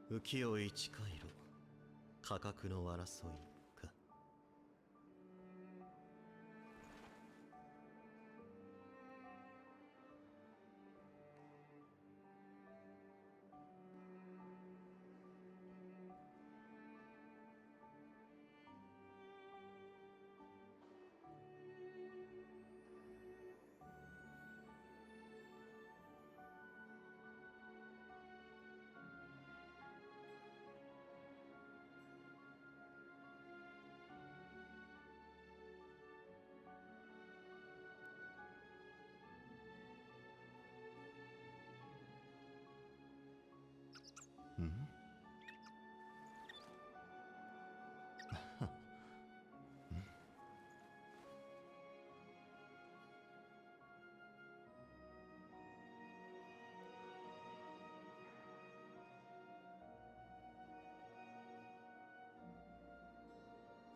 浮世一回路、価格の争いか。うん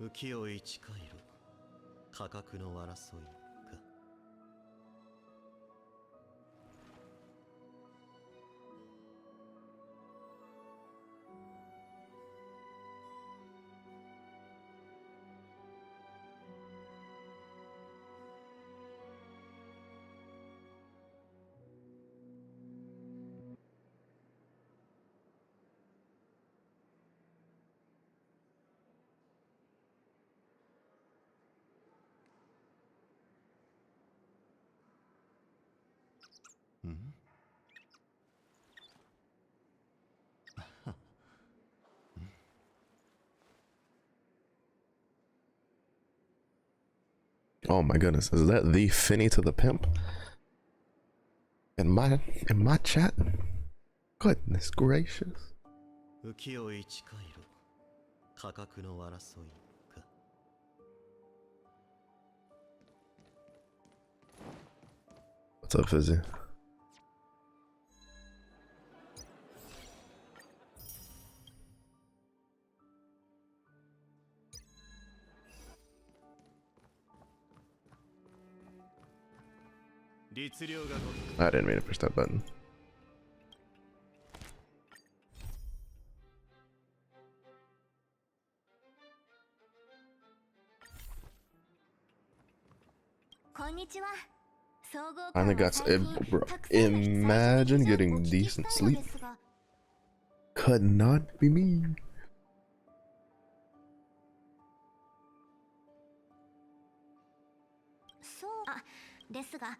浮世一回路、価格の争いか。うん Oh my goodness, is that the Finny to the pimp? In my chat? Goodness gracious. 浮世一回路、価格の争いか。What's up, Fizzy? 律令が I didn't mean to push that button. こんにちは。 Finally got bro. Imagine getting decent sleep. Could not be me. ですが、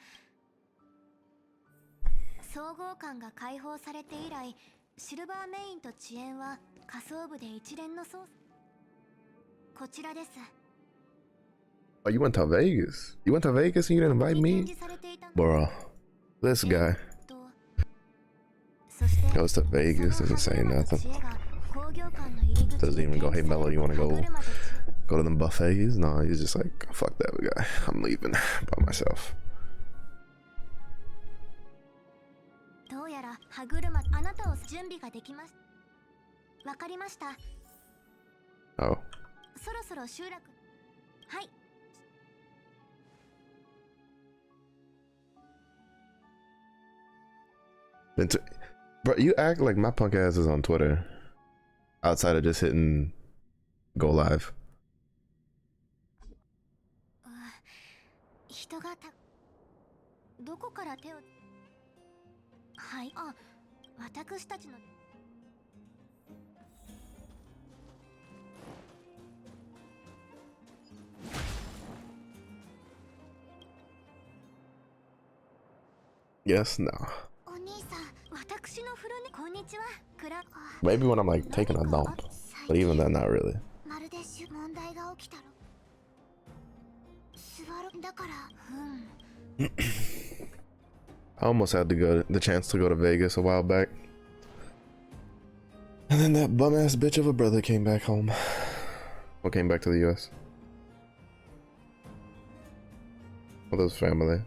総合館が開放されて以来、シルバーメインと遅延は仮想部で一連の捜査。こちらです。 Oh, you went to Vegas? You went to Vegas and you didn't invite me? Bro, this guy goes to Vegas, doesn't say nothing. Doesn't even go, hey Mello, you wanna go to them buffets? No, he's just like, fuck that guy. I'm leaving by myself. どうやら歯車、あなたを準備ができます。わかりました。 Oh. そろそろ集落。はい。 Bro, you act like my punk ass is on Twitter outside of just hitting go live. 人がどこから手を。はい、あ、私たちの。 Yes, no. お兄さん、私の風呂にこんにちは。Maybe when I'm like taking a dump, but even then, not really. まるで問題が起きたろ。座るだから。I almost had the chance to go to Vegas a while back. And then that bum ass bitch of a brother came back home. Well, came back to the US. With his family.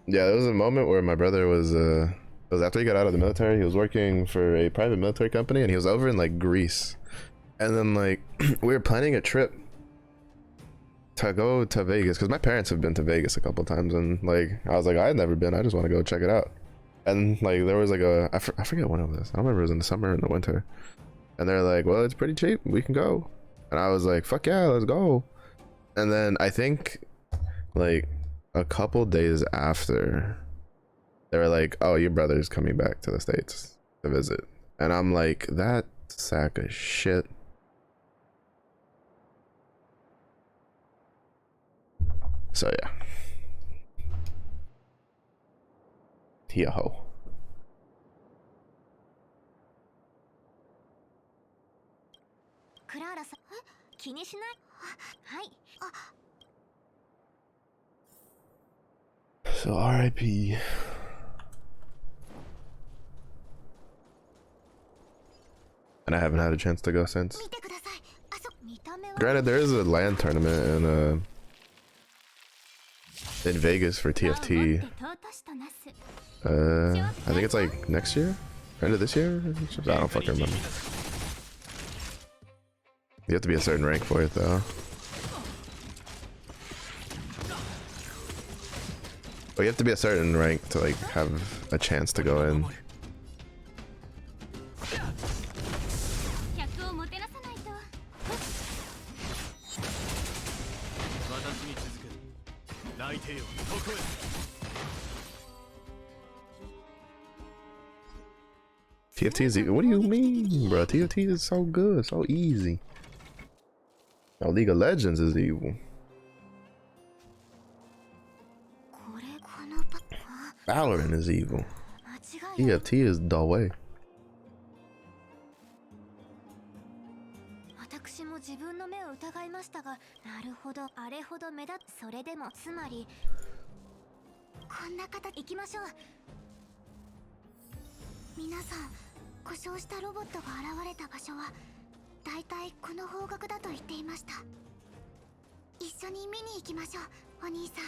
Yeah, there was a moment where my brother was it was after he got out of the military. He was working for a private military company, and he was over in like Greece. And then like we were planning a trip to go to Vegas because my parents have been to Vegas a couple times, and like I was like, I've never been. I just want to go check it out. And like there was like I forget when it was. I don't remember if it was in the summer or in the winter. And they're like, well, it's pretty cheap. We can go. And I was like, fuck yeah, let's go. And then I think like a couple days after, they were like, oh, your brother's coming back to the States to visit. And I'm like, that sack of shit. So yeah. He a hoe. クラーラさん、気にしない。はい。So RIP. And I haven't had a chance to go since. 見てください。あそ、見た目は。Granted, there is a LAN tournament in Vegas for TFT. I think it's like next year? End of this year? I don't fucking remember. You have to be a certain rank for it though. But you have to be a certain rank to like have a chance to go in. TFT is easy. What do you mean, bro? TFT is so good, so easy. Now League of Legends is evil. Valorant is evil. TFT is the way. 私も自分の目を疑いましたが、なるほど、あれほど目立つ。それでもつまりこんな形。行きましょう。皆さん、故障したロボットが現れた場所はだいたいこの方角だと言っていました。一緒に見に行きましょう、お兄さん。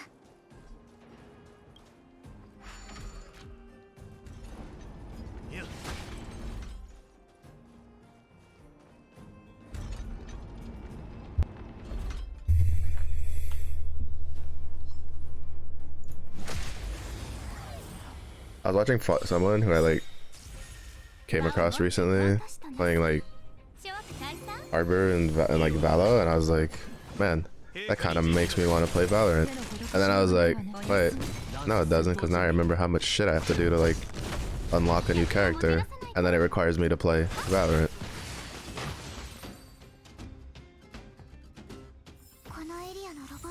I was watching someone who I like came across recently playing like Arbor and like Valo, and I was like, man, that kind of makes me want to play Valorant. And then I was like, wait, no it doesn't, because now I remember how much shit I have to do to like unlock a new character, and then it requires me to play Valorant.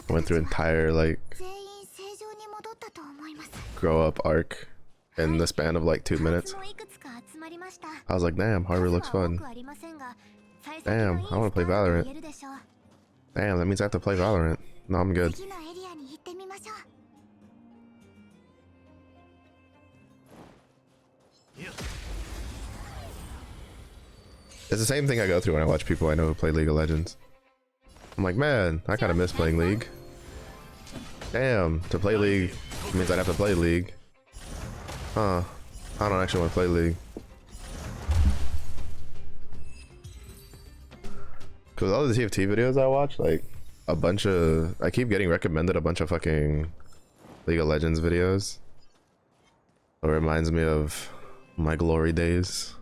I went through entire like grow up arc in the span of like 2 minutes. I was like, damn, Harbor looks fun. Damn, I want to play Valorant. Damn, that means I have to play Valorant. No, I'm good. It's the same thing I go through when I watch people I know who play League of Legends. I'm like, man, I kind of miss playing League. Damn, to play League means I'd have to play League. Huh. I don't actually want to play League. Cause all the TFT videos I watch, like a bunch of, I keep getting recommended a bunch of fucking League of Legends videos. It reminds me of my glory days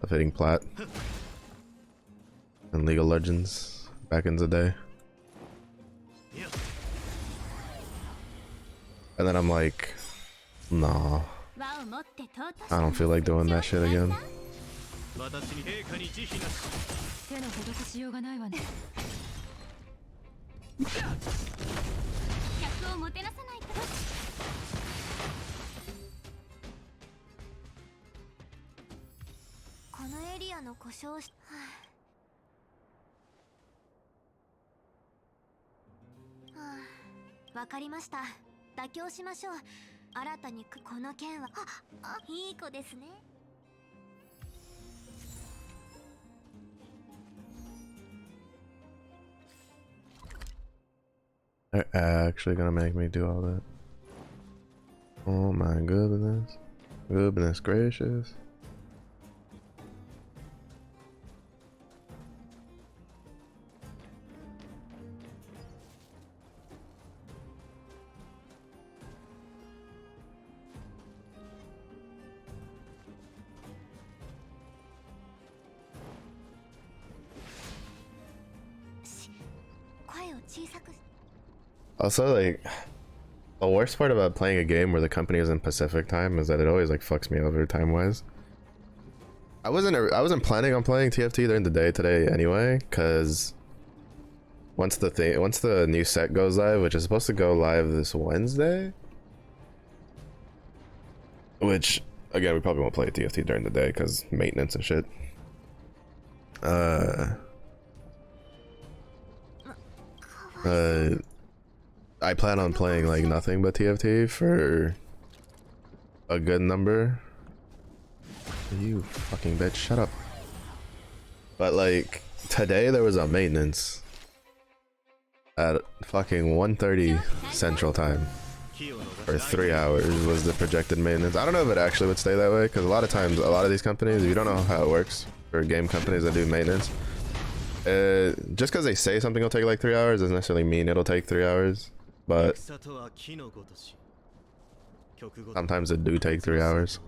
of hitting plat and League of Legends back in the day. And then I'm like, nah, I don't feel like doing that shit again. They're actually gonna make me do all that. Oh my goodness. Goodness gracious. Also, like, the worst part about playing a game where the company is in Pacific time is that it always like fucks me over time wise. I wasn't planning on playing TFT during the day today anyway, cause once the new set goes live, which is supposed to go live this Wednesday, which again we probably won't play TFT during the day because maintenance and shit. I plan on playing like nothing but TFT for a good number. You fucking bitch, shut up. But like today there was a maintenance at fucking 1:30 Central Time for 3 hours was the projected maintenance. I don't know if it actually would stay that way because a lot of times a lot of these companies, if you don't know how it works for game companies that do maintenance, just because they say something will take like 3 hours doesn't necessarily mean it'll take 3 hours, but sometimes it do take 3 hours.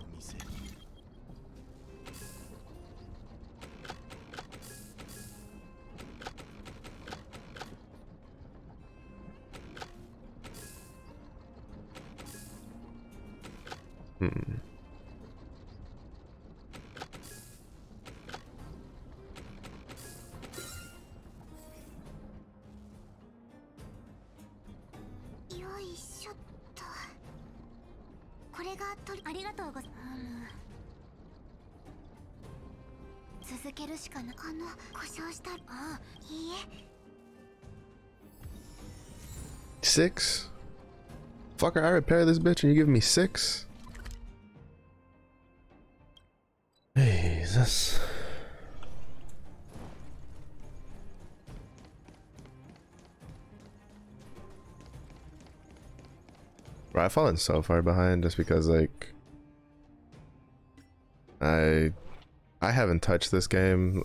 Six? Fucker, I repair this bitch and you give me 6? Jesus. Bro, I've fallen so far behind just because like I haven't touched this game.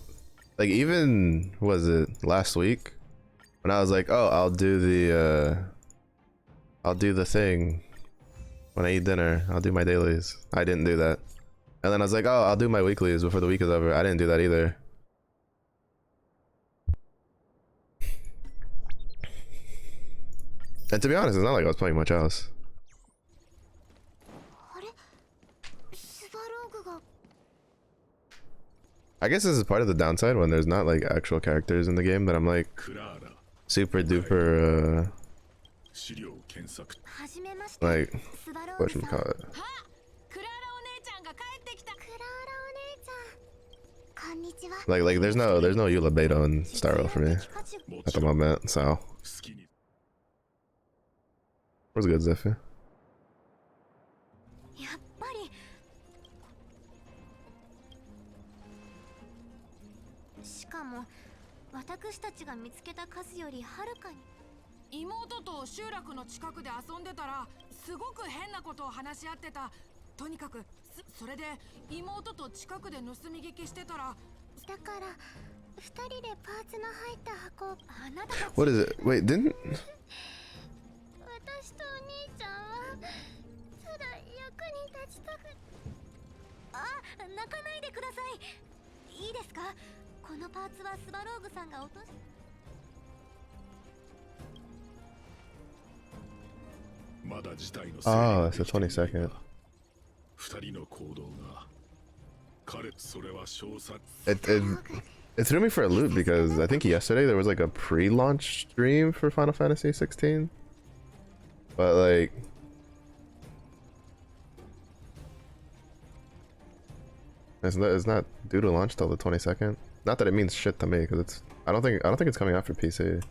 Like even was it last week when I was like, oh, I'll do the thing when I eat dinner. I'll do my dailies. I didn't do that. And then I was like, oh, I'll do my weeklies before the week is over. I didn't do that either. And to be honest, it's not like I was playing much else. I guess this is part of the downside when there's not like actual characters in the game that I'm like super duper like whatchamacallit. Like there's no Eula Beto in Star Rail for me at the moment, so what's good, Zephyr? What is it? Wait, didn't oh, it's the 22nd. It threw me for a loop because I think yesterday there was like a pre-launch stream for Final Fantasy 16, but like it's not due to launch till the 22nd. Not that it means shit to me because it's I don't think it's coming out for PC.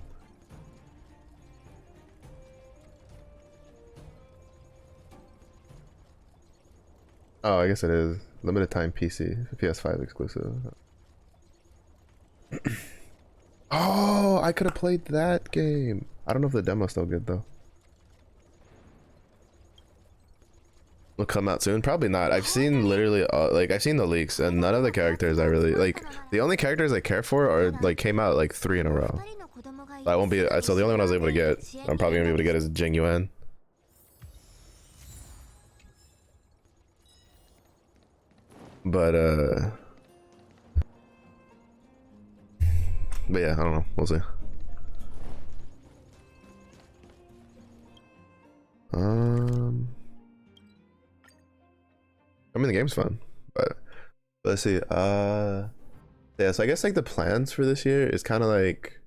Oh, I guess it is limited time PC, PS5 exclusive. Oh, I could have played that game. I don't know if the demo's still good though. Will come out soon? Probably not. I've seen literally like I've seen the leaks and none of the characters I really like. The only characters I care for are like came out like 3 in a row. I won't be. So the only one I was able to get, I'm probably gonna be able to get is Jing Yuan. But yeah, I don't know. We'll see. mean, the game's fun, but let's see. Yeah. So I guess like the plans for this year is kind of like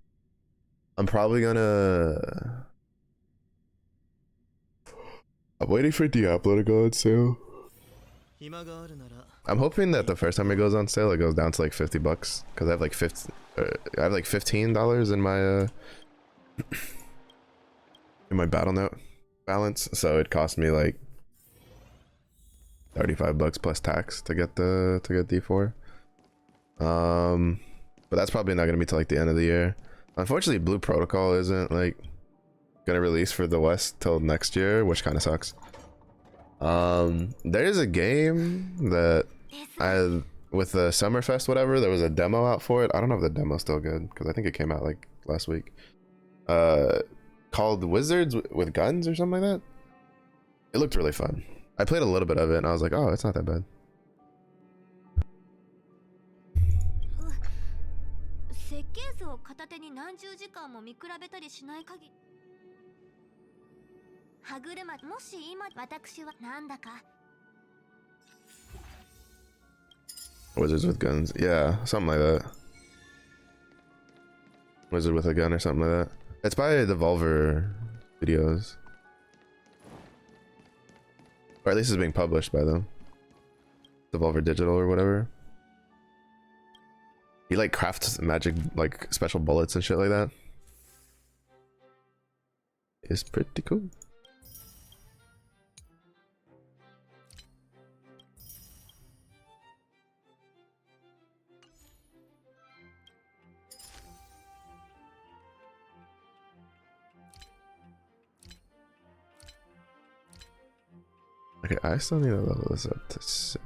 I'm probably gonna. I'm waiting for Diablo to go on sale. 暇があるなら I'm hoping that the first time it goes on sale, it goes down to like $50 because I have like $15 in my battle note balance, so it cost me like $35 plus tax to get D4. But that's probably not gonna be till like the end of the year. Unfortunately, Blue Protocol isn't like gonna release for the West till next year, which kind of sucks. There is a game that with the Summerfest whatever, there was a demo out for it. I don't know if the demo's still good because I think it came out like last week. Called Wizards with Guns or something like that. It looked really fun. I played a little bit of it and I was like, oh, it's not that bad. 設計図を片手に何十時間も見比べたりしない限り歯車もし今私はなんだか Wizards with Guns, yeah, something like that. Wizard with a gun or something like that. It's by Devolver Studios, or at least it's being published by them. Devolver Digital or whatever. He like crafts magic, like special bullets and shit like that. It's pretty cool. Okay, I still need to level this up to 6.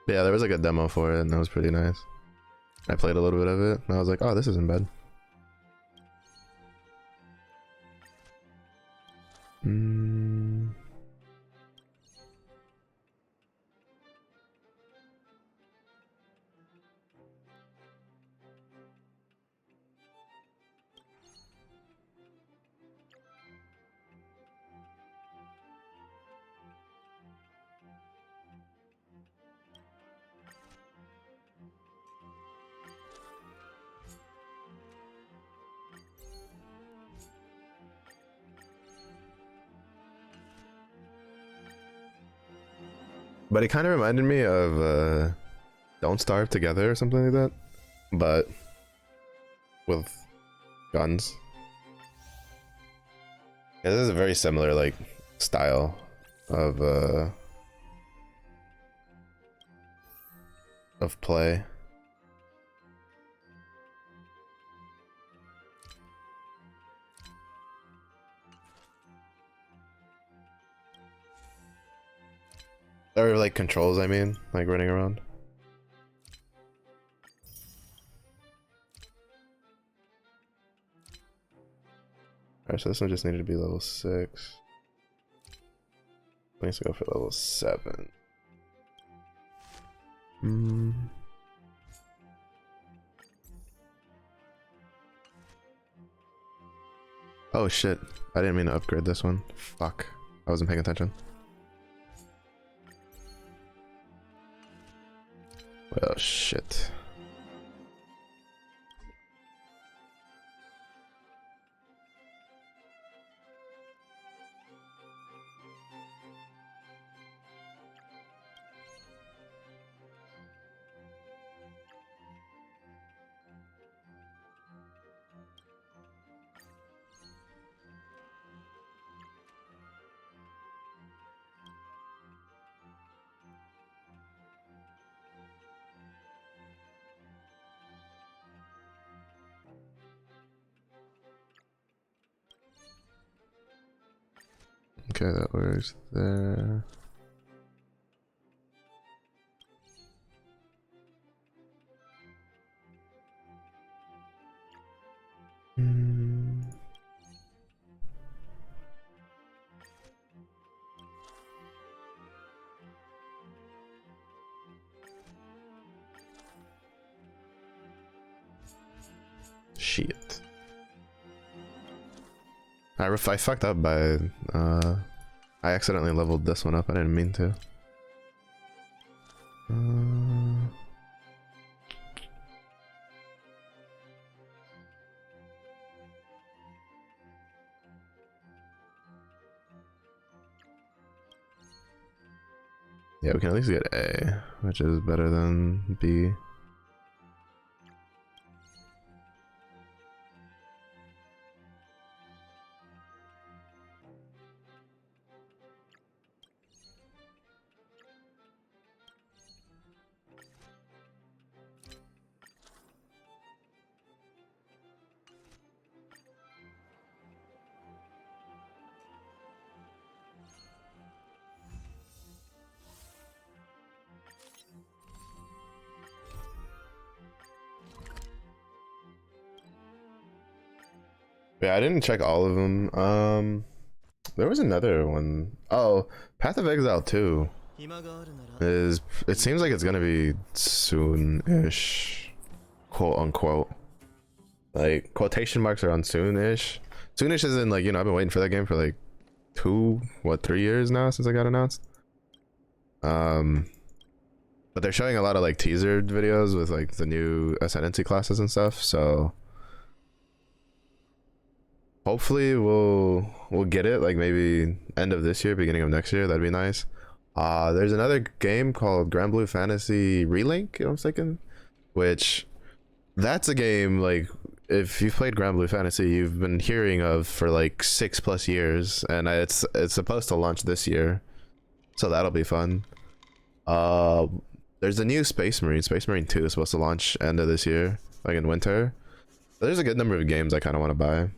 Yeah, there was like a demo for it and that was pretty nice. I played a little bit of it and I was like, oh, this isn't bad. But it kind of reminded me of Don't Starve Together or something like that, but with guns. Yeah, this is a very similar like style of play. Or like controls, I mean, like running around. Alright, so this one just needed to be level 6. Needs to go for level 7. Oh shit, I didn't mean to upgrade this one. Fuck, I wasn't paying attention. Well, shit. Okay, that works there. I fucked up by I accidentally leveled this one up. I didn't mean to. Yeah, we can at least get A, which is better than B. Yeah, I didn't check all of them. There was another one. Oh, Path of Exile 2 is. It seems like it's gonna be soon-ish, quote unquote. Like quotation marks are on soon-ish. Soon-ish is in like, you know, I've been waiting for that game for like 3 years now since it got announced. But they're showing a lot of like teaser videos with like the new Ascendancy classes and stuff, so hopefully we'll get it like maybe end of this year, beginning of next year. That'd be nice. There's another game called Grand Blue Fantasy Relink, I'm thinking, which that's a game like if you've played Grand Blue Fantasy, you've been hearing of for like 6+ years, and it's supposed to launch this year, so that'll be fun. There's a new Space Marine 2 is supposed to launch end of this year, like in winter. There's a good number of games I kind of want to buy,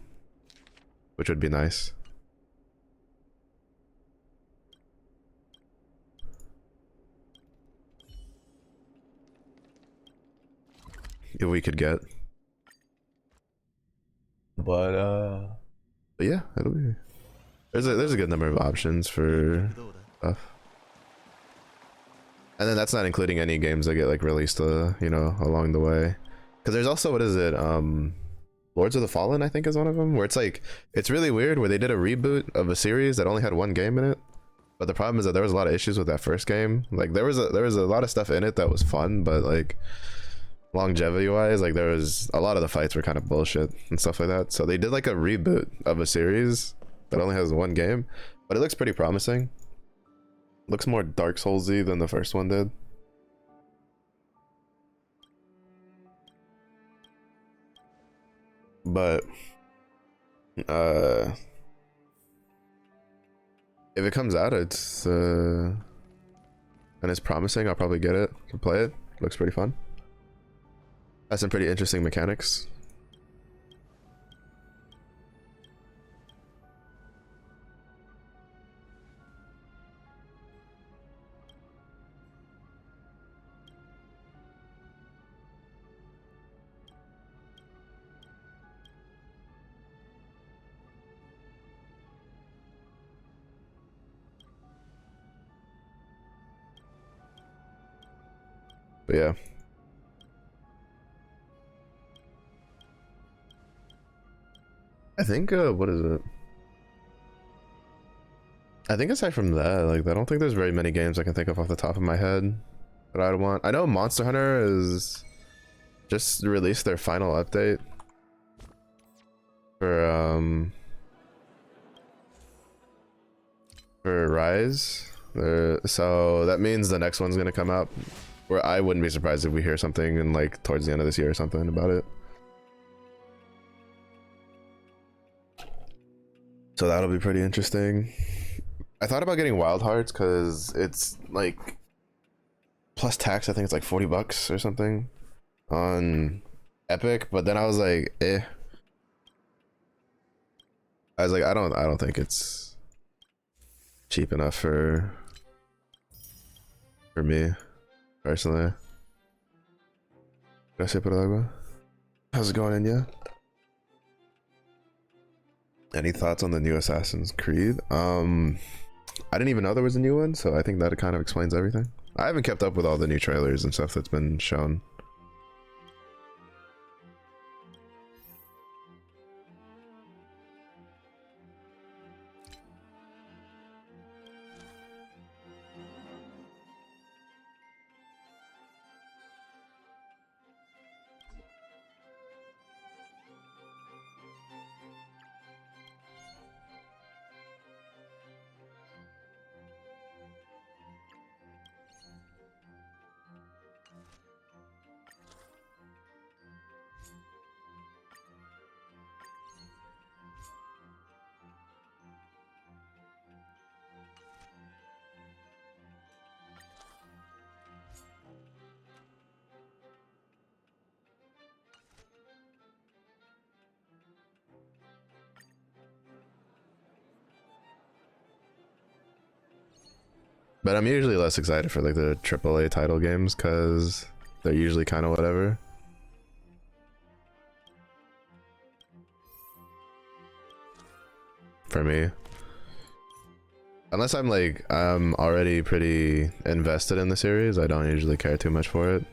which would be nice. If we could get. But yeah, it'll be. There's a good number of options for stuff. And then that's not including any games that get like released, you know, along the way. Because there's also, what is it? Lords of the Fallen, I think, is one of them. Where it's like, it's really weird where they did a reboot of a series that only had one game in it. But the problem is that there was a lot of issues with that first game. Like there was a lot of stuff in it that was fun, but like longevity wise, like there was a lot of the fights were kind of bullshit and stuff like that. So they did like a reboot of a series that only has one game, but it looks pretty promising. Looks more Dark Souls-y than the first one did. But if it comes out, it's and it's promising, I'll probably get it to play it. Looks pretty fun. Has some pretty interesting mechanics. But yeah. I think, what is it? I think aside from that, like, I don't think there's very many games I can think of off the top of my head that I'd want. I know Monster Hunter is just released their final update for Rise. So that means the next one's gonna come out. Where I wouldn't be surprised if we hear something in like towards the end of this year or something about it. So that'll be pretty interesting. I thought about getting Wild Hearts because it's like plus tax. I think it's like $40 or something on Epic. But then I was like, eh. I was like, I don't think it's cheap enough for me personally. Gracias por el agua. How's it going in, yeah? Any thoughts on the new Assassin's Creed? I didn't even know there was a new one, so I think that kind of explains everything. I haven't kept up with all the new trailers and stuff that's been shown. But I'm usually less excited for like the AAA title games because they're usually kind of whatever. For me. Unless I'm already pretty invested in the series, I don't usually care too much for it.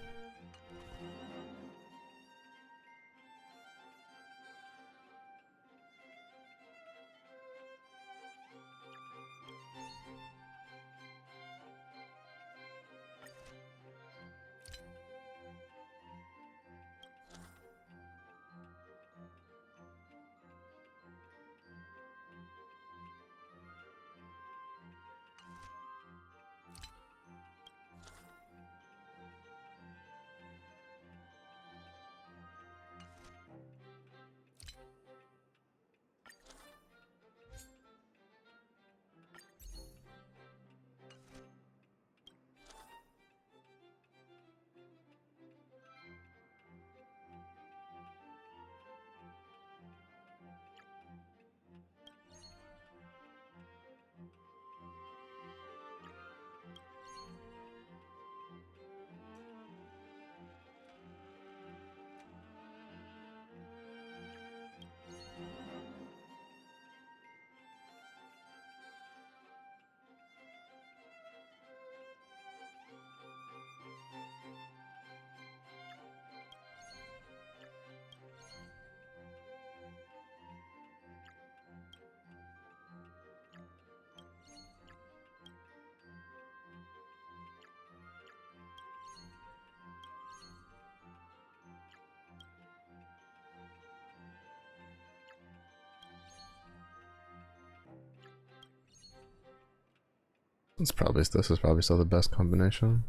This is probably still the best combination.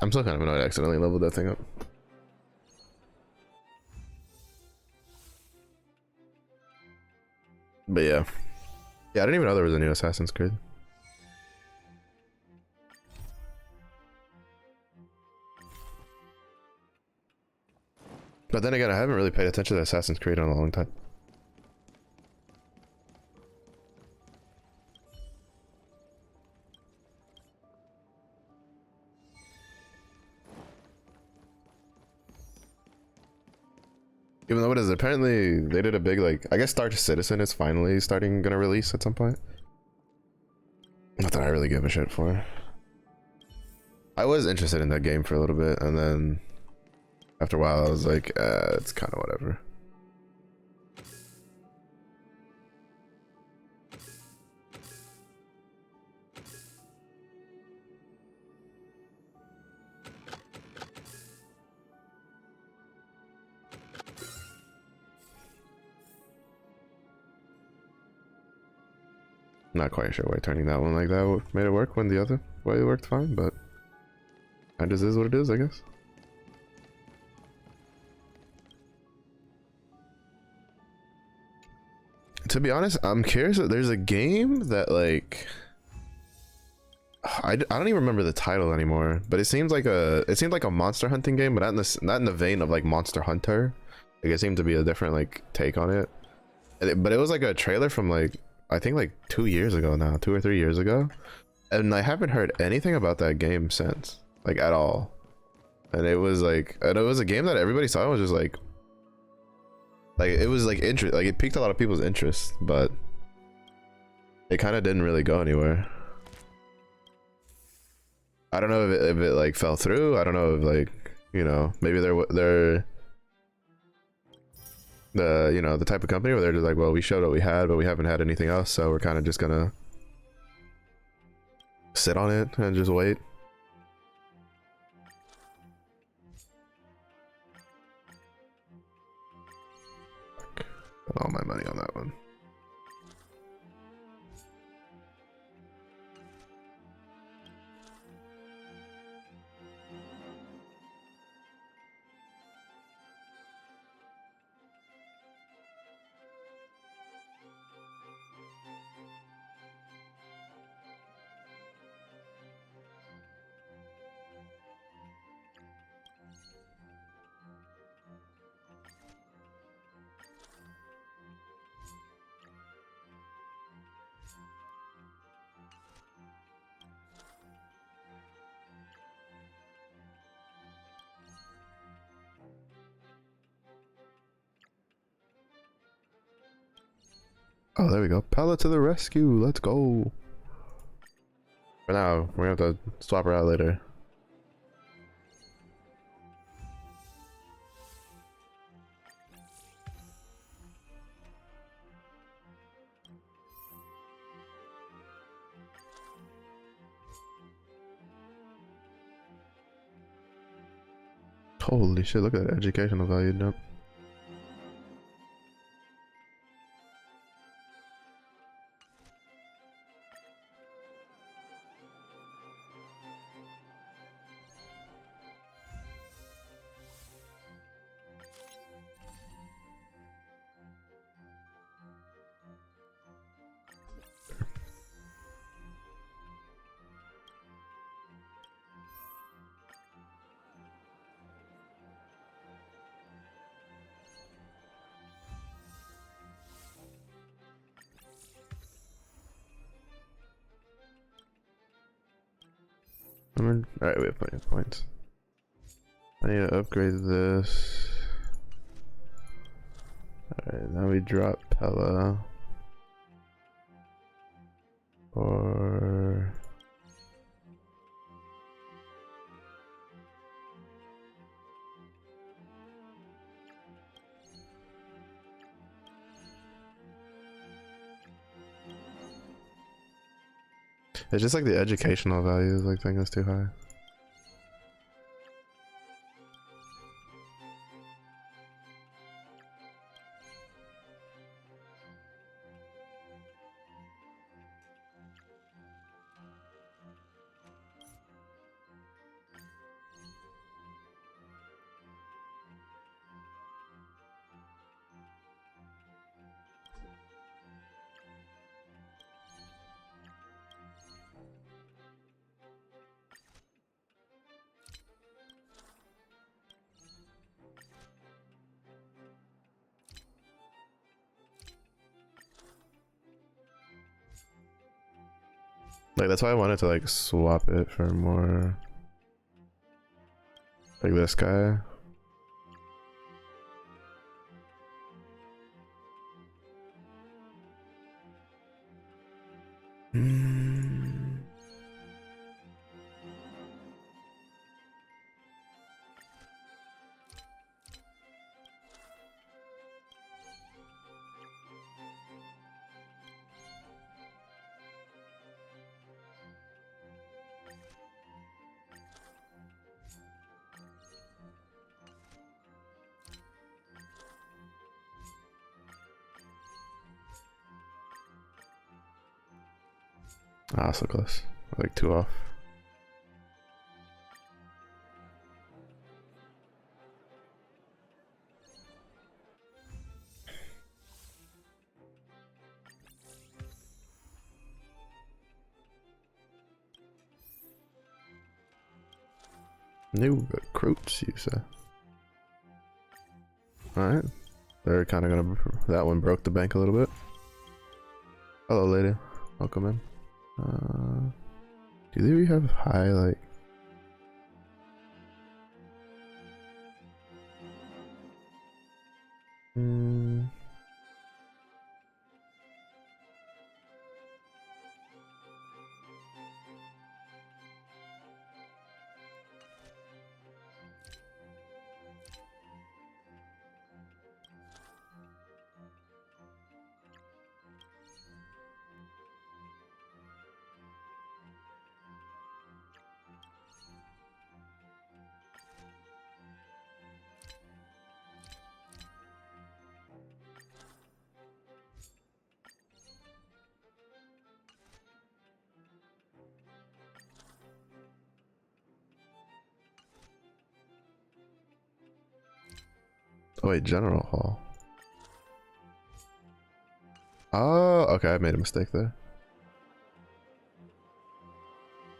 I'm still kind of annoyed I accidentally leveled that thing up. But yeah. Yeah, I didn't even know there was a new Assassin's Creed. But then again, I haven't really paid attention to Assassin's Creed in a long time. Even though, what is it? Apparently they did a big, like, I guess Star Citizen is finally gonna release at some point. Not that I really give a shit for. I was interested in that game for a little bit, and then after a while I was like, it's kind of whatever. Not quite sure why turning that one like that made it work when the other way worked fine, but it just is what it is, I guess. To be honest, I'm curious. There's a game that, like, I don't even remember the title anymore, but it seemed like a monster hunting game, but not in the vein of like Monster Hunter. Like, it seemed to be a different like take on it. But it was like a trailer from like, I think like 2 years ago now, 2 or 3 years ago, and I haven't heard anything about that game since, like, at all. And it was a game that everybody saw and was just like it was like interest, like it piqued a lot of people's interest, but It kind of didn't really go anywhere. I don't know if it like fell through. I don't know if like, you know, maybe they're the, you know, the type of company where they're just like, well, we showed what we had, but we haven't had anything else, so we're kind of just gonna sit on it and just wait. Put all my money on that one. Oh, there we go. Pella to the rescue. Let's go. For now, we're gonna have to swap her out later. Holy shit, look at that educational value dump. Alright, we have plenty of points. I need to upgrade this. Alright, now we drop Pella. Or... it's just like the educational values, like, I think it's too high. Like, that's why I wanted to, like, swap it for more... like this guy. Ah, so close. Like 2 off. New recruits, you say? Alright. They're kind of gonna... that one broke the bank a little bit. Hello, lady. Welcome in. Do we have high, like... wait, General Hall. Oh, okay, I made a mistake there.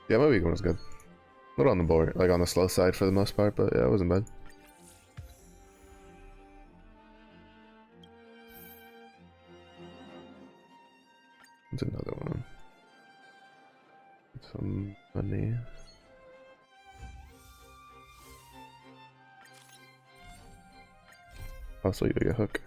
Yeah, my week one was good. A little on the board, like on the slow side for the most part, but yeah, it wasn't bad. There's another one. Some money. Also, you get a hook.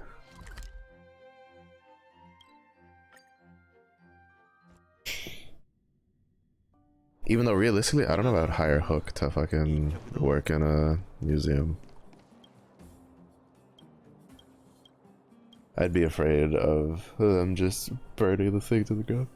Even though realistically, I don't know about hire a hook to fucking work in a museum. I'd be afraid of them just burning the thing to the ground.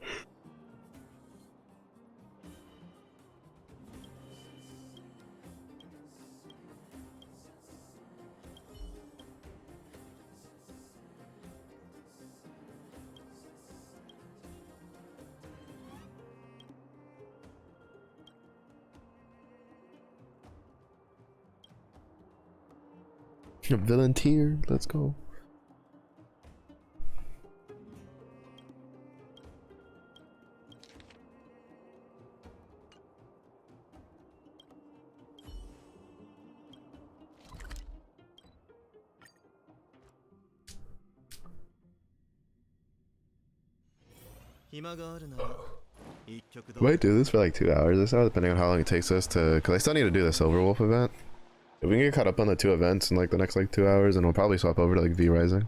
Volunteer, let's go. Might do this for like 2 hours or so, depending on how long it takes us to, because I still need to do the Silver Wolf event. If we can get caught up on the 2 events in like the next like 2 hours, and we'll probably swap over to like V Rising.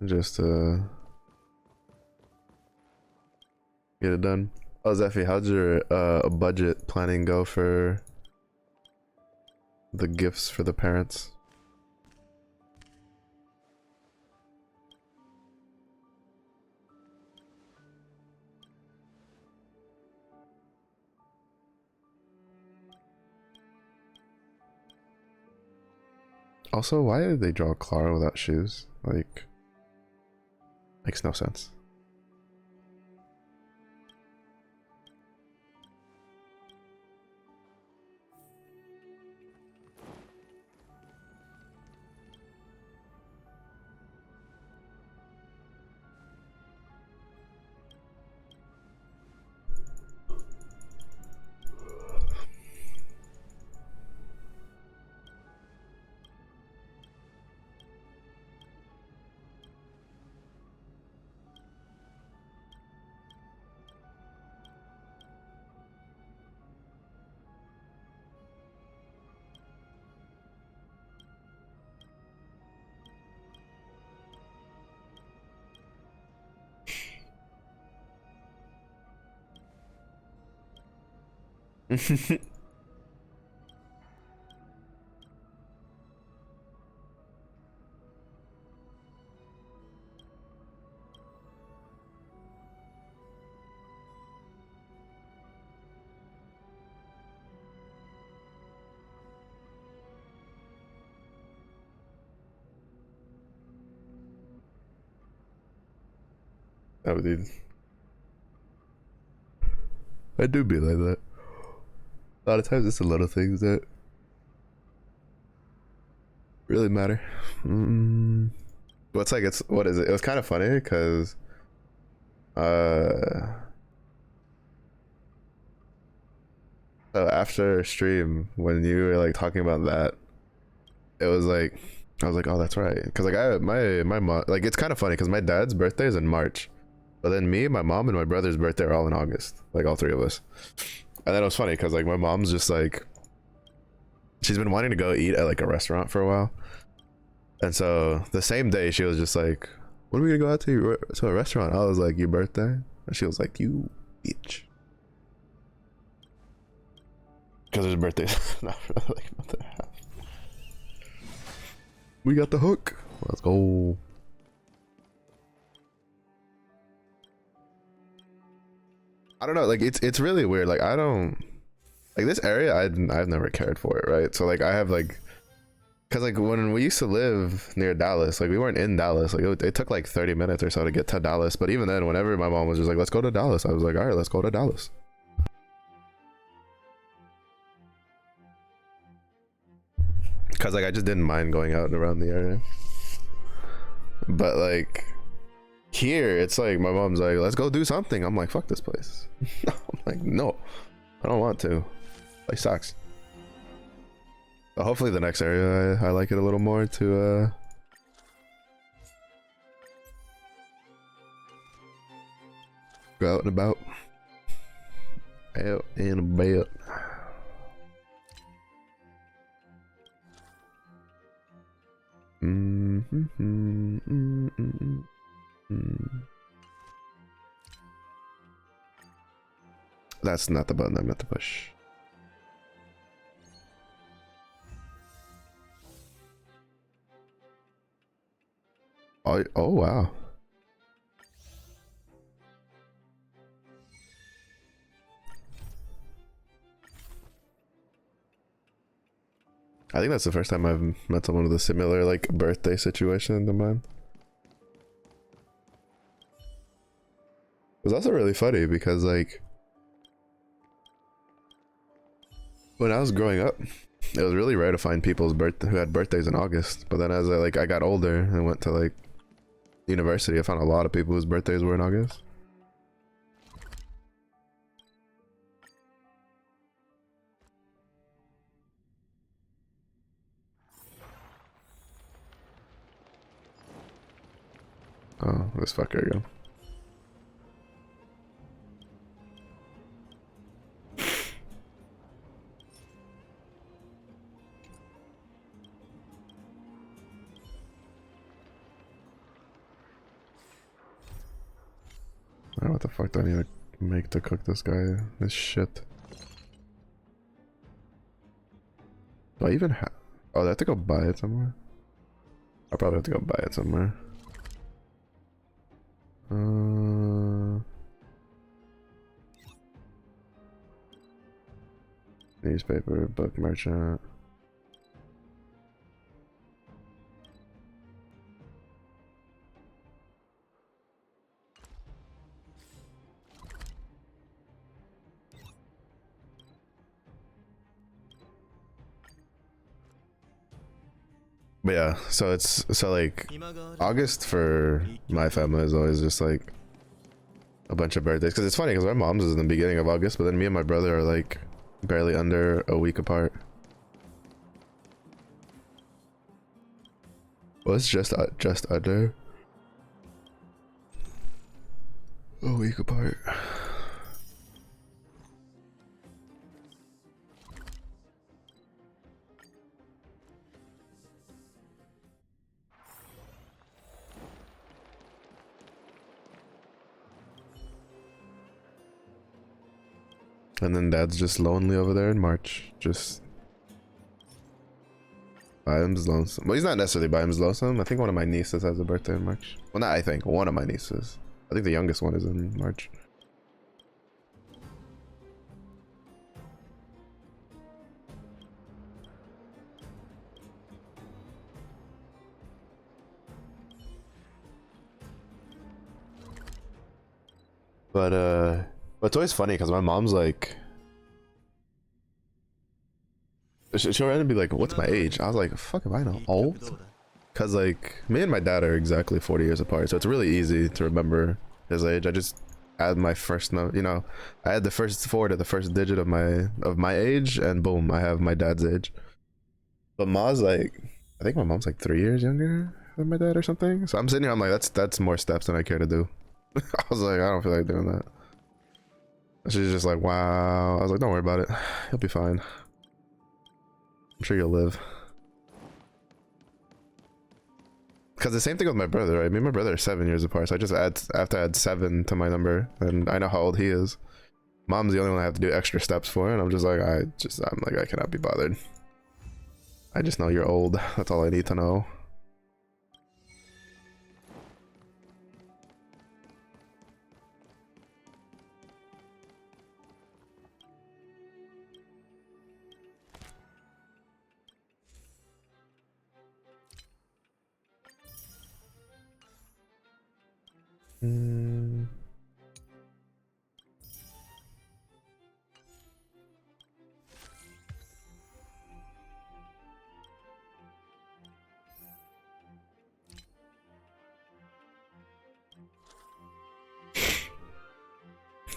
Just get it done. Oh, Zephy, how'd your budget planning go for the gifts for the parents? Also, why did they draw Clara without shoes? Like, makes no sense. Oh, dude. I do be like that. A lot of times it's the little things that really matter. What's like, what is it? It was kind of funny because so after stream when you were like talking about that, it was like I was like, oh, that's right, because like my mom, like, it's kind of funny because my dad's birthday is in March, but then me, my mom, and my brother's birthday are all in August, like all 3 of us. And then it was funny because like my mom's just like, she's been wanting to go eat at like a restaurant for a while, and so the same day she was just like, when are we gonna go out to a restaurant? I was like, your birthday? And she was like, you bitch, because her birthday's not really like a month and a half. We got the hook, let's go. I don't know, like it's really weird. Like I don't like this area. I've never cared for it, right? So like I have like, because like when we used to live near Dallas, like we weren't in Dallas. Like it took like 30 minutes or so to get to Dallas. But even then, whenever my mom was just like, "Let's go to Dallas," I was like, "All right, let's go to Dallas." Cause like I just didn't mind going out around the area. But like here, it's like my mom's like, let's go do something. I'm like, fuck this place. I'm like, no, I don't want to. Place sucks. But hopefully the next area I like it a little more to go out and about. Out and about. That's not the button I meant to push. Oh wow. I think that's the first time I've met someone with a similar like birthday situation to mine. It was also really funny because like when I was growing up, it was really rare to find people who had birthdays in August. But then as I got older and went to like university, I found a lot of people whose birthdays were in August. Oh, this fucker again. I don't know what the fuck do I need to make to cook this guy? This shit. Do I even have... Oh, do I have to go buy it somewhere? I probably have to go buy it somewhere. Newspaper, book merchant. But yeah, so it's like August for my family is always just like a bunch of birthdays, because it's funny because my mom's is in the beginning of August, but then me and my brother are like barely under a week apart. Well, it's just under a week apart. And then dad's just lonely over there in March, just by him's lonesome. Well, he's not necessarily by him's lonesome. I think one of my nieces has a birthday in March. Well, not I think, one of my nieces. I think the youngest one is in March. But it's always funny because my mom's like, she'll randomly be like, what's my age? I was like, fuck if I know. Old? Because like me and my dad are exactly 40 years apart, so it's really easy to remember his age. I just add my first number, you know, I add the first 4 to the first digit of my age, and boom, I have my dad's age. But Ma's like, I think my mom's like 3 years younger than my dad or something. So I'm sitting here, I'm like, that's more steps than I care to do. I was like, I don't feel like doing that. She's just like, wow. I was like, don't worry about it. You'll be fine. I'm sure you'll live. Because the same thing with my brother, right? Me and my brother are 7 years apart, so I have to add 7 to my number, and I know how old he is. Mom's the only one I have to do extra steps for, and I'm just like, I'm like, I cannot be bothered. I just know you're old. That's all I need to know.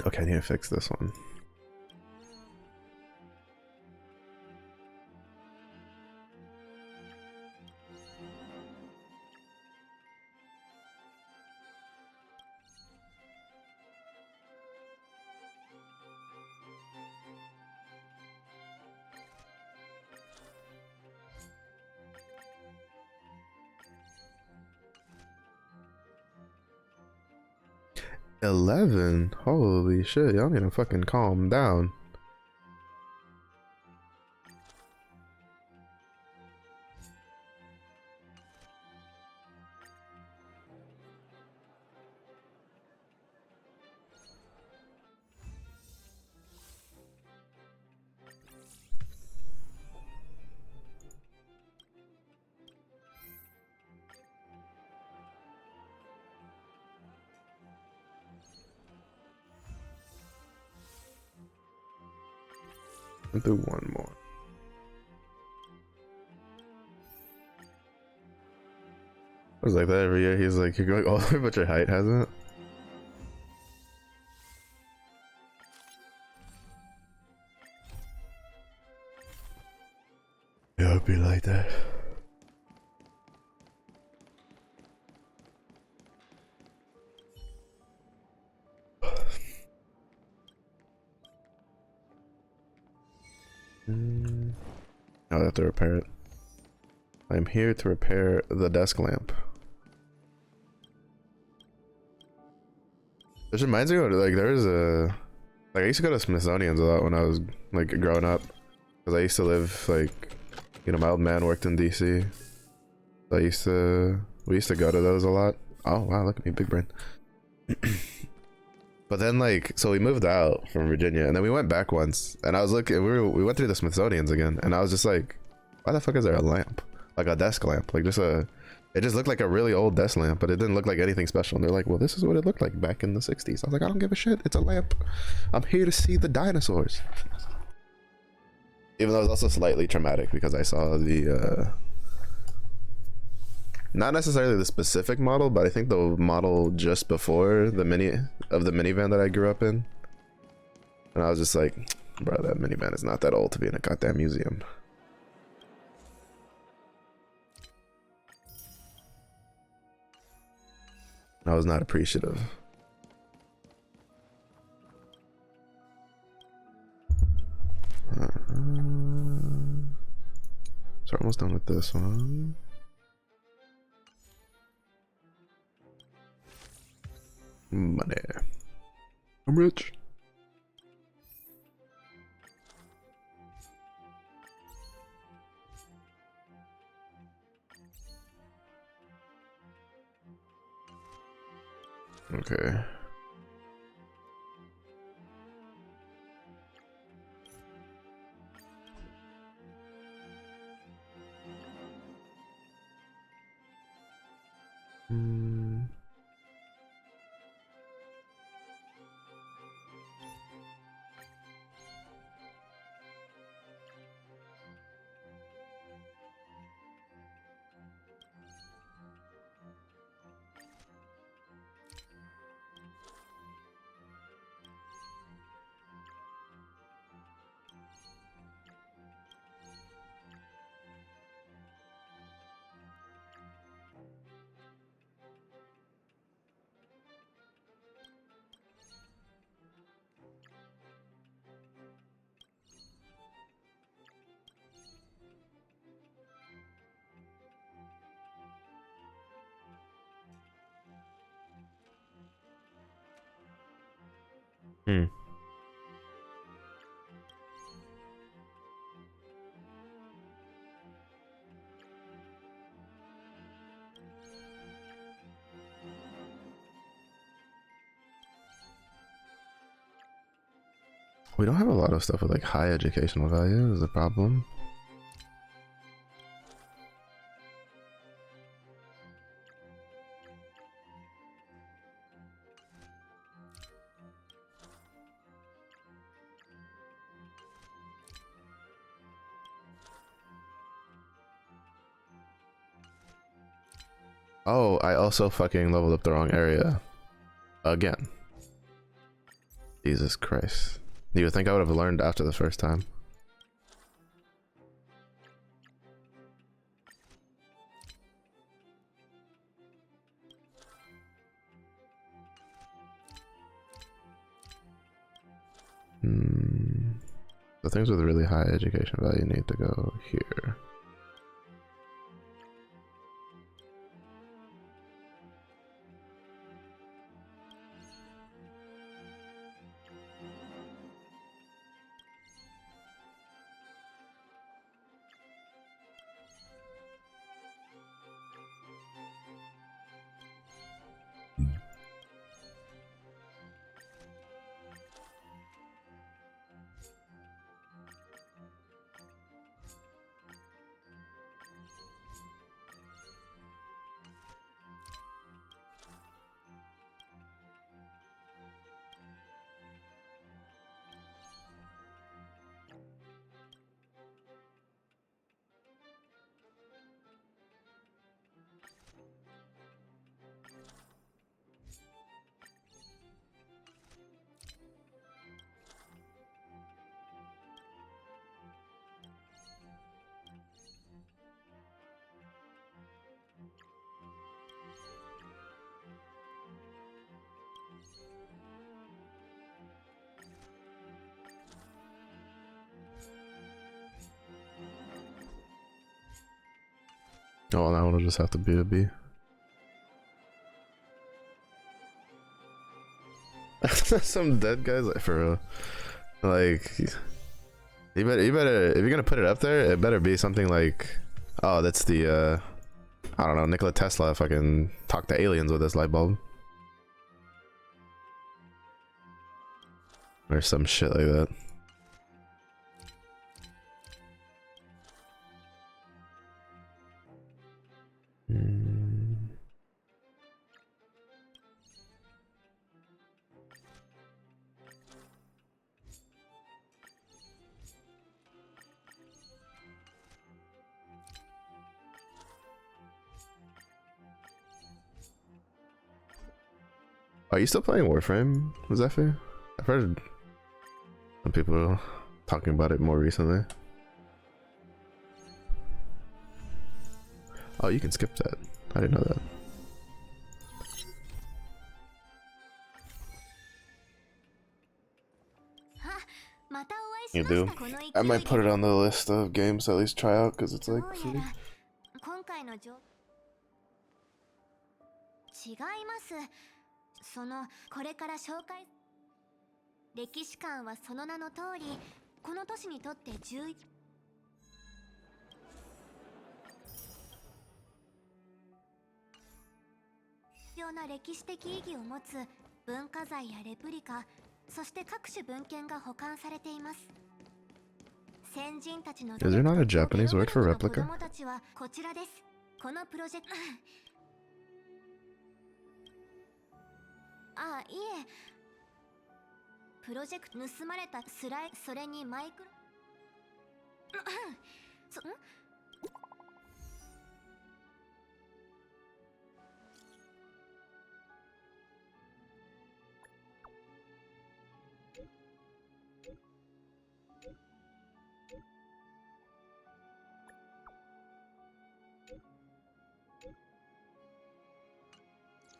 Okay, I need to fix this one. $11? Holy shit, y'all need to fucking calm down. I'll do one more. I was like that every year. He's like, you're going all the way, but your height hasn't. Yeah, it'd be like that. I'll have to repair it. I'm here to repair the desk lamp. Which reminds me of, like, there's a... Like, I used to go to Smithsonian's a lot when I was, like, growing up. Because I used to live, like... You know, my old man worked in DC. So we used to go to those a lot. Oh, wow, look at me, big brain. But then, like, so we moved out from Virginia, and then we went back once, and I was looking, we went through the Smithsonian's again, and I was just like, why the fuck is there a lamp? Like a desk lamp, like just it just looked like a really old desk lamp, but it didn't look like anything special. And they're like, well, this is what it looked like back in the 60s. I was like, I don't give a shit, it's a lamp. I'm here to see the dinosaurs. Even though it was also slightly traumatic because I saw the, not necessarily the specific model, but I think the model just before the minivan that I grew up in. And I was just like, bro, that minivan is not that old to be in a goddamn museum. I was not appreciative. So we're almost done with this one. Money. I'm rich. Okay. We don't have a lot of stuff with like high educational value is the problem. Oh, I also fucking leveled up the wrong area. Again. Jesus Christ. You would think I would have learned after the first time. The things with really high education value need to go here. Oh, that one will just have to be a B. Some dead guys, like, for real. Like, you better, if you're gonna put it up there, it better be something like, oh, that's the, I don't know, Nikola Tesla fucking talk to aliens with this light bulb. Or some shit like that. Are you still playing Warframe, Zephy? I've heard some people talking about it more recently. Oh, you can skip that. I didn't know that. You do? I might put it on the list of games to at least try out because it's like free. 違います。そのこれから紹介歴史館はその名の通りこの都市にとって重要な歴史的意義を持つ文化財やレプリカ、そして各種文献が保管されています。先人たちの Is there not a Japanese word for replica? 子供たちはこちらです。このプロジェクトあ、いえ。プロジェクト盗まれたスライそれにマイクロ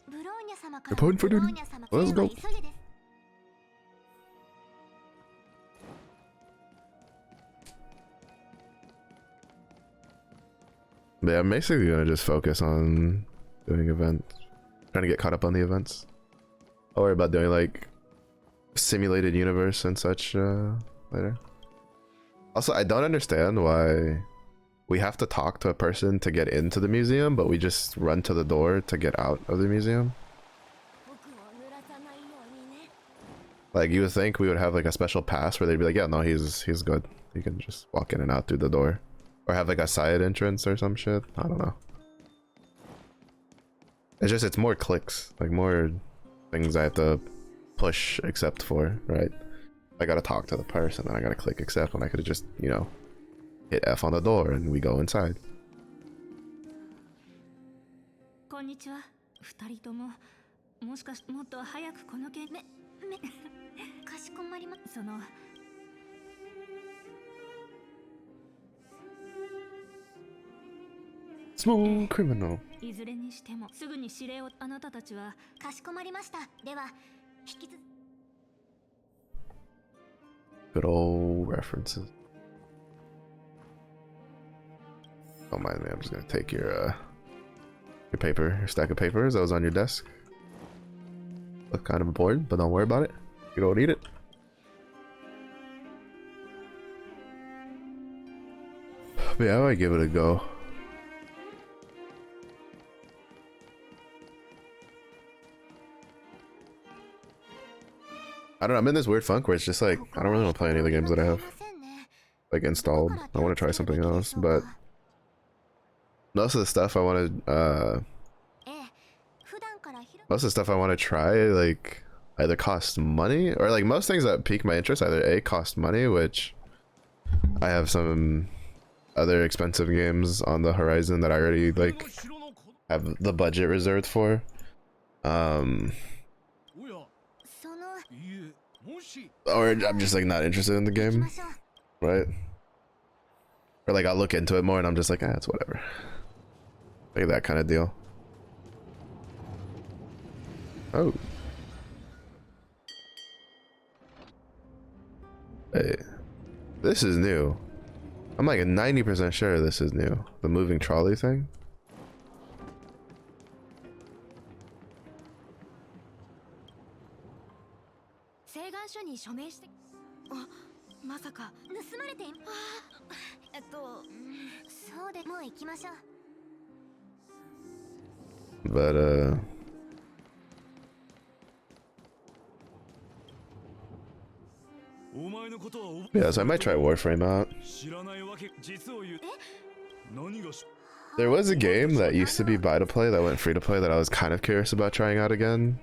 ブローニャ様からブローニャ様 Let's go. Yeah, I'm basically gonna just focus on doing events. Trying to get caught up on the events. I'll worry about doing like simulated universe and such later. Also, I don't understand why we have to talk to a person to get into the museum, but we just run to the door to get out of the museum. Like, you would think we would have like a special pass where they'd be like, yeah, no, he's good. He can just walk in and out through the door. Or have like a side entrance or some shit. I don't know. It's just, it's more clicks. Like more things I have to push accept for, right? I gotta talk to the person, then I gotta click accept when I could have just, you know, hit F on the door and we go inside. こんにちは。二人とももしかしもっと早くこの件カかしこまりまその Smooth criminal. いずれにしてもすぐに指令をあなたたちはかしこまりました。では引き続 Good old references. Don't mind me, I'm just gonna take your paper, your stack of papers that was on your desk. Look kind of important, but don't worry about it. You don't need it. But yeah, I might give it a go. I don't know, I'm in this weird funk where it's just like, I don't really want to play any of the games that I have like installed. I want to try something else, but most of the stuff I want to, most of the stuff I want to try, like, either cost money, or like most things that pique my interest either A, cost money, which I have some other expensive games on the horizon that I already like have the budget reserved for, or I'm just like not interested in the game, right? Or like I'll look into it more and I'm just like, ah, it's whatever, like that kind of deal. Oh, hey, this is new. I'm like 90% sure this is new. The moving trolley thing. But yeah, so I might try Warframe out. There was a game that used to be buy to play that went free to play that I was kind of curious about trying out again.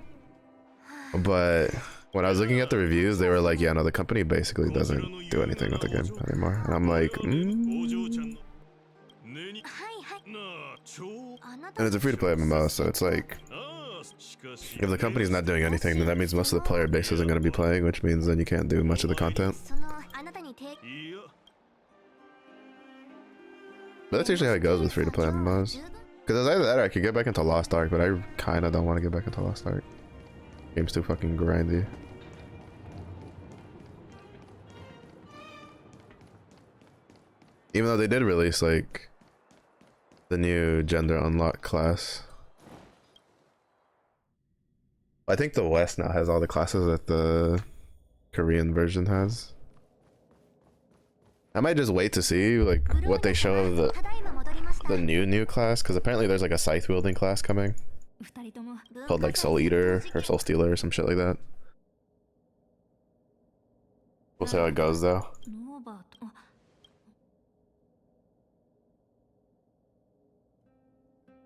But when I was looking at the reviews, they were like, yeah, no, the company basically doesn't do anything with the game anymore. And I'm like, And it's a free to play MMO, so it's like, if the company's not doing anything, then that means most of the player base isn't going to be playing, which means then you can't do much of the content. But that's usually how it goes with free to play MMOs. Because either that or I could get back into Lost Ark, but I kind of don't want to get back into Lost Ark. Game's too fucking grindy. Even though they did release like the new gender unlock class. I think the West now has all the classes that the Korean version has. I might just wait to see like what they show of the new class, because apparently there's like a scythe wielding class coming called like Soul Eater or Soul Stealer or some shit like that. We'll see how it goes though.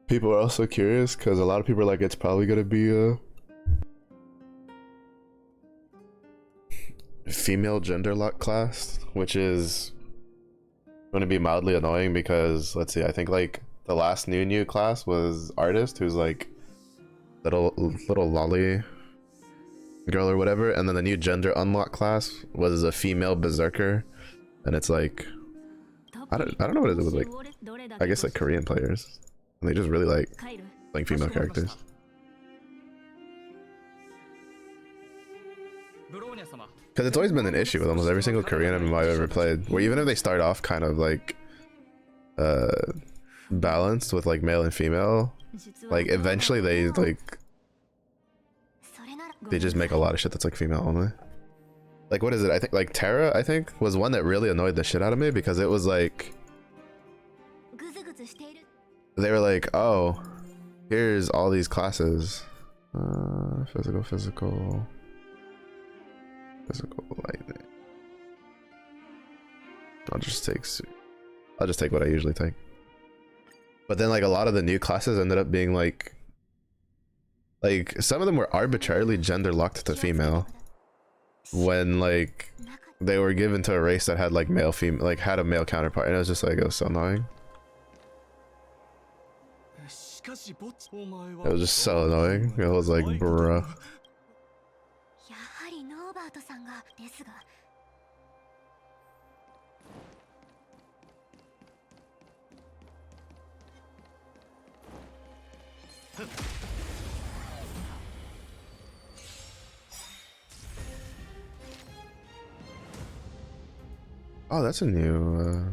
People are also curious because a lot of people are like, it's probably gonna be a female gender lock class, which is going to be mildly annoying because, let's see, I think like the last new class was Artist, who's like little lolly girl or whatever, and then the new gender unlock class was a female berserker, and it's like I don't know what it is with like, I guess like Korean players, and they just really like playing female characters. Because it's always been an issue with almost every single Korean MMO I've ever played, where even if they start off kind of like balanced with like male and female, like eventually they just make a lot of shit that's like female only. Like what is it? I think like Terra, I think, was one that really annoyed the shit out of me because it was like they were like, oh, here's all these classes, physical lightning. I'll just take what I usually take. But then like a lot of the new classes ended up being like some of them were arbitrarily gender locked to female when like they were given to a race that had like female, like had a male counterpart, and it was just like, it was so annoying. It was just so annoying. It was like, bruh. バートさんがですが。Oh, that's a new.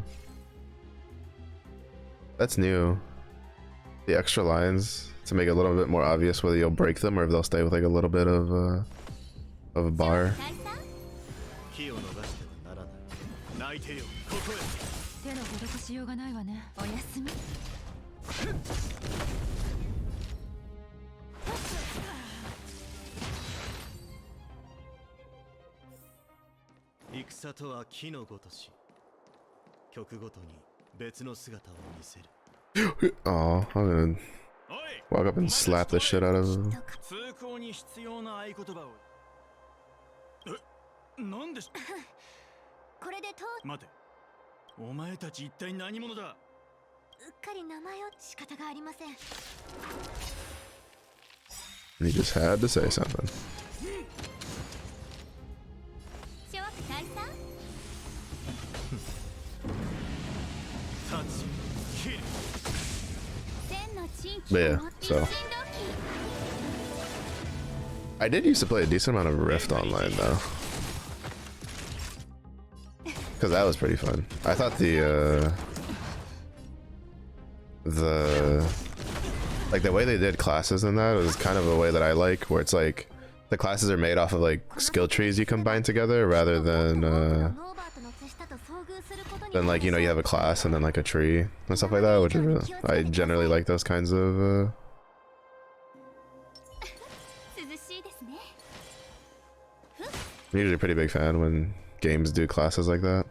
That's new. The extra lines to make it a little bit more obvious whether you'll break them or if they'll stay with like a little bit of a bar. 気を逃してはならない。泣いてよ、ここへ。手の施しようがないわね。おやすみ。戦とは木のごとし、曲ごとに別の姿を見せる。Oh, I'm gonna walk up and slap the shit out of him. 通行に必要な合言葉を。なんでこれで待て。お前たち一体何者だ。うっかり名前を仕方がありません。 And he just had to say something. 諸悪大佐 But yeah, so I did used to play a decent amount of Rift Online though, because that was pretty fun. I thought the like the way they did classes in that was kind of a way that I like, where it's like the classes are made off of like skill trees you combine together rather than like, you know, you have a class and then like a tree and stuff like that, which is really, I generally like those kinds of I'm usually a pretty big fan when games do classes like that.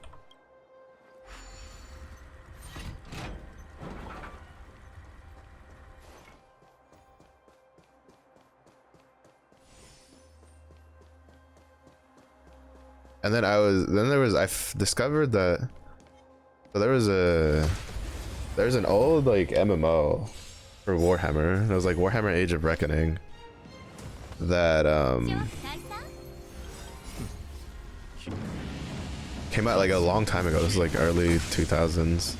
And then I discovered that there's an old like MMO for Warhammer. It was like Warhammer Age of Reckoning that came out like a long time ago. This is like early 2000s.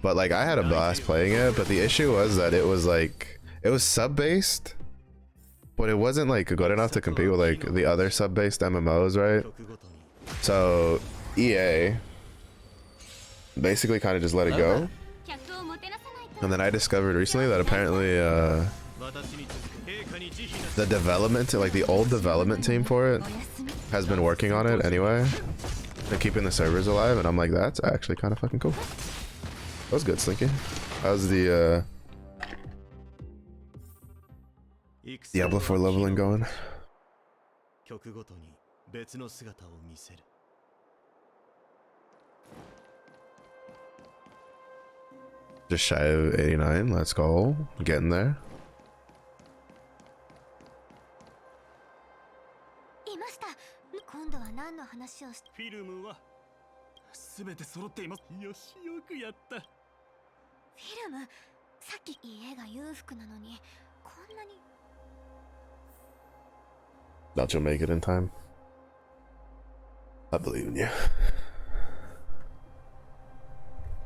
But like I had a blast playing it, but the issue was that it was sub-based, but it wasn't like good enough to compete with like the other sub-based MMOs, right? So EA basically kind of just let it go. And then I discovered recently that apparently the development, like the old development team for it, has been working on it anyway. They're keeping the servers alive, and I'm like, that's actually kind of fucking cool. That was good, Slinky. How's the Diablo 4 leveling going? Just shy of 89. Let's go. Getting there. いました。今度は何の話をし。フィルムは全て揃っています。よし、よくやった。フィルム、さっき家が裕福なのにこんなに。Doubt you'll make it in time. I believe in you.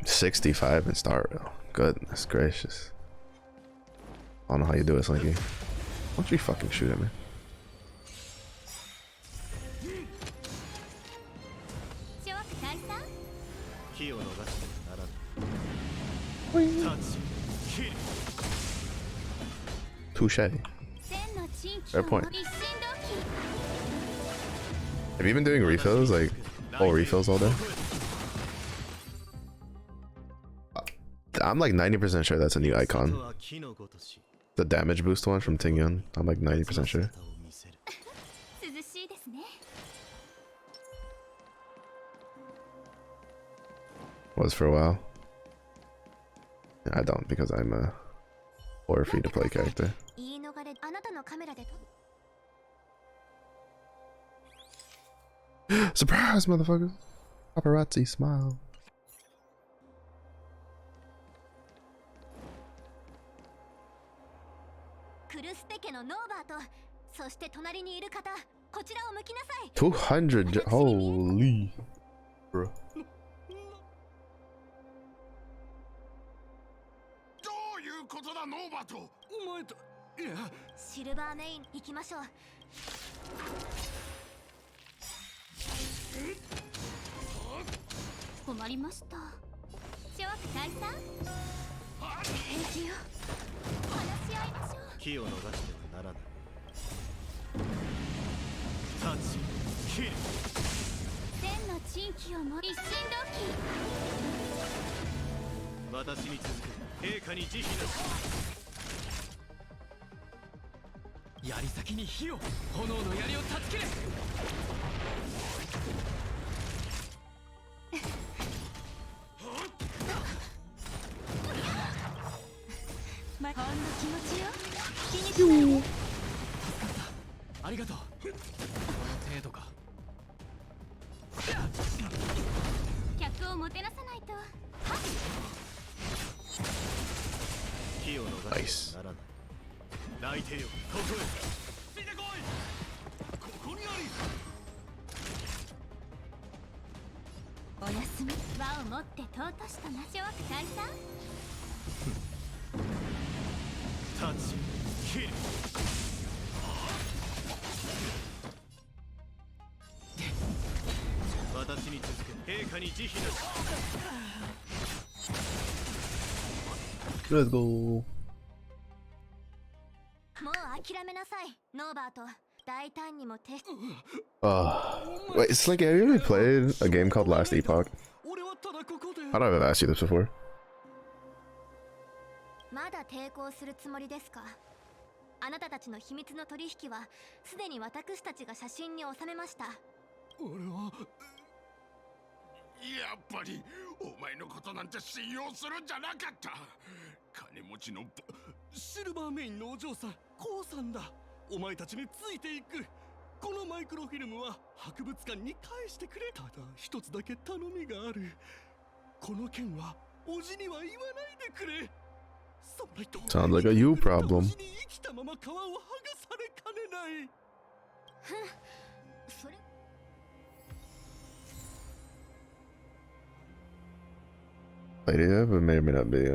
65 in Star Rail. Goodness gracious. I don't know how you do it, Slinky. Why don't you fucking shoot at me? Touche. Fair point. Have you been doing refills, like full refills all day? I'm like 90% sure that's a new icon. The damage boost one from Tingyun. I'm like 90% sure. Was for a while. I don't, because I'm a or free to play character. Surprise, motherfuckers! Paparazzi smile. こちらを向きなさい。 200. Holy. Bro. どういうことだノーバート。お前といやシルバーメイン行きましょう。困りました。諸悪退散。平気よ。話し合いましょう。気を逃してはならない。タッチキル。千の珍奇をも一心同期。私に続く陛下に慈悲なし。槍先に火を、炎の槍を断ち切れ。ほんの気持ちよ。気にしないで。ありがとう。この程度か。客をもてなさないと。気を逃してはならない。泣いてよ、ここへ。ついてこい。ここにあり。おやすみ。輪を持って尊しとな。諸悪退散。タッチキル。私に続く陛下に慈悲なし。Let's go. もう諦めなさい、ノーバート。大胆にもテスト。 Wait, Slinky, have you ever played a game called Last Epoch? 俺はただここで。 I don't know if I've asked you this before. まだ抵抗するつもりですか？あなたたちの秘密の取引はすでに私たちが写真に収めました。俺はやっぱりお前のことなんて信用するんじゃなかった。金持ちのシルバーメインのお嬢さんコウさんだ。お前たちについていく。このマイクロフィルムは博物館に返してくれ。ただ一つだけ頼みがある。この件はおじには言わないでくれ。 Sounds like a you problem. 生きたまま皮を剥がされかねない。それ Played it, but may or may not be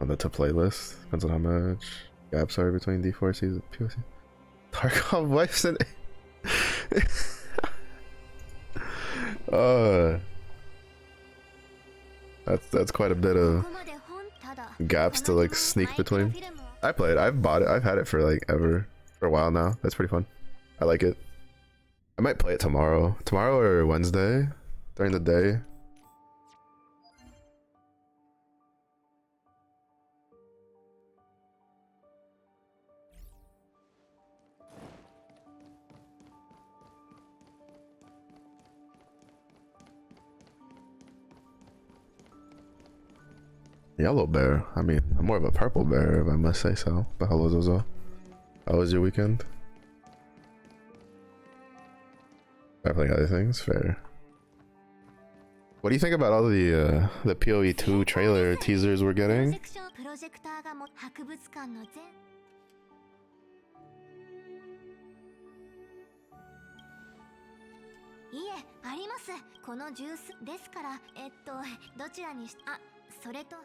on the to playlist. Depends on how much gaps are between D4Cs and POC. Tarkov wipes and that's quite a bit of gaps to like sneak between. I play it. I've bought it. I've had it for like ever for a while now. That's pretty fun. I like it. I might play it tomorrow or Wednesday during the day. Yellow bear. I mean, I'm more of a purple bear if I must say so. But hello, Zozo. How was your weekend? Definitely other things. Fair. What do you think about all the PoE 2 trailer teasers we're getting? プロジェクターがも博物館の全いえ、あります。このジュースですから、どちらにし、あ、それと。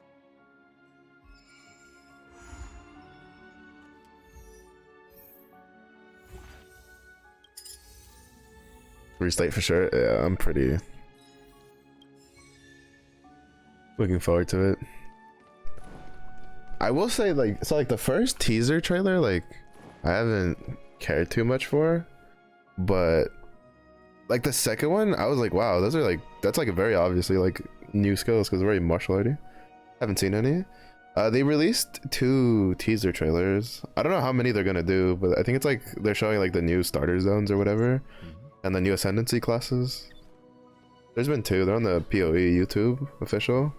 Restate for sure. Yeah, I'm pretty looking forward to it. I will say, like, so like the first teaser trailer, like, I haven't cared too much for, but like the second one, I was like, wow, those are like, that's like a very obviously like new skills because very martial arty. Haven't seen any. They released 2 teaser trailers. I don't know how many they're gonna do, but I think it's like they're showing like the new starter zones or whatever, and the new ascendancy classes. There's been 2. They're on the PoE YouTube official.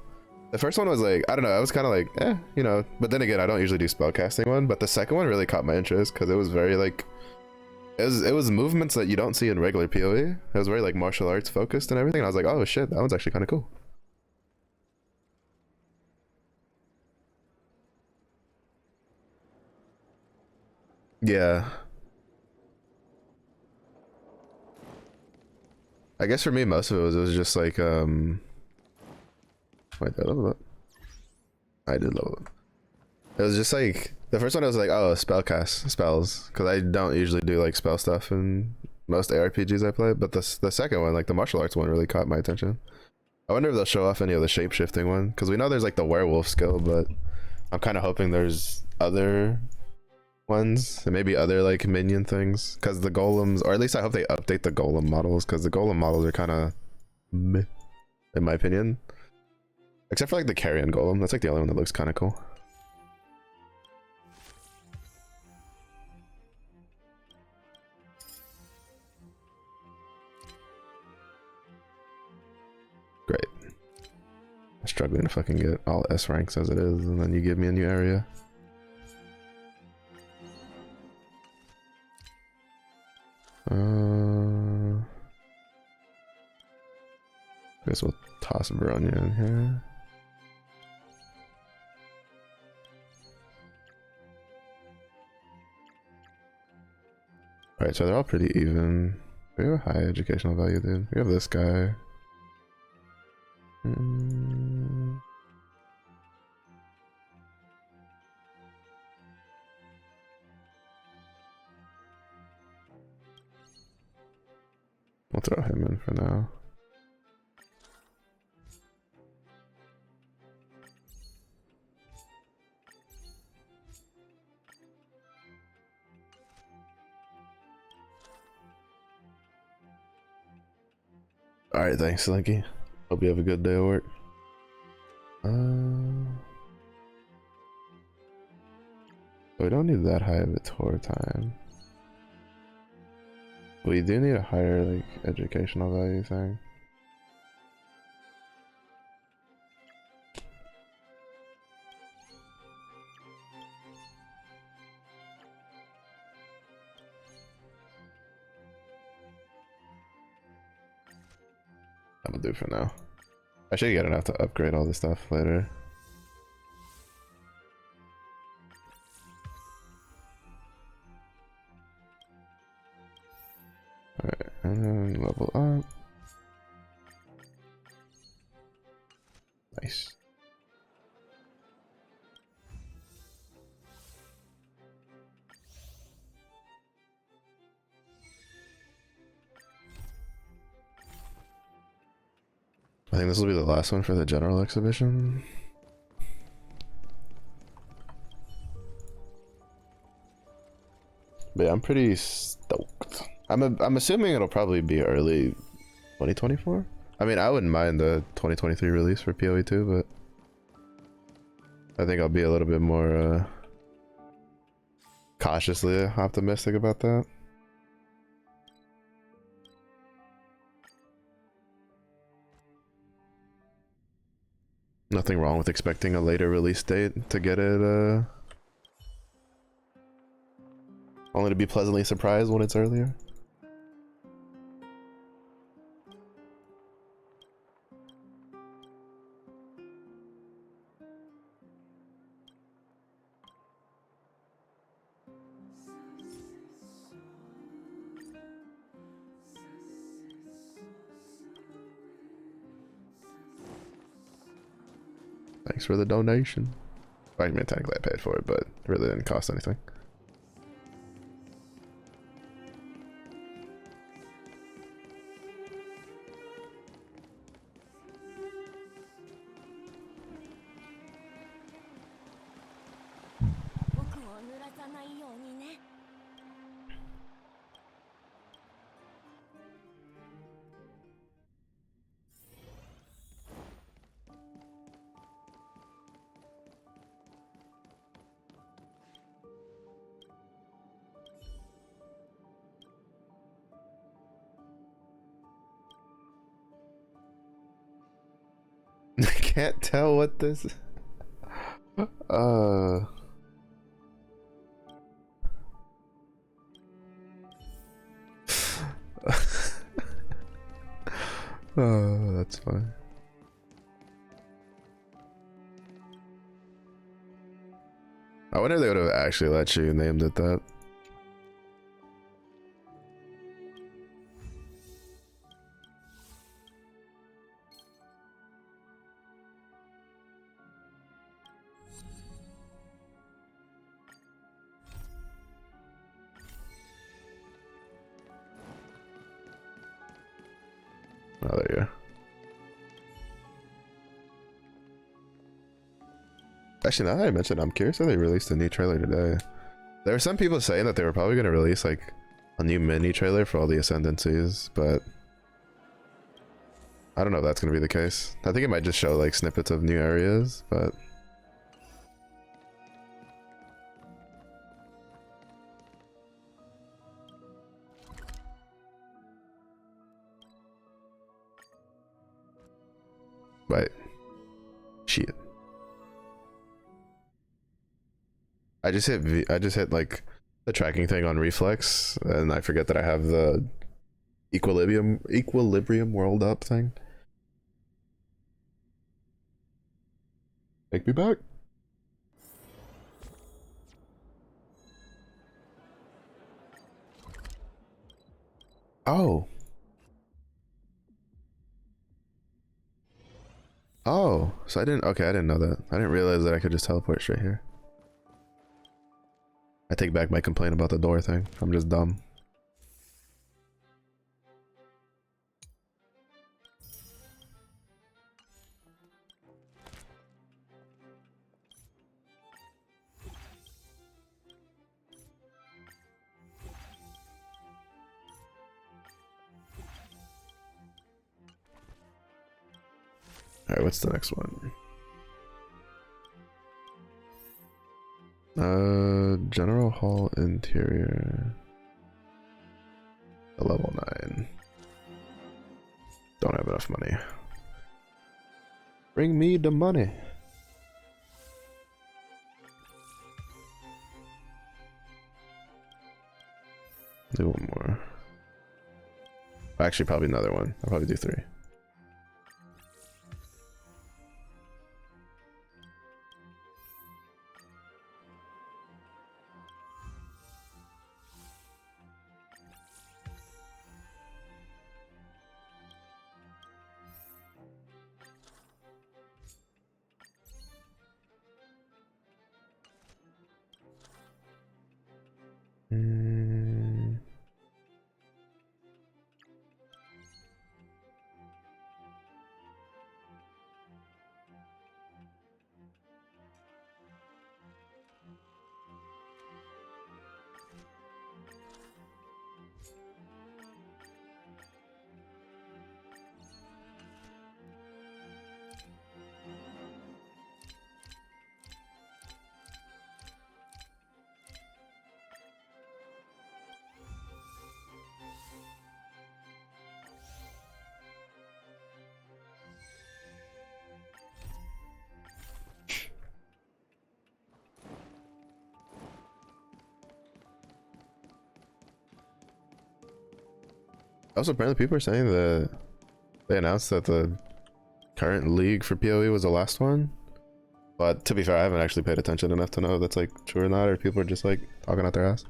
The first one was like, I don't know, I was kind of like, you know, but then again, I don't usually do spellcasting one, but the second one really caught my interest because it was very like, it was movements that you don't see in regular PoE. It was very like martial arts focused and everything. And I was like, oh shit, that one's actually kind of cool. Yeah. I guess for me, most of it was just like, wait, did I level up? I did level up. It was just like, the first one I was like, oh, spellcast, spells. Because I don't usually do like spell stuff in most ARPGs I play. But the second one, like the martial arts one, really caught my attention. I wonder if they'll show off any of the shape-shifting one. Because we know there's like the werewolf skill, but I'm kind of hoping there's other ones and maybe other like minion things. Because the golems, or at least I hope they update the golem models. Because the golem models are kind of meh, in my opinion. Except for like the carrion golem. That's like the only one that looks kind of cool. Great. I'm struggling to fucking get all S ranks as it is, and then you give me a new area. Guess we'll toss Bronya in here. Alright, so they're all pretty even. We have a high educational value, dude. We have this guy. We'll throw him in for now. Alright, thanks, Slinky. Hope you have a good day at work. We don't need that high of a tour time. We do need a higher, like, educational value thing. I'm gonna do it for now. I should get enough to upgrade all this stuff later. Alright, and then level up. Nice. I think this will be the last one for the general exhibition. But yeah, I'm pretty stoked. I'm assuming it'll probably be early 2024. I mean, I wouldn't mind the 2023 release for PoE 2, but I think I'll be a little bit more cautiously optimistic about that. Nothing wrong with expecting a later release date to get it, only to be pleasantly surprised when it's earlier. Thanks for the donation. I mean, technically I paid for it, but it really didn't cost anything. I can't tell what this is. Oh, that's fine. I wonder if they would have actually let you named it that. Actually, now that I mentioned, I'm curious if they released a new trailer today. There were some people saying that they were probably going to release like a new mini trailer for all the Ascendancies, but I don't know if that's going to be the case. I think it might just show like snippets of new areas, but shit. I just hit I just hit like the tracking thing on reflex, and I forget that I have the equilibrium world up thing. Take me back. Oh. Oh, so I didn't, okay, I didn't know that. I didn't realize that I could just teleport straight here. I take back my complaint about the door thing. I'm just dumb. All right, what's the next one? General Hall Interior. Level 9. Don't have enough money. Bring me the money. Do one more. Actually, probably another one. I'll probably do 3. Also, apparently people are saying that they announced that the current league for PoE was the last one. But to be fair, I haven't actually paid attention enough to know if that's like true or not, or people are just like talking out their ass.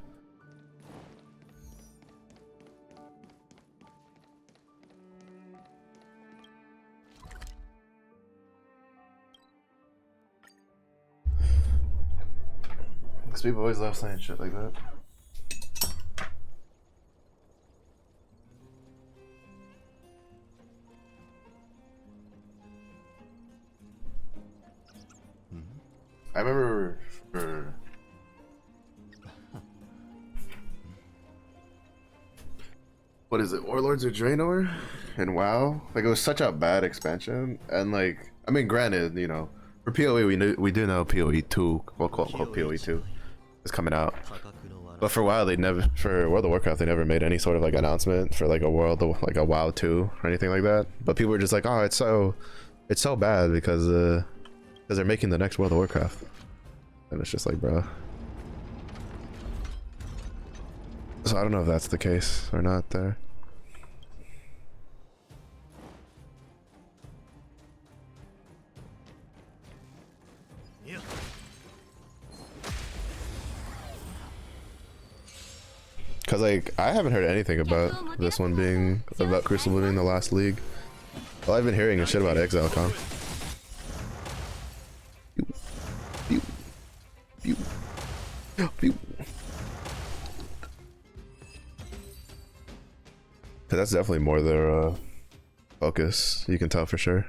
Because people always love saying shit like that. I remember for what is it, Warlords of Draenor and WoW? Like, it was such a bad expansion, and like, I mean, granted, you know, for PoE we do know PoE 2, well, quote unquote PoE 2 is coming out, but for WoW they never, for World of Warcraft they never made any sort of like announcement for like a like a WoW 2 or anything like that. But people were just like, oh, it's so bad because they're making the next World of Warcraft. And it's just like, bro. So I don't know if that's the case or not there. Cause like, I haven't heard anything about this one being, about Crucible being the last league. All I've been hearing is shit about ExileCon. Cause that's definitely more their focus, you can tell for sure.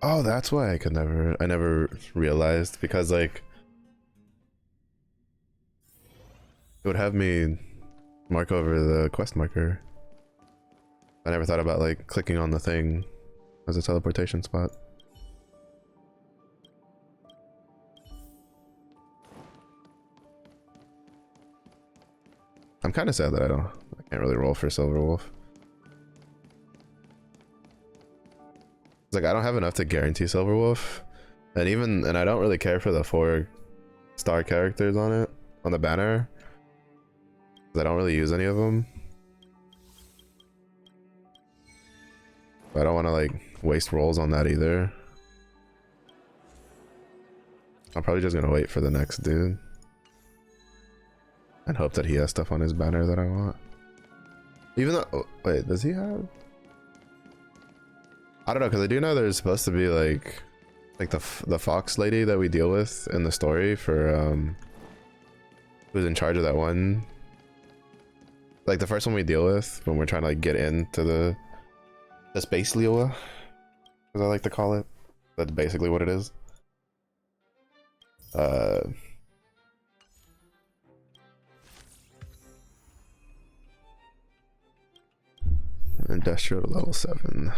Oh, that's why I never realized, because like it would have me mark over the quest marker. I never thought about like clicking on the thing as a teleportation spot. I'm kind of sad that I can't really roll for Silver Wolf. It's like I don't have enough to guarantee Silver Wolf, and I don't really care for the 4-star characters on it, on the banner, because I don't really use any of them. But I don't want to like waste rolls on that either. I'm probably just gonna wait for the next dude and hope that he has stuff on his banner that I want. Even though, oh, wait, does he have? I don't know, because I do know there's supposed to be like the fox lady that we deal with in the story for who's in charge of that one, like the first one we deal with when we're trying to like get into the space Leoa, as I like to call it. That's basically what it is. Industrial level 7.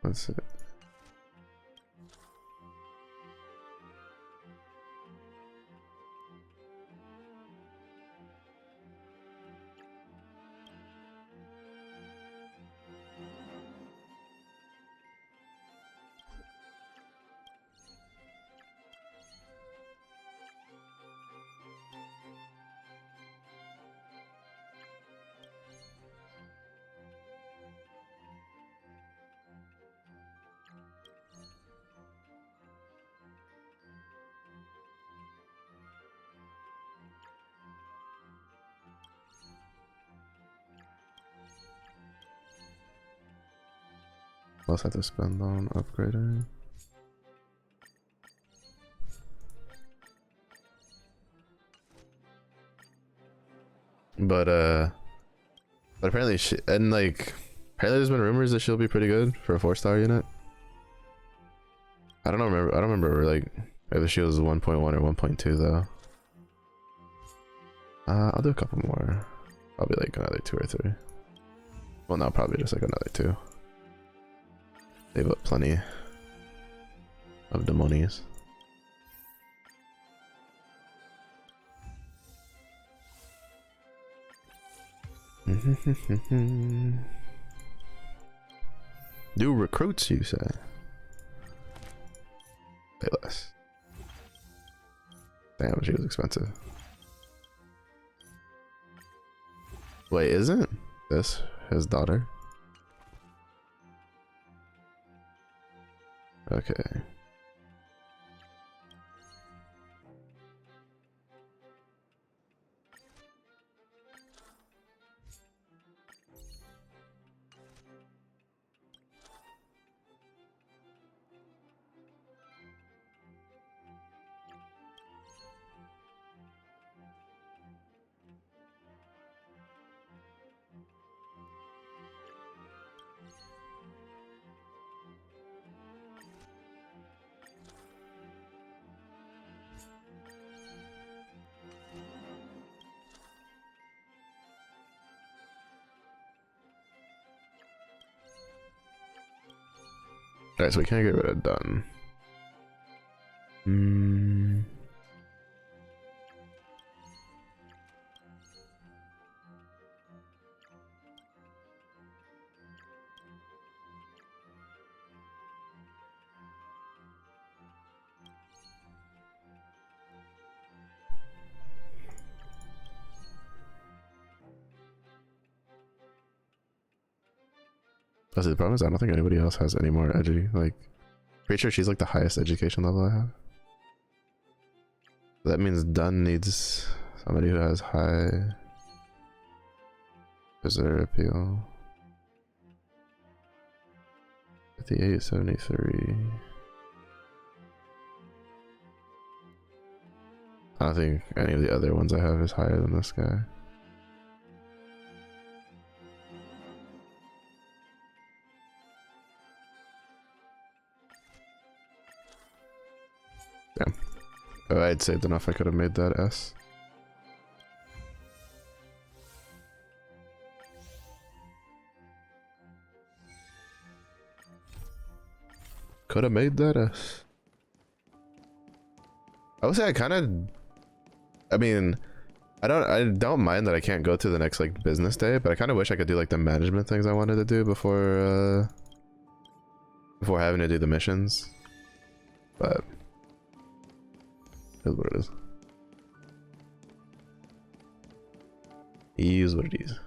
That's it. Plus I have to spend on upgrading. But apparently apparently there's been rumors that she'll be pretty good for a 4-star unit. I don't remember like if she was 1.1 or 1.2 though. I'll do a couple more. Probably like another 2 or 3. Well, no, probably just like another 2. Save up plenty of demonies. New recruits, you say? Pay less. Damn, she was expensive. Wait, isn't this his daughter? Okay. Alright, so we can't get rid of done. That's the problem is I don't think anybody else has any more edgy. Like, pretty sure she's like the highest education level I have. That means Dunn needs somebody who has high visitor appeal. 58, 73. I don't think any of the other ones I have is higher than this guy. Damn. Oh, I'd saved enough. I could have made that S. Could have made that S. I would say I kind of. I mean, I don't mind that I can't go to the next like business day, but I kind of wish I could do like the management things I wanted to do before having to do the missions. But it is what it is. It is what it is.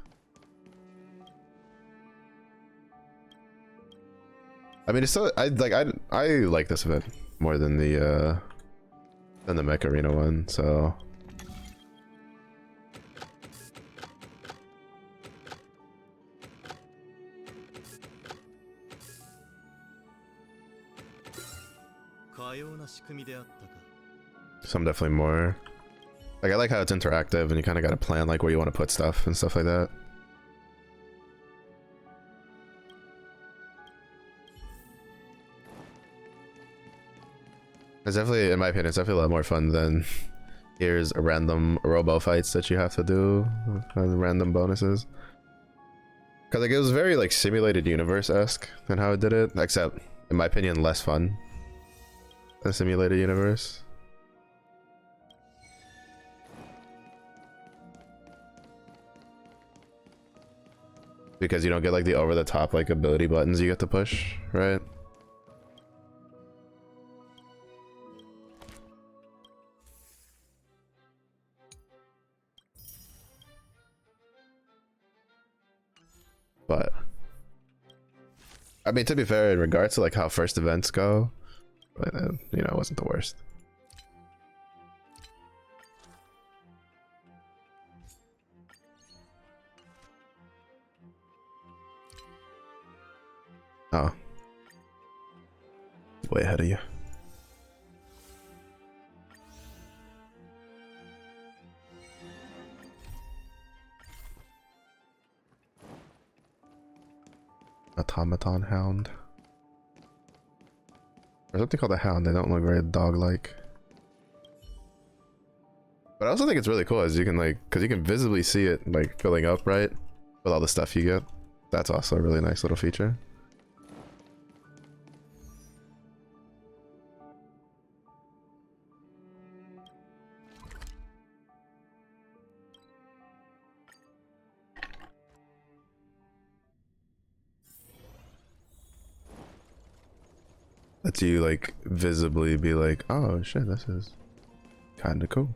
I mean, it's so I like this event more than the Mech Arena one, so. Some definitely more. Like I like how it's interactive and you kind of got to plan like where you want to put stuff and stuff like that. It's definitely, in my opinion, it's definitely a lot more fun than here's random robo fights that you have to do and random bonuses. Cause like it was very like simulated universe-esque in how it did it, except in my opinion less fun than simulated universe. Because you don't get like the over-the-top like ability buttons you get to push, right? But I mean, to be fair, in regards to like how first events go, you know, it wasn't the worst. Oh, way ahead of you. Automaton Hound. There's something called a Hound. They don't look very dog-like. But I also think it's really cool as you can like, because you can visibly see it like filling up, right? With all the stuff you get. That's also a really nice little feature. Lets you like visibly be like, oh shit, this is kind of cool.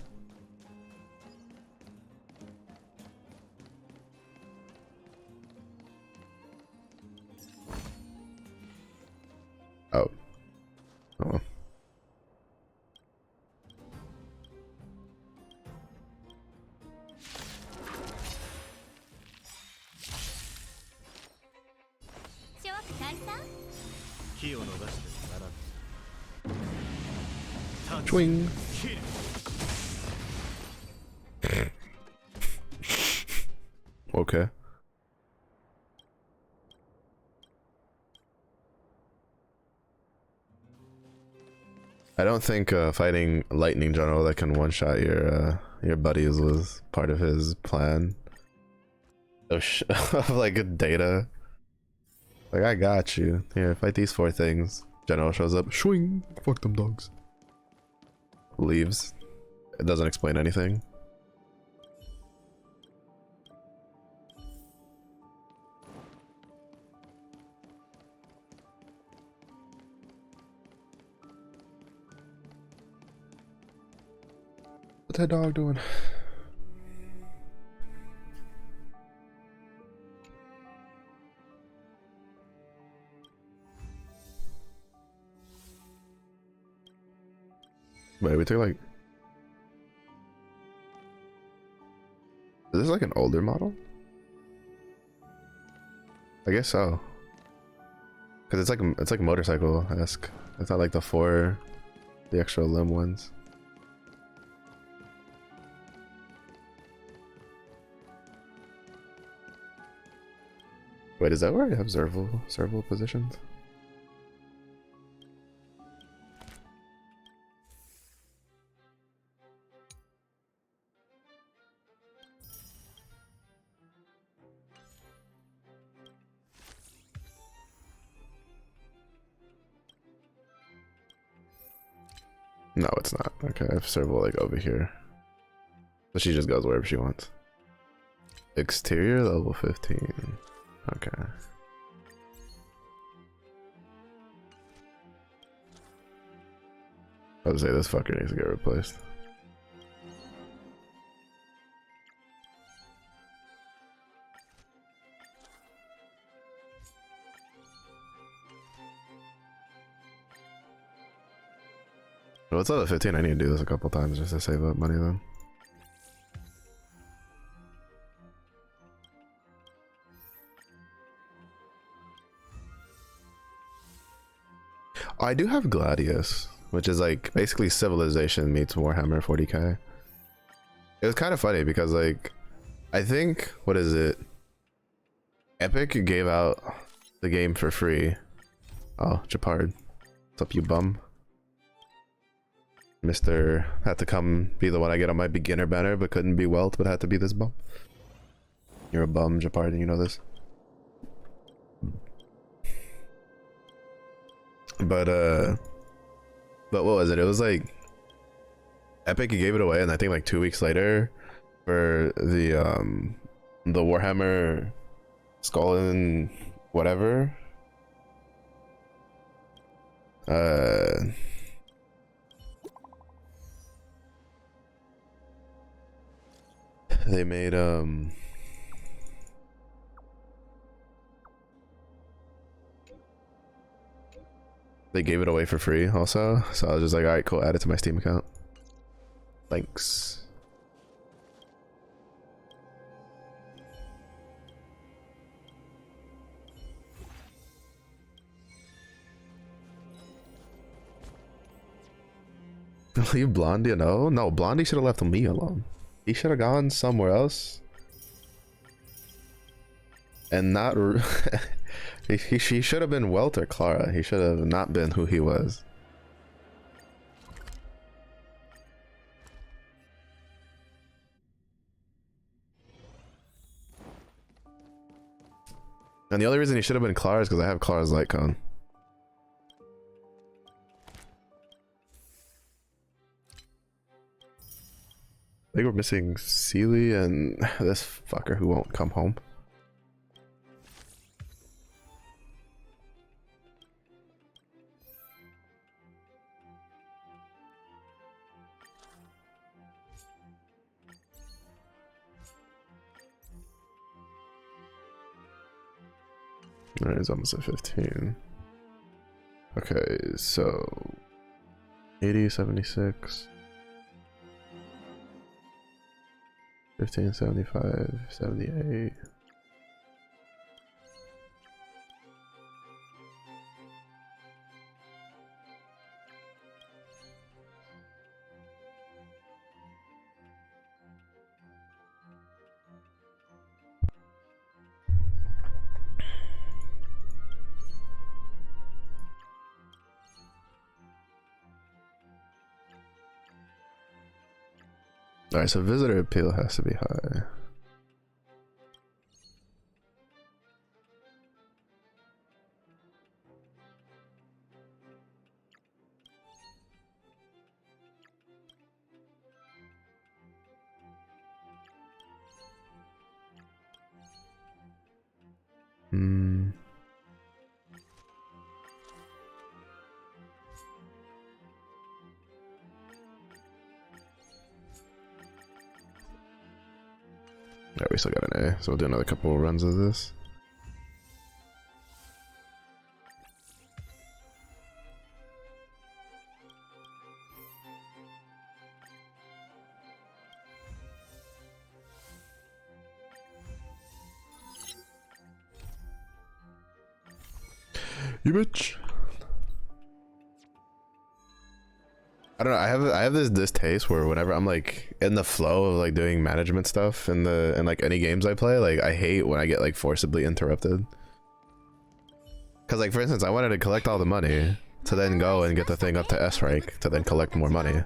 Oh. Oh. Swing. Okay. I don't think fighting lightning general that can one-shot your buddies was part of his plan of like data. Like, I got you. Here, fight these 4 things. General shows up. Swing. Fuck them dogs. Leaves. It doesn't explain anything. What's that dog doing? Wait, we took like... Is this like an older model? I guess so. Cause it's like motorcycle-esque. It's not like the extra limb ones. Wait, is that where I have serval positions? No, it's not. Okay, I have serval like over here. So she just goes wherever she wants. Exterior level 15. Okay. I would say this fucker needs to get replaced. Well, it's level 15. I need to do this a couple times just to save up money then. I do have Gladius, which is like basically Civilization meets Warhammer 40k. It was kind of funny because like, I think, what is it? Epic gave out the game for free. Oh, Japard. What's up, you bum? Mr. had to come be the one I get on my beginner banner, but couldn't be Welt, but had to be this bum. You're a bum, Japard, and you know this. But what was it? It was like Epic gave it away, and I think like 2 weeks later for the Warhammer Skull and whatever. They made they gave it away for free also, so I was just like, all right, cool, add it to my Steam account. Thanks. Leave Blondie alone? No, Blondie should have left me alone. He should have gone somewhere else. And not... he should have been Welt or Clara. He should have not been who he was. And the only reason he should have been Clara is because I have Clara's light cone. I think we're missing Sealy and this fucker who won't come home. Alright, it's almost at 15. Okay, so 80, 76. 15, 75, 78. Alright, so visitor appeal has to be high. Alright, we still got an A, so we'll do another couple of runs of this. You bitch. I don't know. I have this distaste where whenever I'm like in the flow of like doing management stuff in like any games I play, like I hate when I get like forcibly interrupted. Cause like for instance, I wanted to collect all the money to then go and get the thing up to S rank to then collect more money.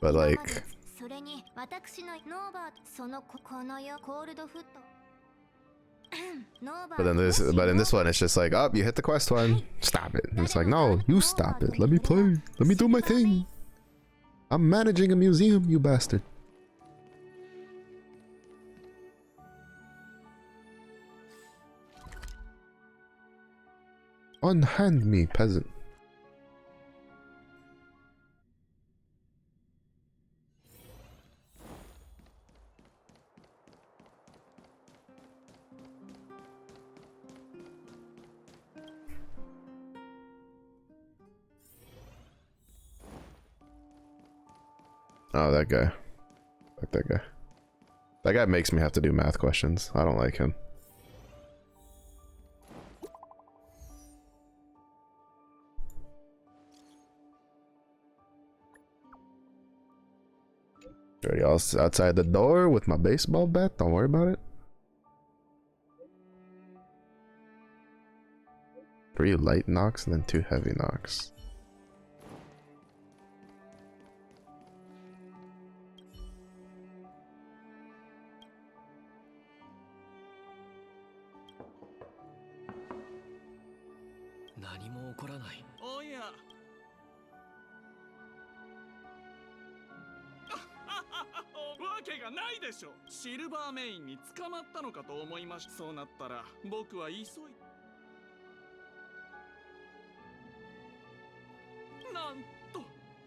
But like, But then in this one, it's just like, oh, you hit the quest one, stop it. And it's like, no, you stop it. Let me play. Let me do my thing. I'm managing a museum, you bastard. Unhand me, peasant. Oh, that guy. Fuck that guy. That guy makes me have to do math questions. I don't like him. Already all outside the door with my baseball bat. Don't worry about it. 3 light knocks and then 2 heavy knocks.おやわけがないでしょ。シルバーメインに捕まったのかと思いました。そうなったら僕は急いなんと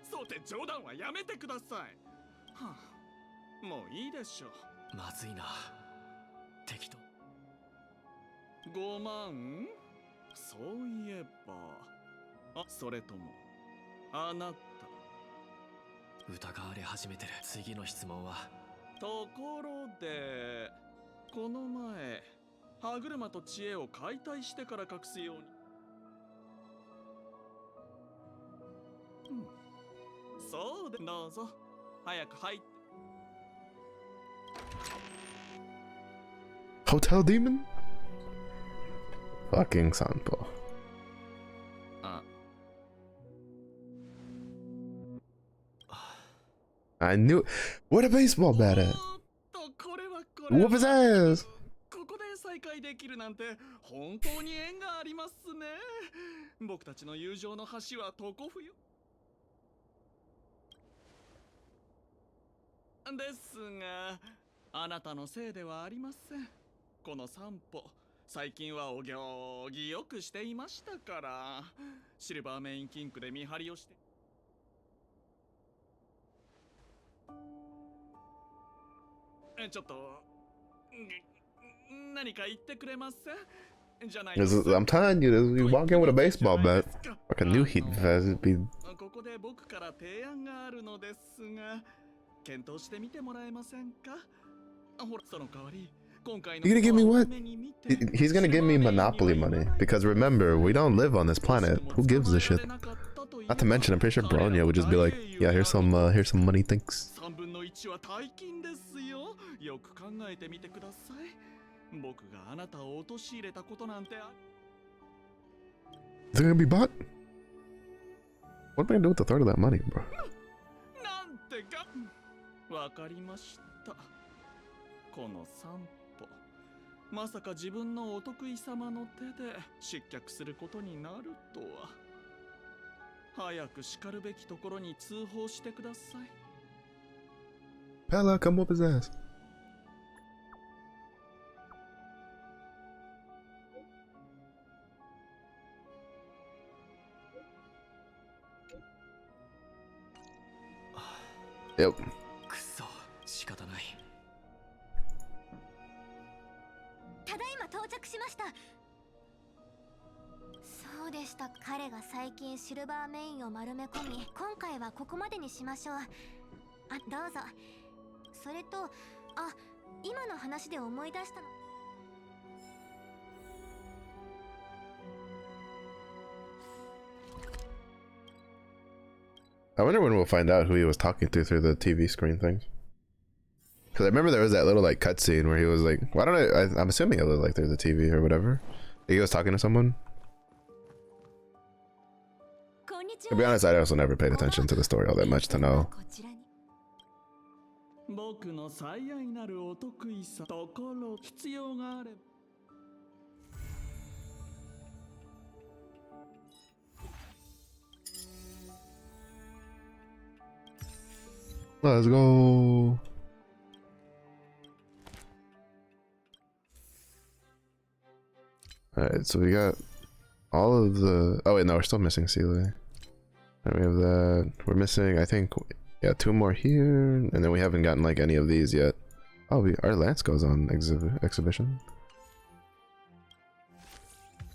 そうて冗談はやめてください。はあ、もういいでしょう。まずいな。適当。5万？そういえば。あ、それともあなた疑われ始めてる。次の質問はところでこの前歯車と知恵を解体してから隠すように、そうでどうぞ早く入って。 Hotel demon? Fucking Sanpo. I knew. Where the baseball bat at? Whoop his ass! ここで再会できるなんて本当に縁がありますね。僕たちの友情の橋は常冬ですが、あなたのせいではありません。この散歩、最近はお行儀よくしていましたから。シルバーメインキンクで見張りをして。ちょっと何か言ってくれません？じゃない。I'm telling you, you walk in with a baseball bat. Like a new heat vest. Be. ここで僕から提案があるのですが、検討してみてもらえませんか？ほら、その代わり。You gonna give me what? He's gonna give me Monopoly money. Because remember, we don't live on this planet. Who gives a shit? Not to mention, I'm pretty sure Bronya would just be like, yeah, here's some money, thanks. Is it gonna be bought? What am I gonna do with the third of that money, bro? わかりました。この散歩、まさか自分のお得意様の手で失脚することになるとは。早く叱るべきところに通報してください。Pella, come whoop his ass. Yep. くそ、仕方ない。ただいま到着しました。そうでした。彼が最近シルバーメインを丸め込み、今回はここまでにしましょう。あ、どうぞ。それと、今の話で思い出したの。I wonder when we'll find out who he was talking to through the TV screen things. Because I remember there was that little like cutscene where he was like, well, I don't know, I'm assuming it was like through the TV or whatever. He was talking to someone. To be honest, I also never paid attention to the story all that much to know. 僕の最愛なるお得意さところ必要があれば Let's go. Alright, so we got all of the... Oh wait, no, we're still missing Sealy. And we have that. We're missing, I think, yeah, 2 more here. And then we haven't gotten like any of these yet. Oh, our Lance goes on exhibition.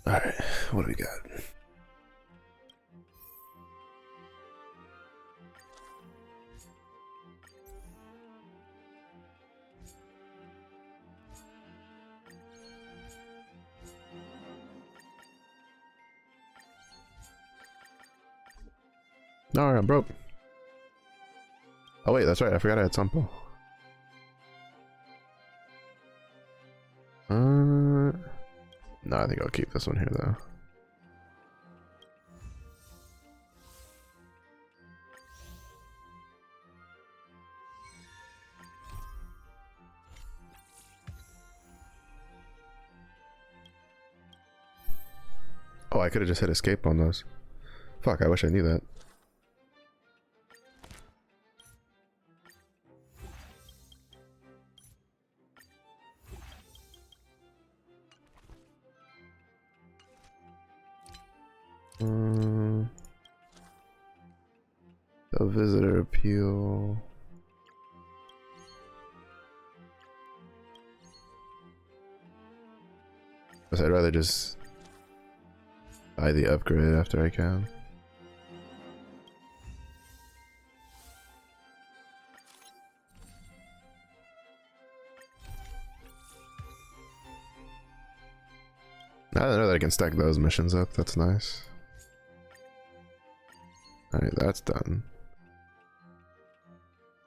Alright, what do we got? Alright, I'm broke. Oh wait, that's right, I forgot I had Sampo. No, I think I'll keep this one here though. Oh, I could have just hit escape on those. Fuck, I wish I knew that. The visitor appeal. I'd rather just buy the upgrade after I can. Now that I know that I can stack those missions up, that's nice. Alright, that's done.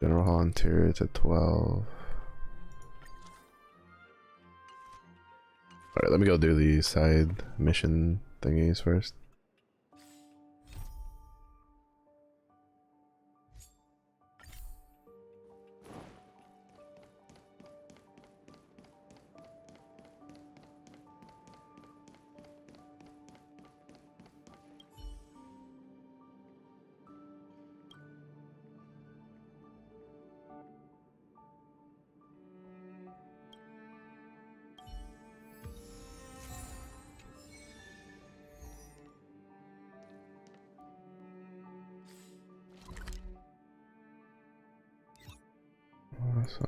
General Hall Interior to 12. Alright, let me go do the side mission thingies first. Awesome.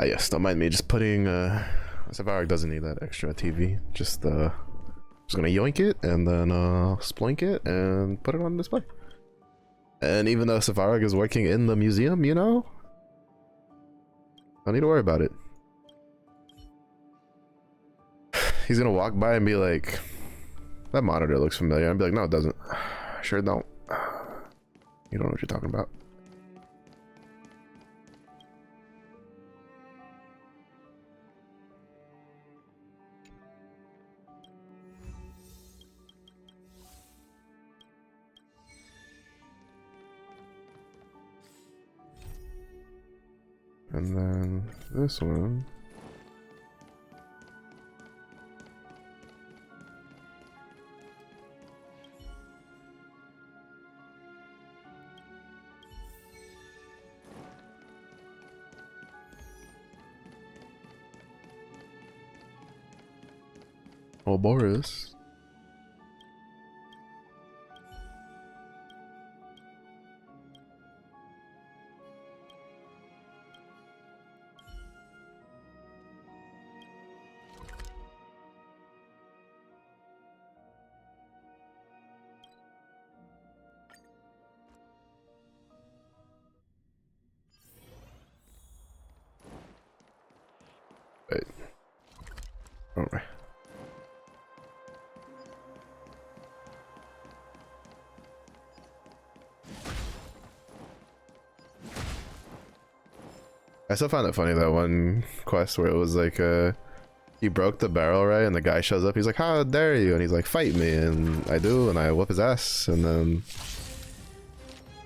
Yes, don't mind me just putting Savaric doesn't need that extra TV. Just gonna yoink it and then sploink it and put it on display. And even though Savaric is working in the museum, you know, don't need to worry about it. He's gonna walk by and be like, that monitor looks familiar. I'd be like, no, it doesn't. Sure don't. You don't know what you're talking about. And then this one. Oh, Boris. I still found it funny, that one quest where it was like he broke the barrel, right, and the guy shows up, he's like, how dare you, and he's like, fight me, and I do, and I whoop his ass, and then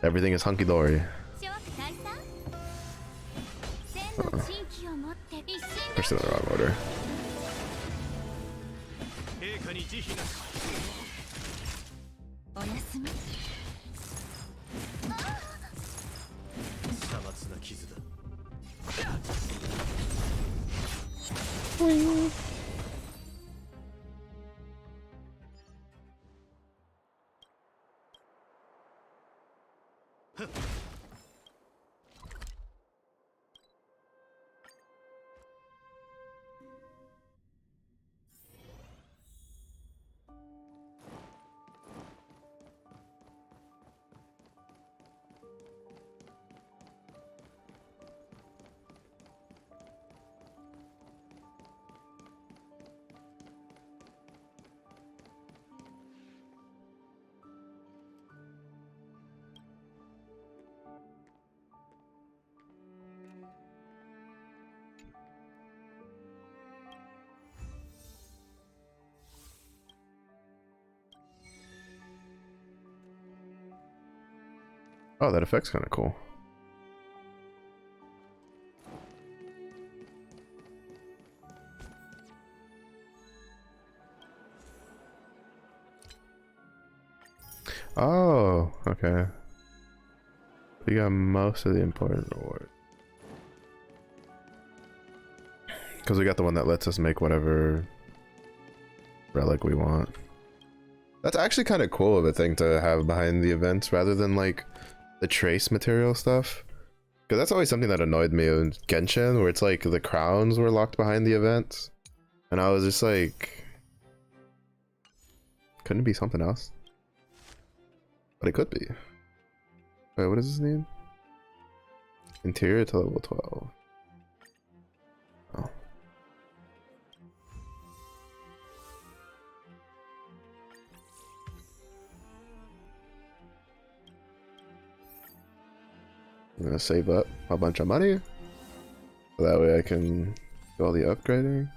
everything is hunky-dory. Pushed it in the wrong order. 陛下に慈悲なし。おやすみ。さまつな傷だ。Oh, that effect's kind of cool. Oh, okay. We got most of the important reward. Because we got the one that lets us make whatever relic we want. That's actually kind of cool of a thing to have behind the events rather than like the trace material stuff. Because that's always something that annoyed me in Genshin, where it's like the crowns were locked behind the events. And I was just like, couldn't it be something else? But it could be. Wait, what is his name? Interior to level 12. Oh. I'm gonna save up a bunch of money. So that way I can do all the upgrading.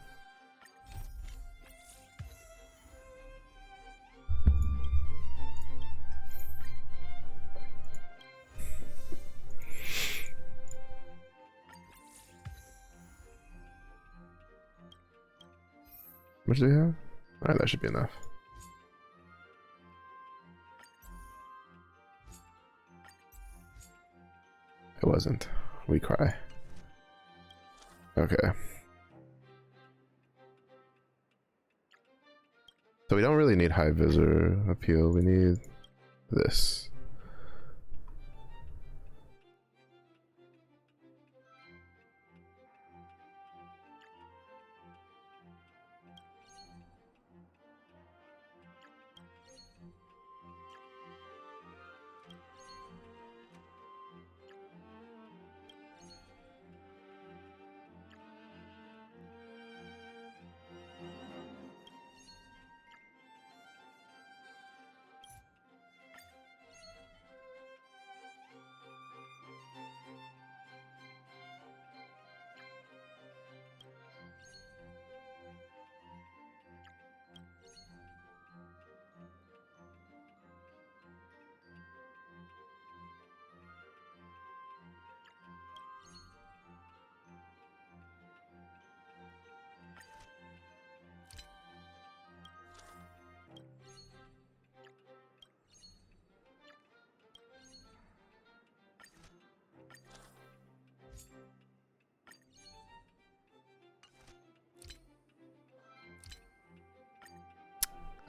How much do we have? Alright, that should be enough. It wasn't. We cry. Okay. So we don't really need high visor appeal, we need this.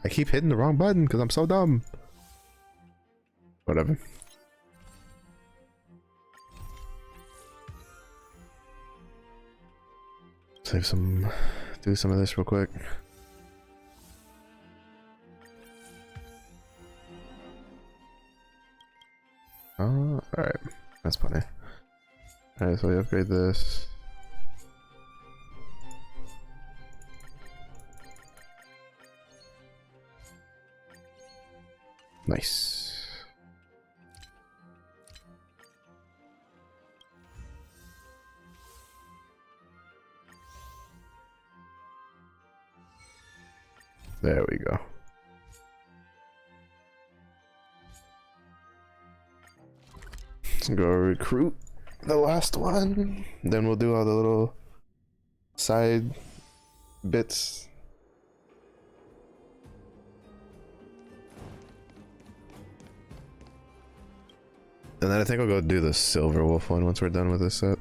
I keep hitting the wrong button because I'm so dumb. Whatever. Save some, do some of this real quick. Oh, alright. That's funny. Alright, so we upgrade this. Nice. There we go. Let's go recruit the last one. Then we'll do all the little side bits. And then I think I'll go do the Silver Wolf one once we're done with this set.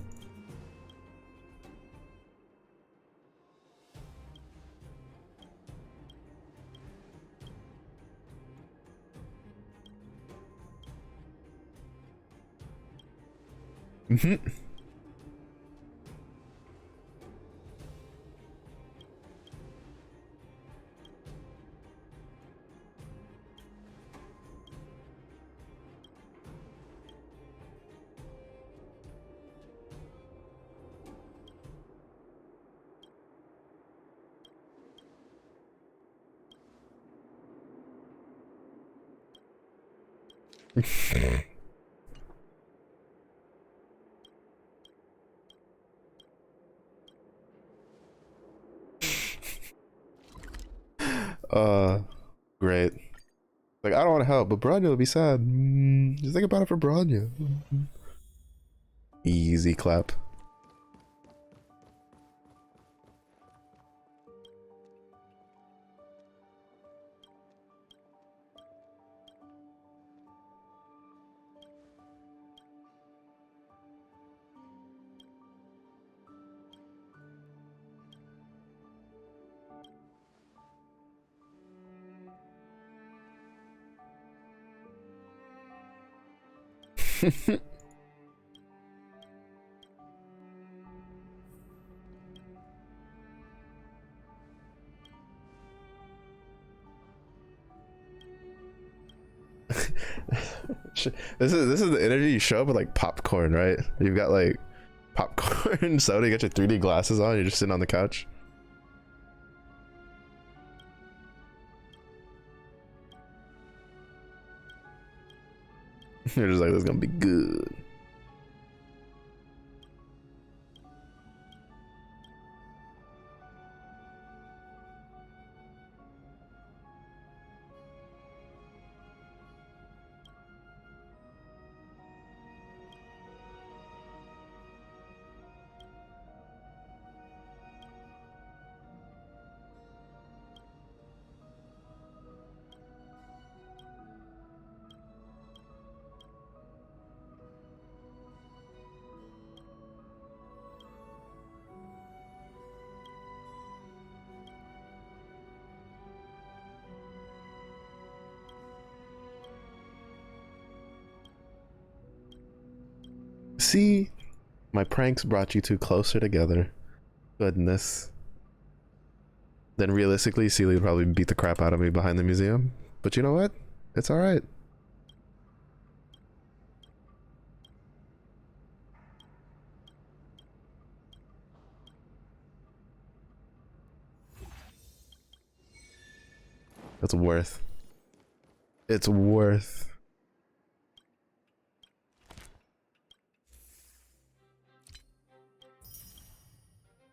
Great. Like, I don't want to help, but Bronya will be sad. Just think about it for Bronya. Easy clap. This is the energy you show up with like popcorn, right? You've got like popcorn, soda, you got your 3D glasses on, you're just sitting on the couch. You're just like, this is gonna be good. See, my pranks brought you two closer together. Goodness. Then realistically, Celia would probably beat the crap out of me behind the museum. But you know what? It's alright. It's worth. It's worth.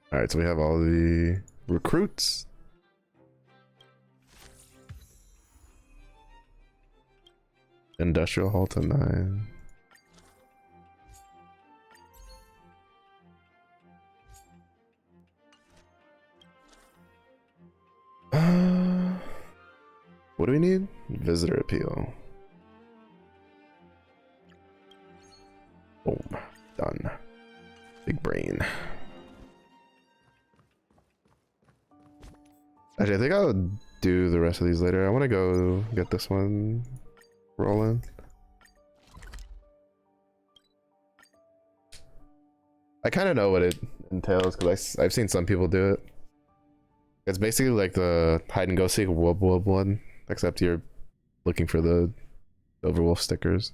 Alright, so we have all the recruits. Industrial Hall to 9. What do we need? Visitor appeal. Boom. Done. Big brain. Actually, I think I'll do the rest of these later. I want to go get this one rolling. I kind of know what it entails because I've seen some people do it. It's basically like the hide and go seek wub wub one, except you're looking for the Overwolf stickers.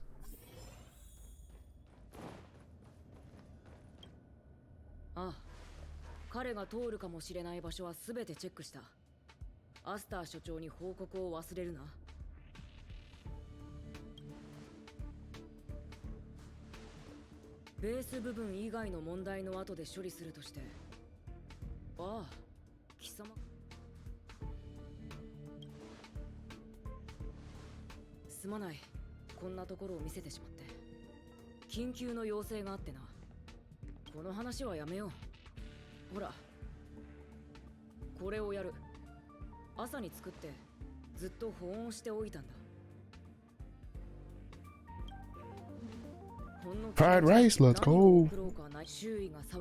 Ah, 彼が通るかもしれない場所はすべてチェックした。アスター所長に報告を忘れるな。ベース部分以外の問題の後で処理するとして。ああ、貴様。すまない。こんなところを見せてしまって。緊急の要請があってな。この話はやめよう。ほら、これをやる。朝に作ってずっと保温しておいたんだ。Fried rice, let's go.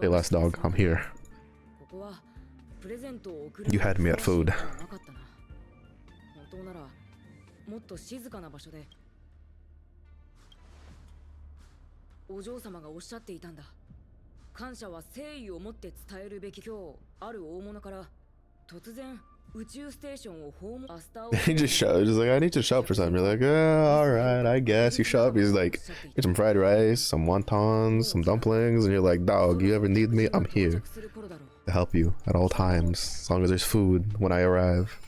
Hey, last dog, I'm here. You had me at food. 本当ならもっと静かな場所で。お嬢様がおっしゃっていたんだ。感謝は誠意を持って伝えるべき。今日ある大物から突然宇宙ステーションを訪問。アスターを He just shows. He's like, I need to show up for something. You're like, all right, I guess. You show up. He's like, here's some fried rice, some wontons, some dumplings, and you're like, dog, you ever need me? I'm here to help you at all times, as long as there's food when I arrive.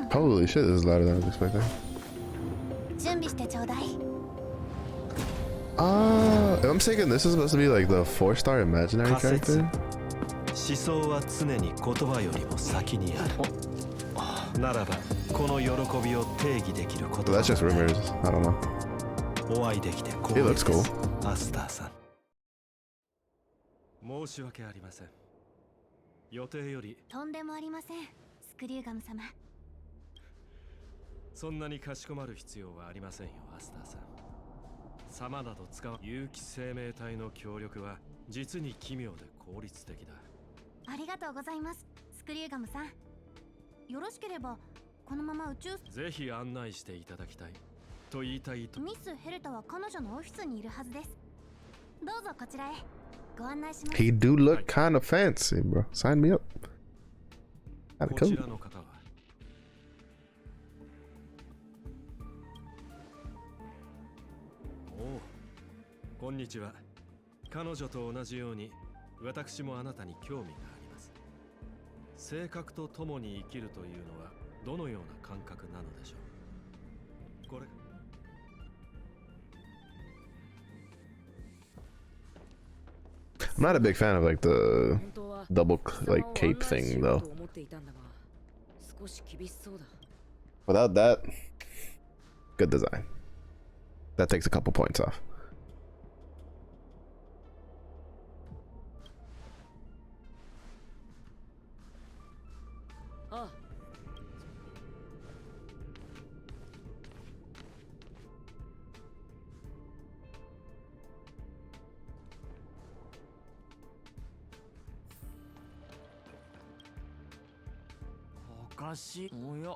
Holy shit, this is louder than I was expecting. If I'm thinking this is supposed to be like the 4-star imaginary character. 思想は常に言葉よりも先にある。ならばこの喜びを定義できること。 That's just rumors. I don't know. お会いできて光 He 栄 looks です。 cool. アスターさん。申し訳ありません。予定より。とんでもありません、スクリューガム様。そんなにかしこまる必要はありませんよ、アスターさん。様など使う有機生命体の協力は実に奇妙で効率的だ。ありがとうございます、スクリューガムさん。よろしければこのまま宇宙。ぜひ案内していただきたいと言いたいと。ミス・ヘルタは彼女のオフィスにいるはずです。どうぞこちらへご案内します。 He do look kind of fancy, bro. Sign me up. Kinda こち cool. らの方はおう、こんにちは。彼女と同じように私もあなたに興味があります。性格と共に生きるというのはどのような感覚なのでしょう。これI'm not a big fan of like the double like cape thing though. Without that, good design. That takes a couple points off. Oh, おかしい。おや、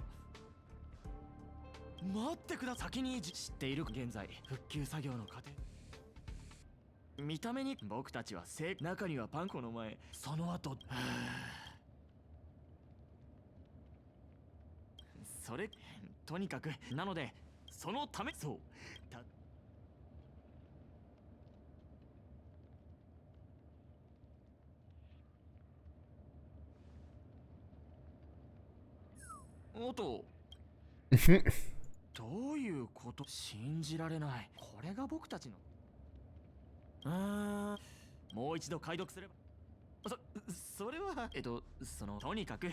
待ってください。先に知っている。現在復旧作業の過程。見た目に僕たちは中にはパン粉の前、その後それとにかくなのでそのため。そうおとどういうこと。信じられない。これが僕たちの。もう一度解読すれば。それはとにかく。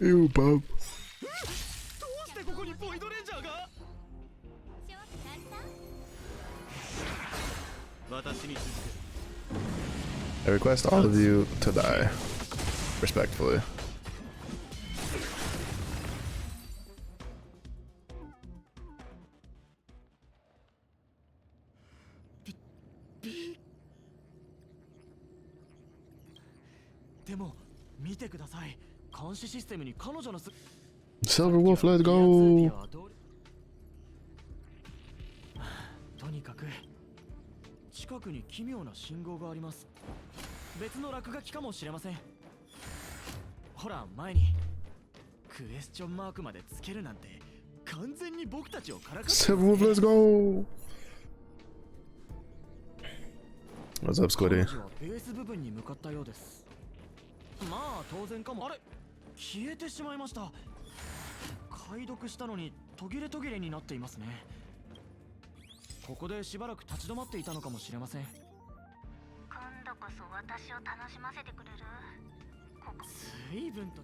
Ew, Bob. どうしてここにボイドレンジャーが。私に続け。 I request all of you to die, respectfully. でも見てください。監視システムに彼女のSilver Wolf, let's と go. にかく近くに奇妙な信号があります。別の落書きかもしれません。ほら前にクエスチョンマークまでつけるなんて完全に僕たちをからかってます Silver ね Wolf, let's go. What's up, 彼 Squiddy? 女はベース部分に向かったようです。まあ当然かも。あれ消えてしまいました。解読したのに途切れ途切れになっていますね。ここでしばらく立ち止まっていたのかもしれません。今度こそ私を楽しませてくれる？ここ随分と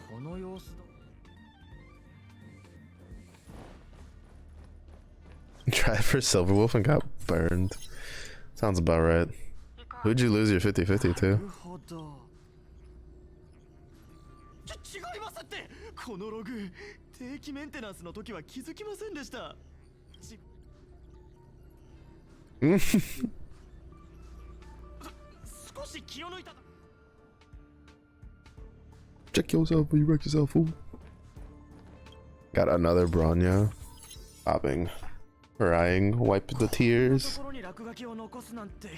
この様子だ。 Tried for Silver Wolf and got burned. Sounds about right. Who'd you lose your 50-50 to? なるほど。違いますって。このログ定期メンテナンスの時は気づきませんでした。少し気を抜いた。 Check yourself or you wreck yourself, fool. Got another Bronya. Sobbing. Crying. Wipe the tears. ところに落書きを残すなんて。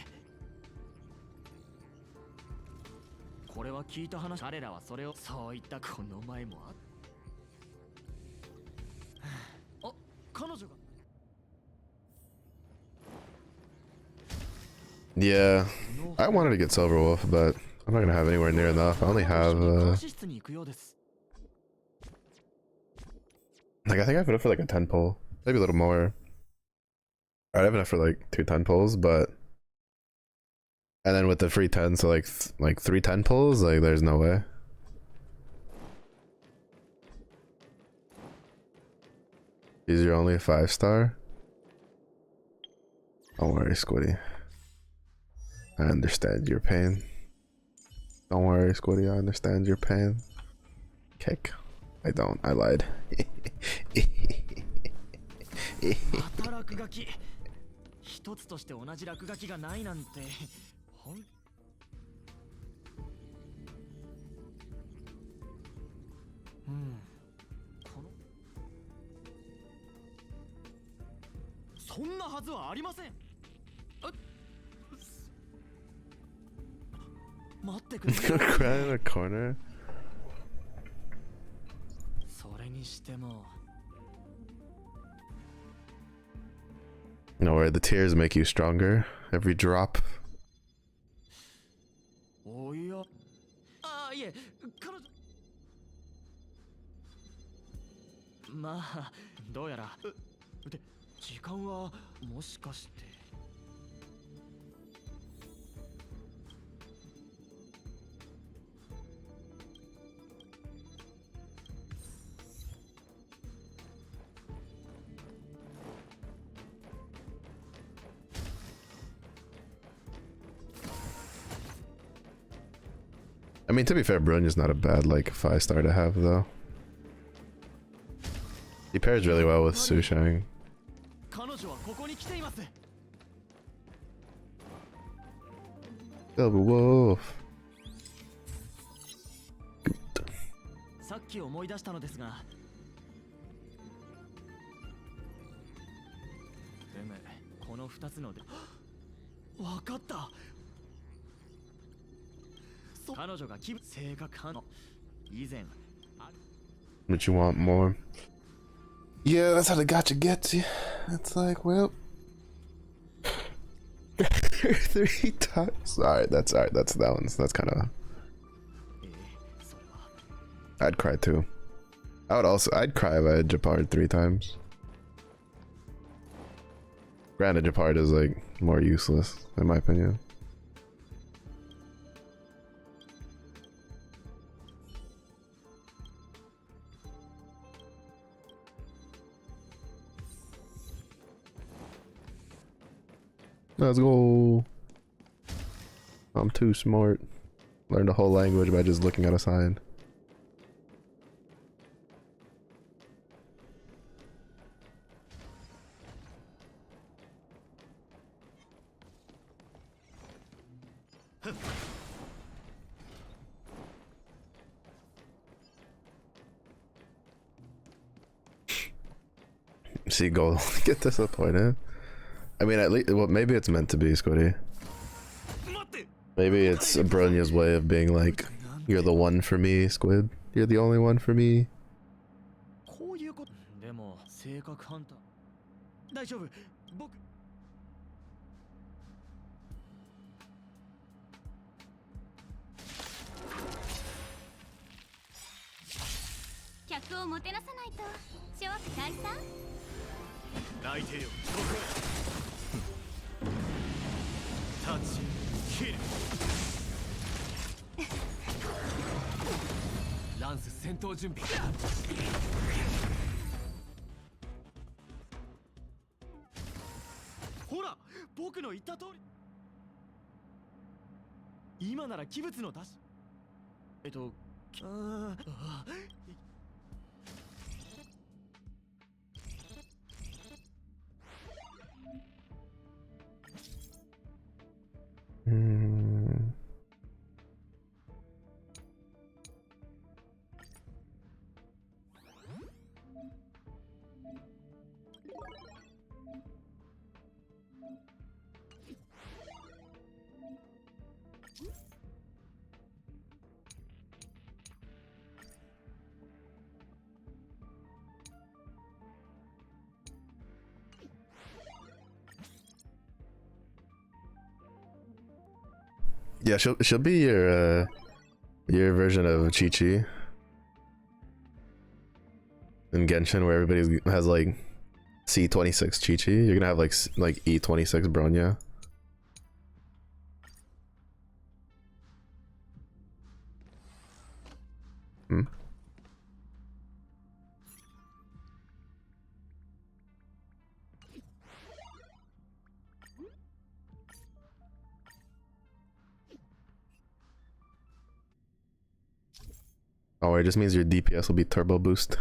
これは聞いた話。彼らはそれをそういったこの前もあっ。あ、彼女が。 Yeah, I wanted to get Silver Wolf, but I'm not gonna have anywhere near enough. I only have, like, I think I have enough for like a 10 pull, maybe a little more. I have enough for like 2 10 pulls, but and then with the free 10, so like 3 10 pulls, like there's no way. Is your only 5-star? Don't worry, Squiddy. I understand your pain. Don't worry, Squiddy, I understand your pain. Kick. I don't, I lied. また落書き。一つとして同じ落書きがないなんて。このそんなはずはありません。待ってください。 Cry in a corner. それにしても。 No worry, the tears make you stronger. Every drop. おや。ああ、いえ、彼女。まあ、どうやら。で、時間はもしかして。 I mean, to be fair, Brunya's not a bad, like, 5-star to have, though. He pairs really well with Sushang. Silver Wolf. さっき思い出したのですが。でも、この2つので。わかった。 彼女が気分性格派の以前 But you want more? Yeah, that's how the gotcha gets you. It's like, well, 3 times. Alright, that's that's kind of. I'd cry too. I'd cry if I had Japard 3 times. Granted, Japard is like more useless in my opinion. Let's go. I'm too smart. Learned a whole language by just looking at a sign. See gold get disappointed. I mean, at least, well, maybe it's meant to be, Scotty. Maybe it's Bronya's way of being like, you're the one for me, Squid. You're the only one for me. こういうことでも性格ハンター大丈夫僕客をもてなさないと諸悪退散泣いてよ僕はタッチキルランス戦闘準備ほら僕の言った通り今なら器物の出しYeah, she'll be your version of Chi-Chi in Genshin, where everybody has like C26 Chi-Chi. You're gonna have like E26 Bronya. Hmm. Oh, it just means your DPS will be turbo boost.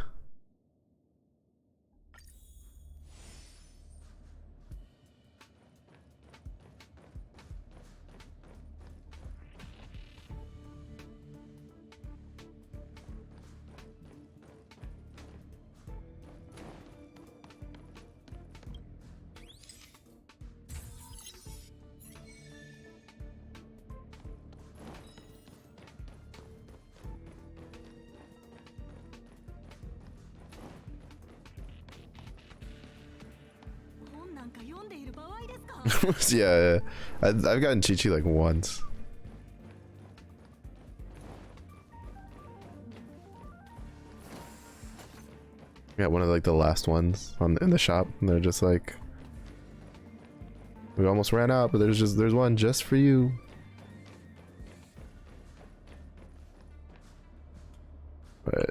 Yeah, I've gotten Chi-Chi like once. Yeah, one of like the last ones in the shop, and they're just like, we almost ran out, but there's one just for you. But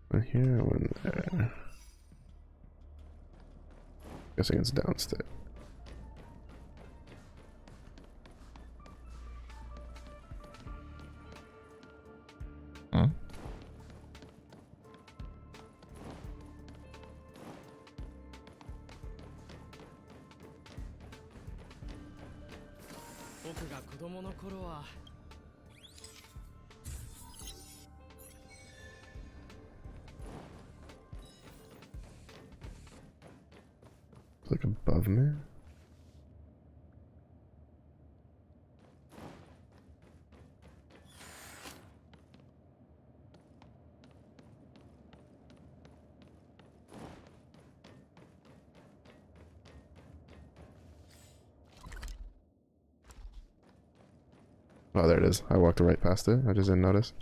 one here, one there. Guessing it's downstairs. Huh? Like above me? Oh, there it is. I walked right past it. I just didn't notice.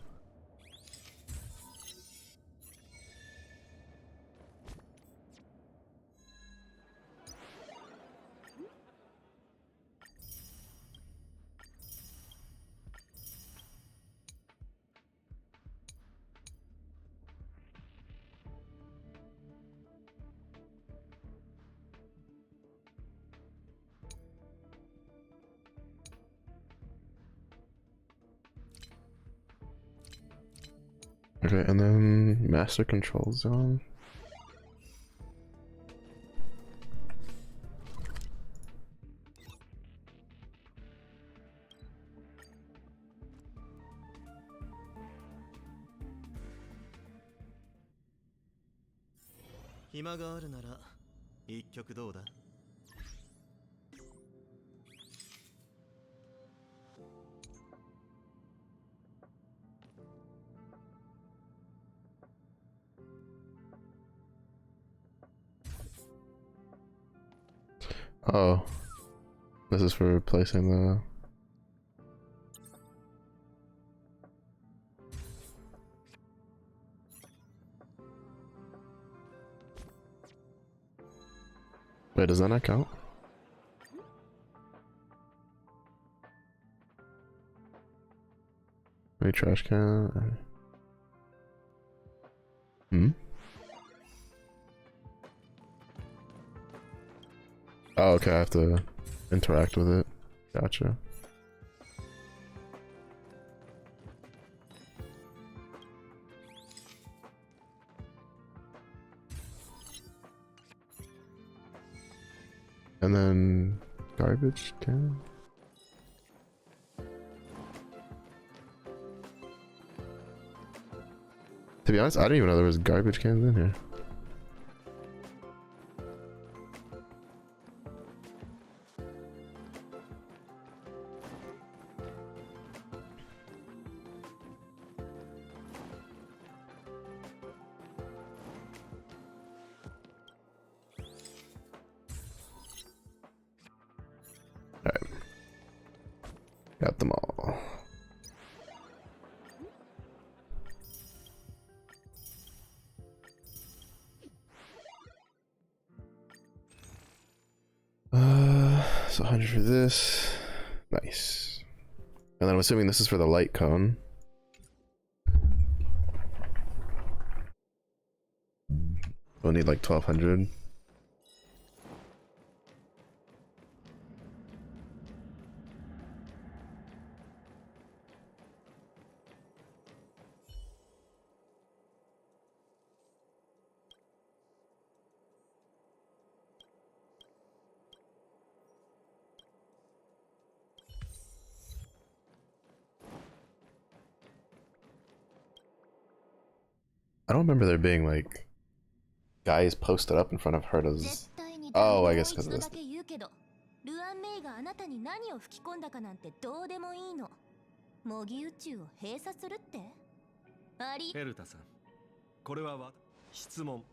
Okay, and then master control zone. 暇があるなら一曲どうだ？Oh, this is for replacing the. Wait, does that not count? Maybe trash can. Hmm. Oh, okay. I have to interact with it. Gotcha. And then garbage can. To be honest, I didn't even know there was garbage cans in here. Alright. Got them all. So 100 for this. Nice. And then I'm assuming this is for the light cone. We'll need like 1200. I don't remember there being like guys posted up in front of Herta's. Oh, I guess because of this. ルアンメイがあなたに何を吹き込んだかなんてどうでもいいの。模擬宇宙を閉鎖するって？あり。ヘルタさん、これは質問。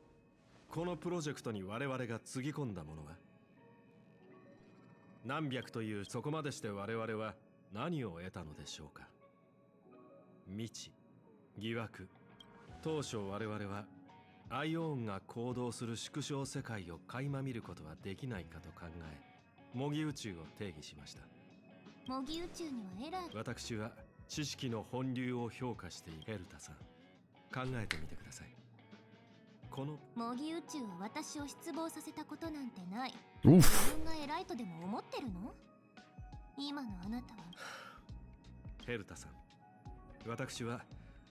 このプロジェクトに我々がつぎ込んだものは何百というそこまでして我々は何を得たのでしょうか。未知、疑惑。当初我々はアイオーンが行動する縮小世界を垣間見ることはできないかと考え、模擬宇宙を定義しました。模擬宇宙にはエラー。私は知識の本流を評価しているヘルタさん。考えてみてください。この模擬宇宙は私を失望させたことなんてない。Oof. 自分が偉いとでも思ってるの？今のあなたは。ヘルタさん、私は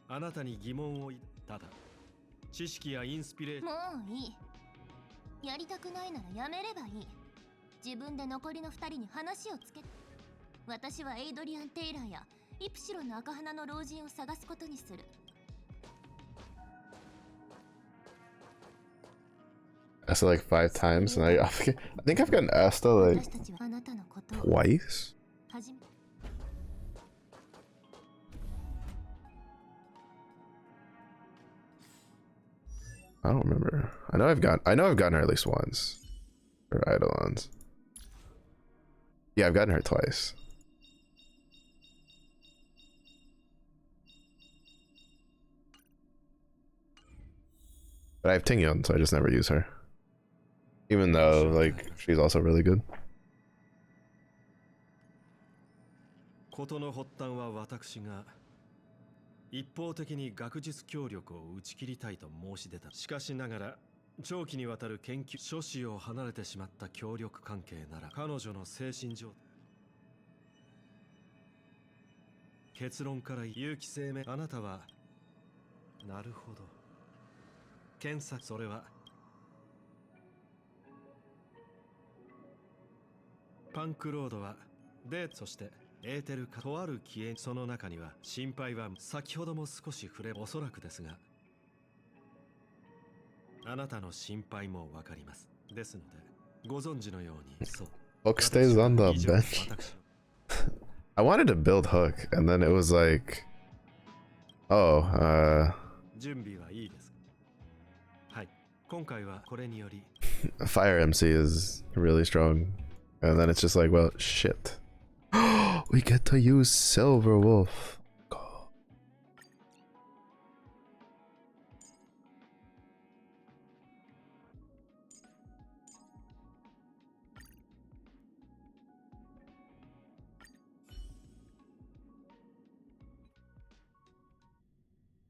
あなたに疑問をただ知識やインスピレーション。もういい。やりたくないならやめればいい。自分で残りの2人に話をつけ。私はエイドリアン・テイラーやイプシロンの赤鼻の老人を探すことにする。Asked it like 5 times, and I think I've gotten asked that like 私たちはあなたのことを twice. 初め。I don't remember. I know I've gotten her at least once. Or Eidolons. Yeah, I've gotten her twice. But I have Tingyon, so I just never use her. Even though, like, she's also really good. 事の発端は私が一方的に学術協力を打ち切りたいと申し出た。しかしながら長期にわたる研究諸子を離れてしまった協力関係なら彼女の精神上結論から有機生命。あなたはなるほど検索。それはパンクロードはデート。そしてエーテルかとある消え。その中には心配は先ほども少し触れおそらくですがあなたの心配もわかります。ですので、ご存知のように、そう。 Hook stays on the bench. I wanted to build Hook, and then it was like, oh, 準備はいいですか？はい。今回はこれにより Fire MC is really strong. And then it's just like, well, shit. We get to use Silver Wolf.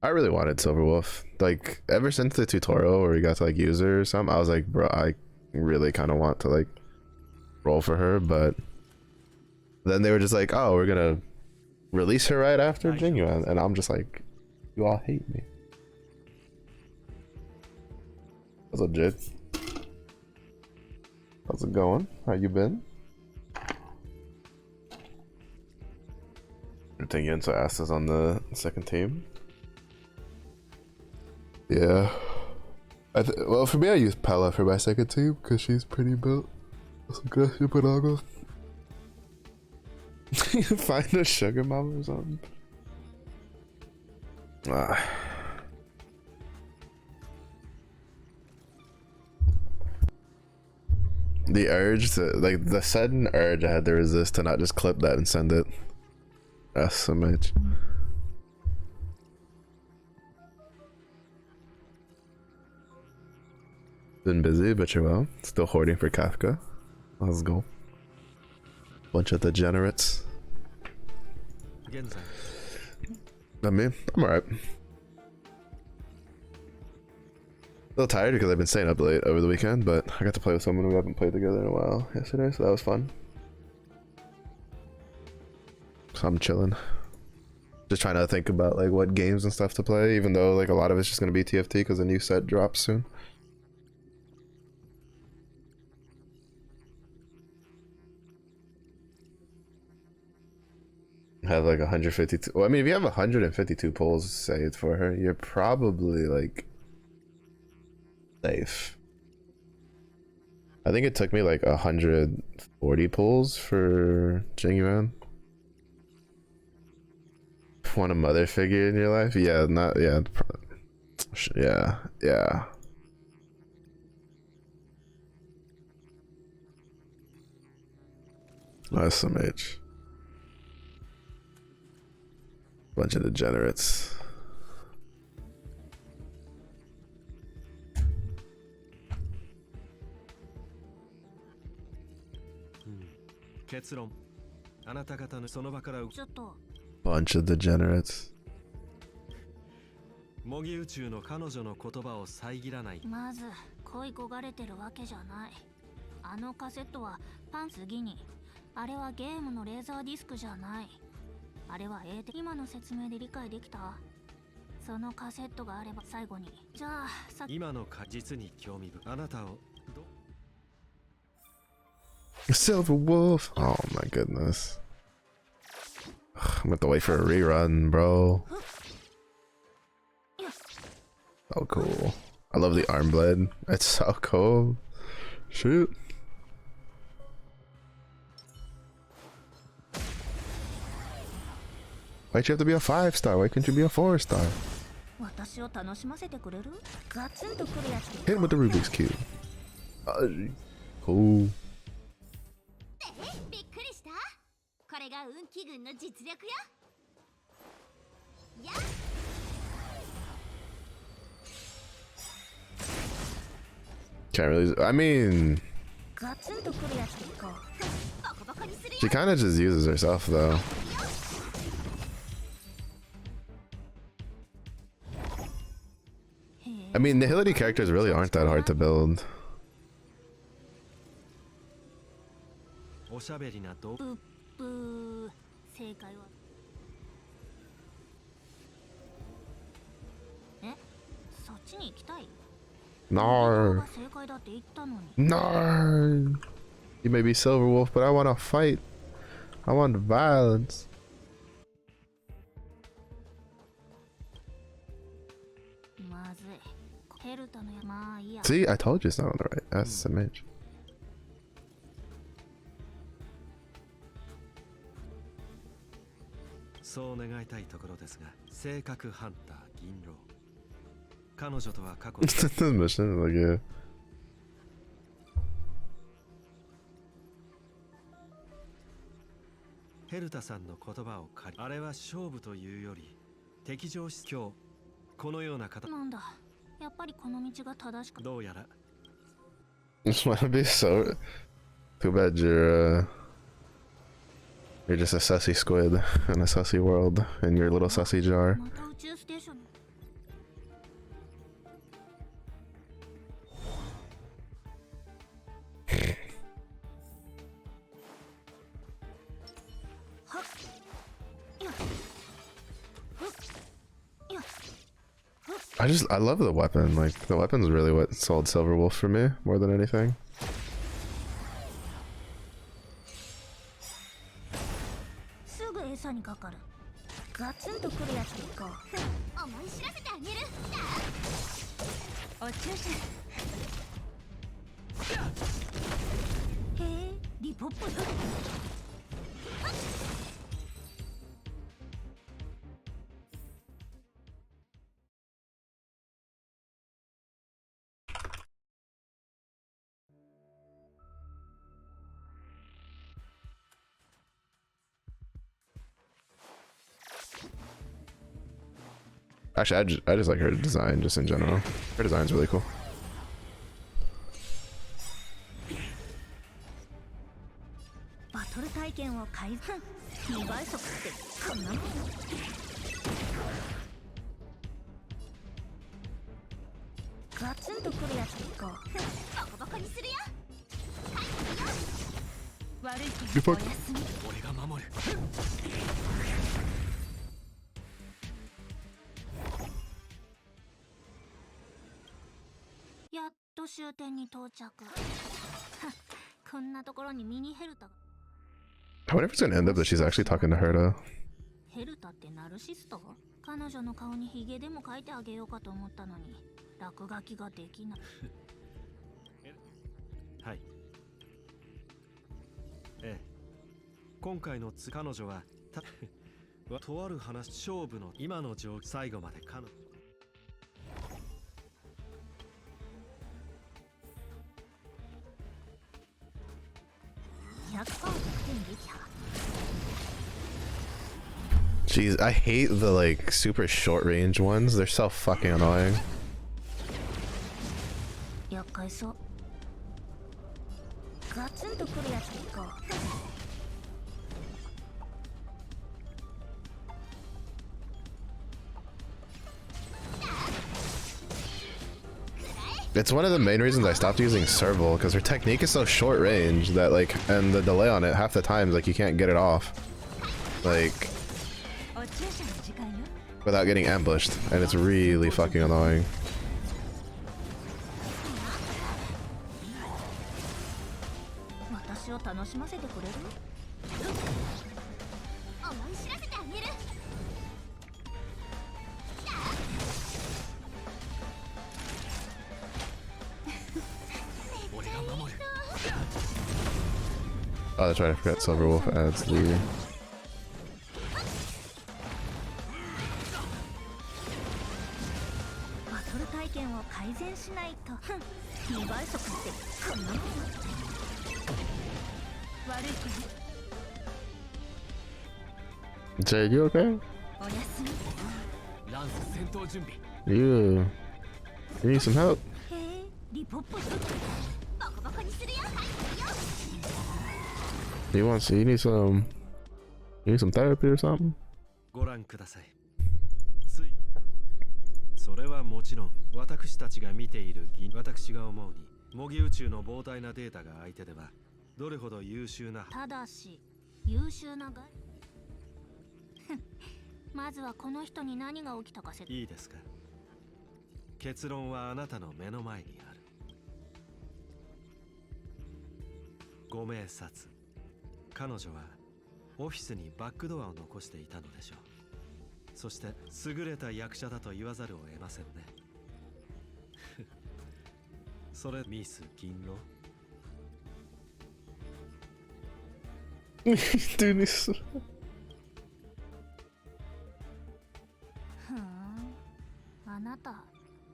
I really wanted Silver Wolf. Like, ever since the tutorial where we got to like use her or something, I was like, bro, I really kind of want to like roll for her, but then they were just like, oh, we're gonna release her right after Genuine, and I'm just like, you all hate me. What's up, Jid? How's it going? How you been? You're thinking so Asta's on the second team. Yeah. Well, for me, I use Pella for my second team because she's pretty built. Find a sugar mama or something. The urge to, like, the sudden urge I had to resist to not just clip that and send it. That's so much. Been busy, but you're well. Still hoarding for Kafka. Let's go. Bunch of degenerates. Not me. I'm alright. A little tired because I've been staying up late over the weekend, but I got to play with someone we haven't played together in a while yesterday, so that was fun. So I'm chilling. Just trying to think about like what games and stuff to play, even though like a lot of it's just gonna be TFT because a new set drops soon. Have like 152. Well, I mean, if you have 152 pulls saved for her, you're probably like safe. I think it took me like 140 pulls for Jingyuan. Want a mother figure in your life? Yeah, not yeah. Yeah. That's some H. Bunch of degenerates. Bunch of degenerates. 模擬宇宙の彼女の言葉を遮らない。まず恋焦がれてるわけじゃない。あのカセットはパン次に。あれはゲームのレーザーディスクじゃない。あれは今の説明で理解できた？そのカセットがあれば最後に。じゃあ今の実に興味深い。あなたを Silver Wolf. Oh my goodness. I'm gonna have to wait for a rerun, bro. So cool. I love the arm blade. It's so cool. Shoot. Why'd you have to be a 5-star? Why couldn't you be a 4-star? Hit him with the Rubik's Cube. Cool. Can't really. I mean, she kind of just uses herself though. I mean, nihility characters really aren't that hard to build. No. No. You may be Silver Wolf, but I want to fight. I want violence. See, I told you it's not on the right. That's SMH. そう願いたいところですが、性格ハンター銀狼。彼女とは過去に This mission, like, yeah. ヘルタさんの言葉を借り、あれは勝負というより敵情視今日このような方なんだ、やっぱりこの道が正しかった。どうやら Just wanna be so. Too bad you're just a sussy squid in a sussy world in your little sussy jar. また宇宙ステーションに。はっいやふっいや I love the weapon. Like, the weapon's really what sold Silverwolf for me more than anything. すぐ餌にかかる。ガツンとくるやつでいこう。思い知らせてあげる。お注射。へえ、リポップだ。Actually, I just like her design, just in general. Her design's really cool. バトル体験を改善。2倍速ってこんなもん。ガツンとくるやつでいこう。ボコボコにするよ。悪いことおやすみ。俺が守る。やっと終点に到着。こんなところにミニヘルタが。 I wonder if it's gonna end up that she's actually talking to her though. ヘルタってナルシスト？彼女の顔にヒゲでも描いてあげようかと思ったのに落書きができない。はい。ええ。今回の彼女はとある話勝負の今の状況最後まで彼女。100%得点撃破。 Jeez, I hate the like super short range ones. They're so fucking annoying. 厄介そう。ガツンとくるやつでいこう。It's one of the main reasons I stopped using Serval, because her technique is so short range that like, and the delay on it half the times like you can't get it off, like, without getting ambushed, and it's really fucking annoying. 私を楽しませてくれる？思い知らせてあげる。 Oh, that's right, I forgot Silverwolf adds the... バトル体験を改善しないと。2倍速ってこんなもん。悪い子。 Jay, you okay? おやすみ。ランス戦闘準備。 You need some help? へえ、リポップ。ボコボコにするよ。 You need some therapy or something? ご覧ください。それはもちろん私たちが見ている私が思うに模擬宇宙の膨大なデータが相手ではどれほど優秀な。ただし優秀ながまずはこの人に何が起きたかいいですか。結論はあなたの目の前にある。ご明察。彼女はオフィスにバックドアを残していたのでしょう。そして優れた役者だと言わざるを得ませんね。それミス銀狼 Doing this. ふーん、あなた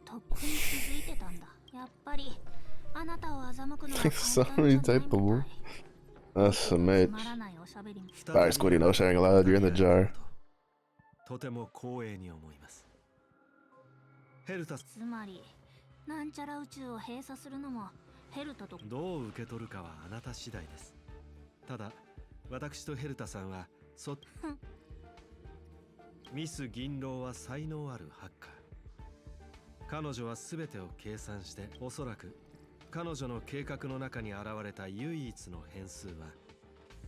とっくに気づいてたんだ。やっぱりあなたを欺くのは簡単じゃないみたい。 That's a mate. つまらないおしゃべりも Alright, Squiddy, no sharing allowed. You're in the jar. とても光栄に思います。ヘルタつまりなんちゃら宇宙を閉鎖するのもヘルタとどう受け取るかはあなた次第です。ただ私とヘルタさんはミス銀狼は才能あるハッカー。彼女は全てを計算して、おそらく彼女の計画の中に現れた唯一の変数は、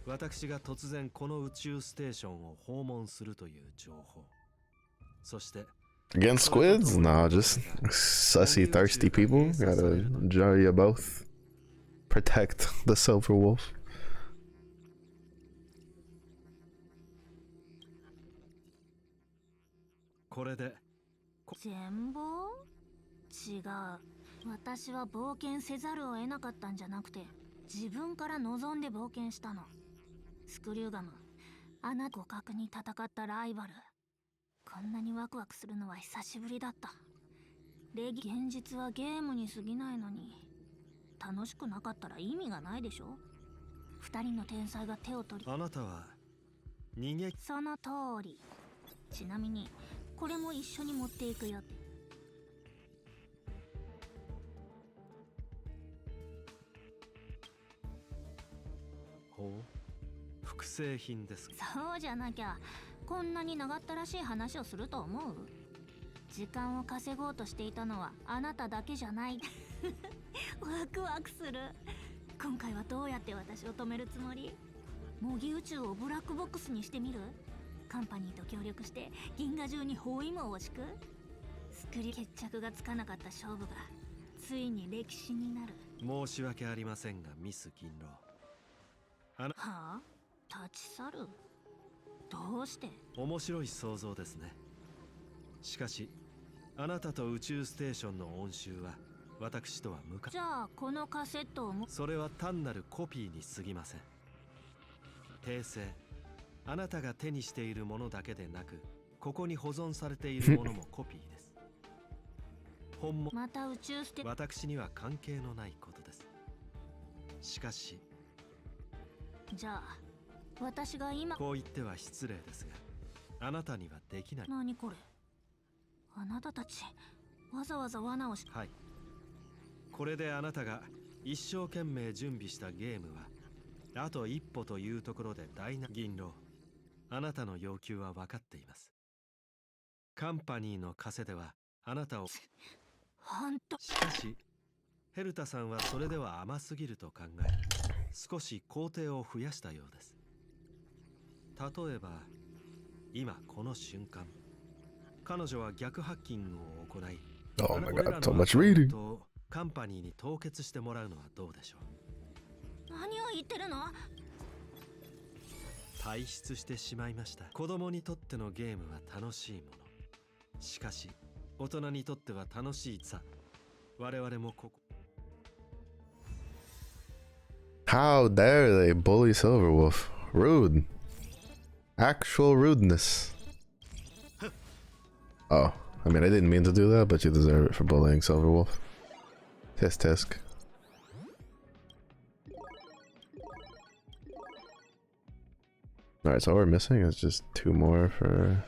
私が突然この宇宙ステーションを訪問するという情報。そして Against squids? Nah, just sussy, thirsty people. Gotta jar you both. Protect the silver wolf. これで全貌？違う。私は冒険せざるを得なかったんじゃなくて、自分から望んで冒険したの。スクリューガム、あなた互角に戦ったライバル。こんなにワクワクするのは久しぶりだった。現実はゲームに過ぎないのに、楽しくなかったら意味がないでしょ。二人の天才が手を取り、あなたは逃げその通り。ちなみにこれも一緒に持っていくよ。ほう、複製品ですか。そうじゃなきゃこんなに長ったらしい話をすると思う？時間を稼ごうとしていたのはあなただけじゃない。ワクワクする。今回はどうやって私を止めるつもり？模擬宇宙をブラックボックスにしてみる？カンパニーと協力して銀河中に包囲網を敷く？スクリ決着がつかなかった勝負がついに歴史になる。申し訳ありませんがミス銀狼。はあ？立ち去る？どうして？面白い想像ですね。しかしあなたと宇宙ステーションの音集は私とは無関。じゃあこのカセットをそれは単なるコピーに過ぎません。訂正。あなたが手にしているものだけでなく、ここに保存されているものもコピーです。本物。また宇宙ステ。私には関係のないことです。しかしじゃあ私が今こう言っては失礼ですが、あなたにはできない。何これ？あなたたちわざわざ罠をし。はい。これであなたが一生懸命準備したゲームはあと一歩というところで銀狼、あなたの要求は分かっています。カンパニーの枷ではあなたを。ほんと。しかしヘルタさんはそれでは甘すぎると考え、少し工程を増やしたようです。例えば今この瞬間、彼女は逆ハッキングを行い、 Oh my god, so much reading. カンパニーに凍結してもらうのはどうでしょう。何を言ってるの？退出してしまいました。子供にとってのゲームは楽しいもの。しかし大人にとっては楽しいさ。我々もここ。 How dare they bully Silverwolf? Rude. Actual rudeness. Oh, I mean, I didn't mean to do that, but you deserve it for bullying Silverwolf. Tisk tisk. Alright, so all we're missing is just 2 more for...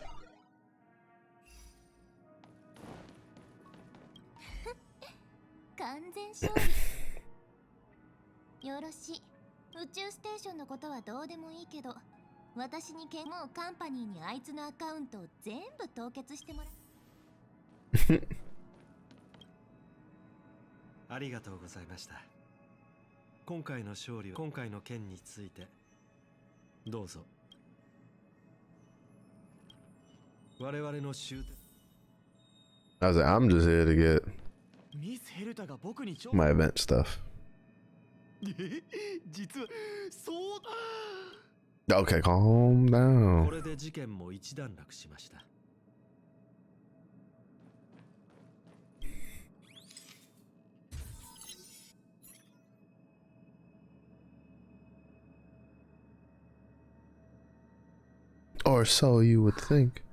完全勝利。よろしい。宇宙ステーションのことはどうでもいいけど、私にもうカンパニーにあいつのアカウントを全部凍結してもらう。ありがとうございました。今回の勝利は、今回の件についてどうぞ。我々の終点。 I was like, I'm just here to get ミスヘルタが僕に my event stuff. 実はそうだ。 Okay, calm こ down. れで事件も一段落しました。Or so you would think.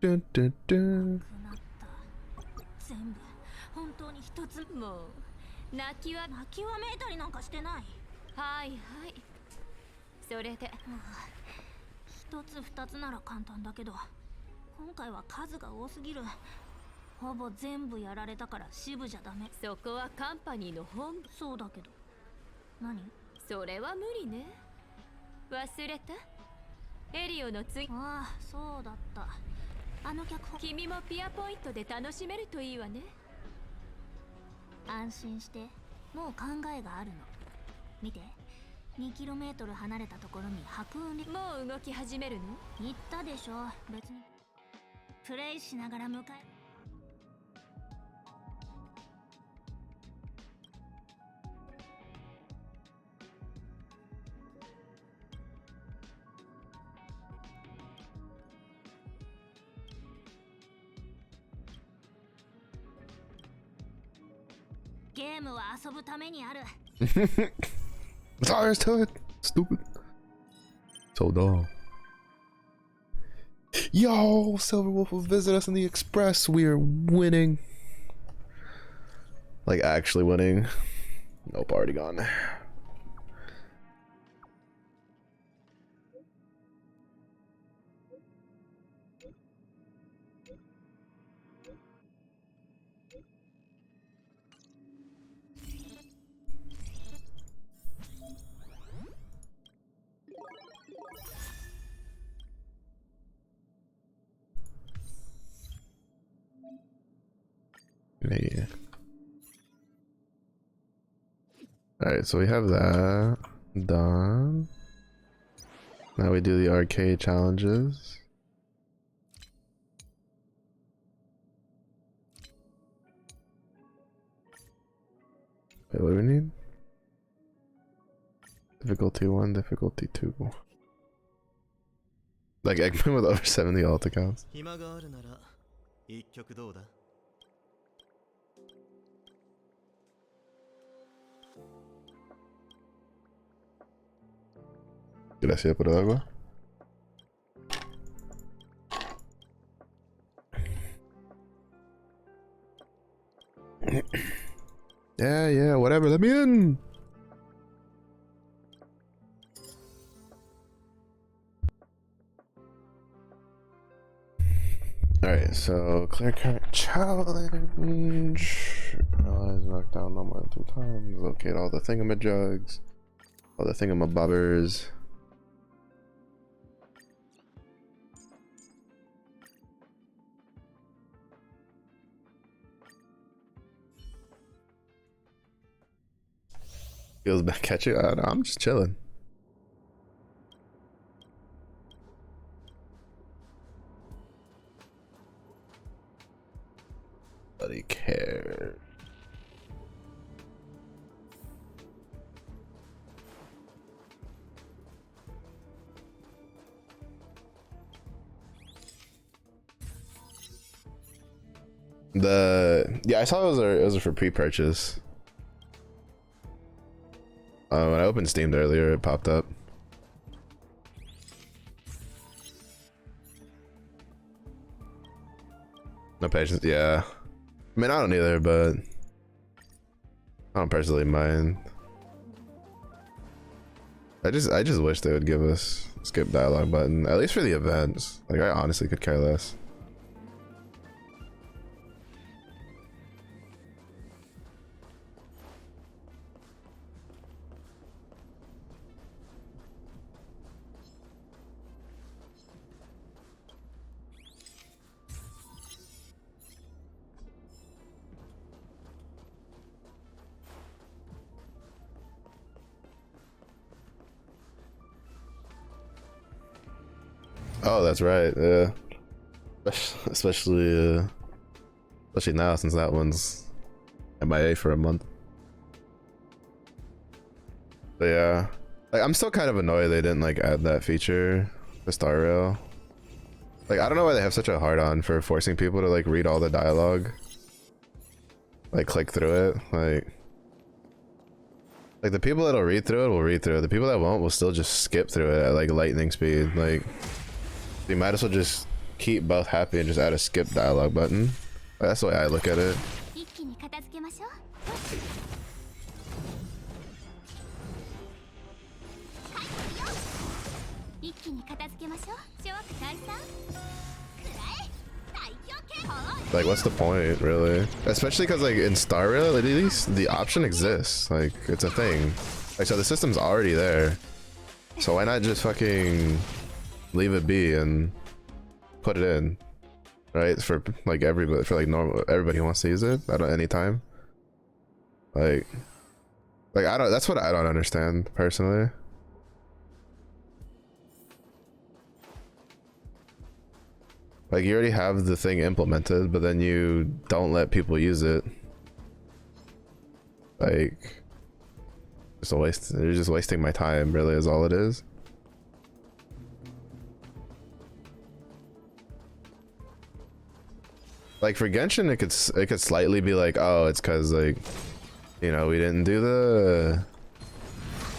Dun, dun, dun. 全部本当に一つもう泣きわめいたりなんかしてない。はいはい。それで一つ二つなら簡単だけど、今回は数が多すぎる。ほぼ全部やられたから支部じゃダメ。そこはカンパニーの本部。そうだけど何？それは無理ね。忘れた？エリオの次。ああ、そうだった。あの脚本。君もピアポイントで楽しめるといいわね。安心して、もう考えがあるの。見て、2km 離れたところに白雲で。もう動き始めるの？言ったでしょ。別にプレイしながら迎え。ゲームは遊ぶためにある。That's all there is to it. Stupid. So dumb. Yo, Silverwolf will visit us in the Express. We are winning. Like actually winning. Nope, already gone. Yeah. Alright, so we have that done. Now we do the arcade challenges. Wait, what do we need? Difficulty 1, difficulty 2. Like Eggman with over 70 alt accounts. 暇があるなら一曲どうだ? Gracias por el agua. Yeah, whatever, let me in! Alright, so clear current challenge. Allies knocked down no more than 2 times. Locate all the thingamajugs. All the thingamabobbers. Feels back at you? I'm just chilling. Nobody cares. Yeah, I saw it was for pre-purchase. When I opened Steam earlier, it popped up. No patience, yeah. I mean, I don't either, but I don't personally mind. I just wish they would give us skip dialogue button, at least for the events. Like, I honestly could care less. Oh, that's right. Yeah, especially now since that one's MIA for a month. But yeah, like I'm still kind of annoyed they didn't like add that feature for Star Rail. Like I don't know why they have such a hard on for forcing people to like read all the dialogue, like click through it. Like the people that'll read through it will read through it. The people that won't will still just skip through it at like lightning speed. Like You might as well just keep both happy and just add a skip dialogue button. That's the way I look at it. 一気に片付けましょう。一気に片付けましょう。諸悪退散。くらえ。太陽系。 Like, what's the point, really? Especially because, like, in Star Rail, at least the option exists. Like, it's a thing. Like, so the system's already there. So why not just fucking leave it be and put it in, right? For like everybody, for like normal everybody who wants to use it at any time. Like I don't. That's what I don't understand personally. Like, you already have the thing implemented, but then you don't let people use it. Like, just a waste. You're just wasting my time, really, is all it is. Like, for Genshin, it could slightly be like, oh, it's because, like, you know, we didn't do the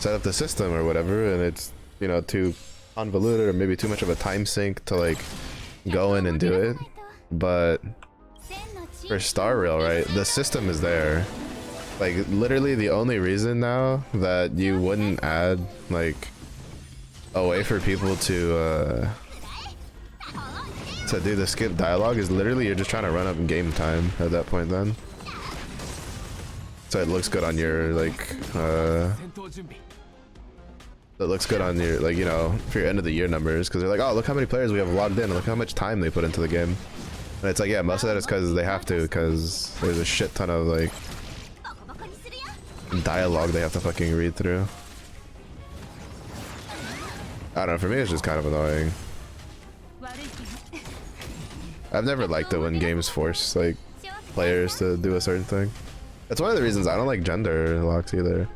set up the system or whatever, and it's, you know, too convoluted or maybe too much of a time sink to like go in and do it. But for Star Rail, right, the system is there. Like, literally the only reason now that you wouldn't add like a way for people to do the skip dialogue is literally you're just trying to run up game time at that point then. So it looks good on your like it looks good on your, like, you know, for your end of the year numbers, because they're like, oh, look how many players we have logged in and look how much time they put into the game. And it's like, yeah, most of that is because they have to, because there's a shit ton of like dialogue they have to fucking read through. I don't know, for me it's just kind of annoying. I've never liked it when games force like players to do a certain thing. That's one of the reasons I don't like gender locks either.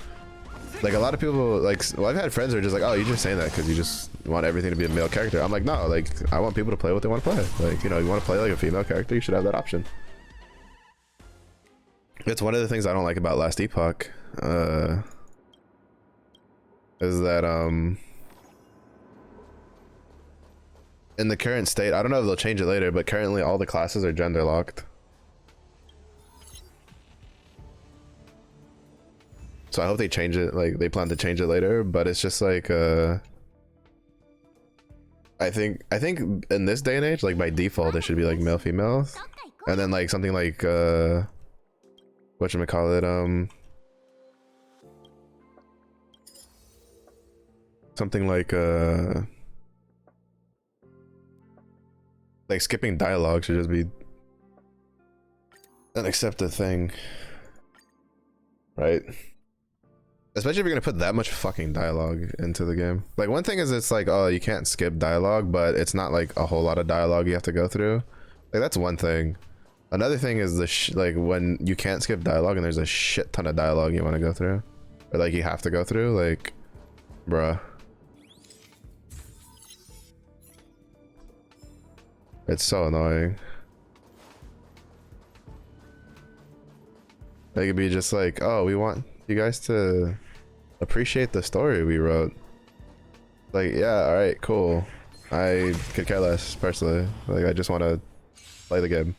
Like, a lot of people, like, well, I've had friends who are just like, oh, you're just saying that because you just want everything to be a male character. I'm like, no, like, I want people to play what they want to play. Like, you know, you want to play like a female character, you should have that option. It's one of the things I don't like about Last Epoch, is that, in the current state, I don't know if they'll change it later, but currently all the classes are gender locked. So I hope they change it, like they plan to change it later, but it's just like I think in this day and age, like by default it should be like male females. And then like something like whatchamacallit, something like skipping dialogue should just be an accepted thing. Right? Especially if you're gonna put that much fucking dialogue into the game. Like, one thing is it's like, oh, you can't skip dialogue, but it's not like a whole lot of dialogue you have to go through. Like, that's one thing. Another thing is the like when you can't skip dialogue and there's a shit ton of dialogue you want to go through, or like you have to go through. Like, bruh, it's so annoying. They could be just like, oh, we want you guys to appreciate the story we wrote. Like, yeah, all right, cool. I could care less personally. Like, I just want to play the game.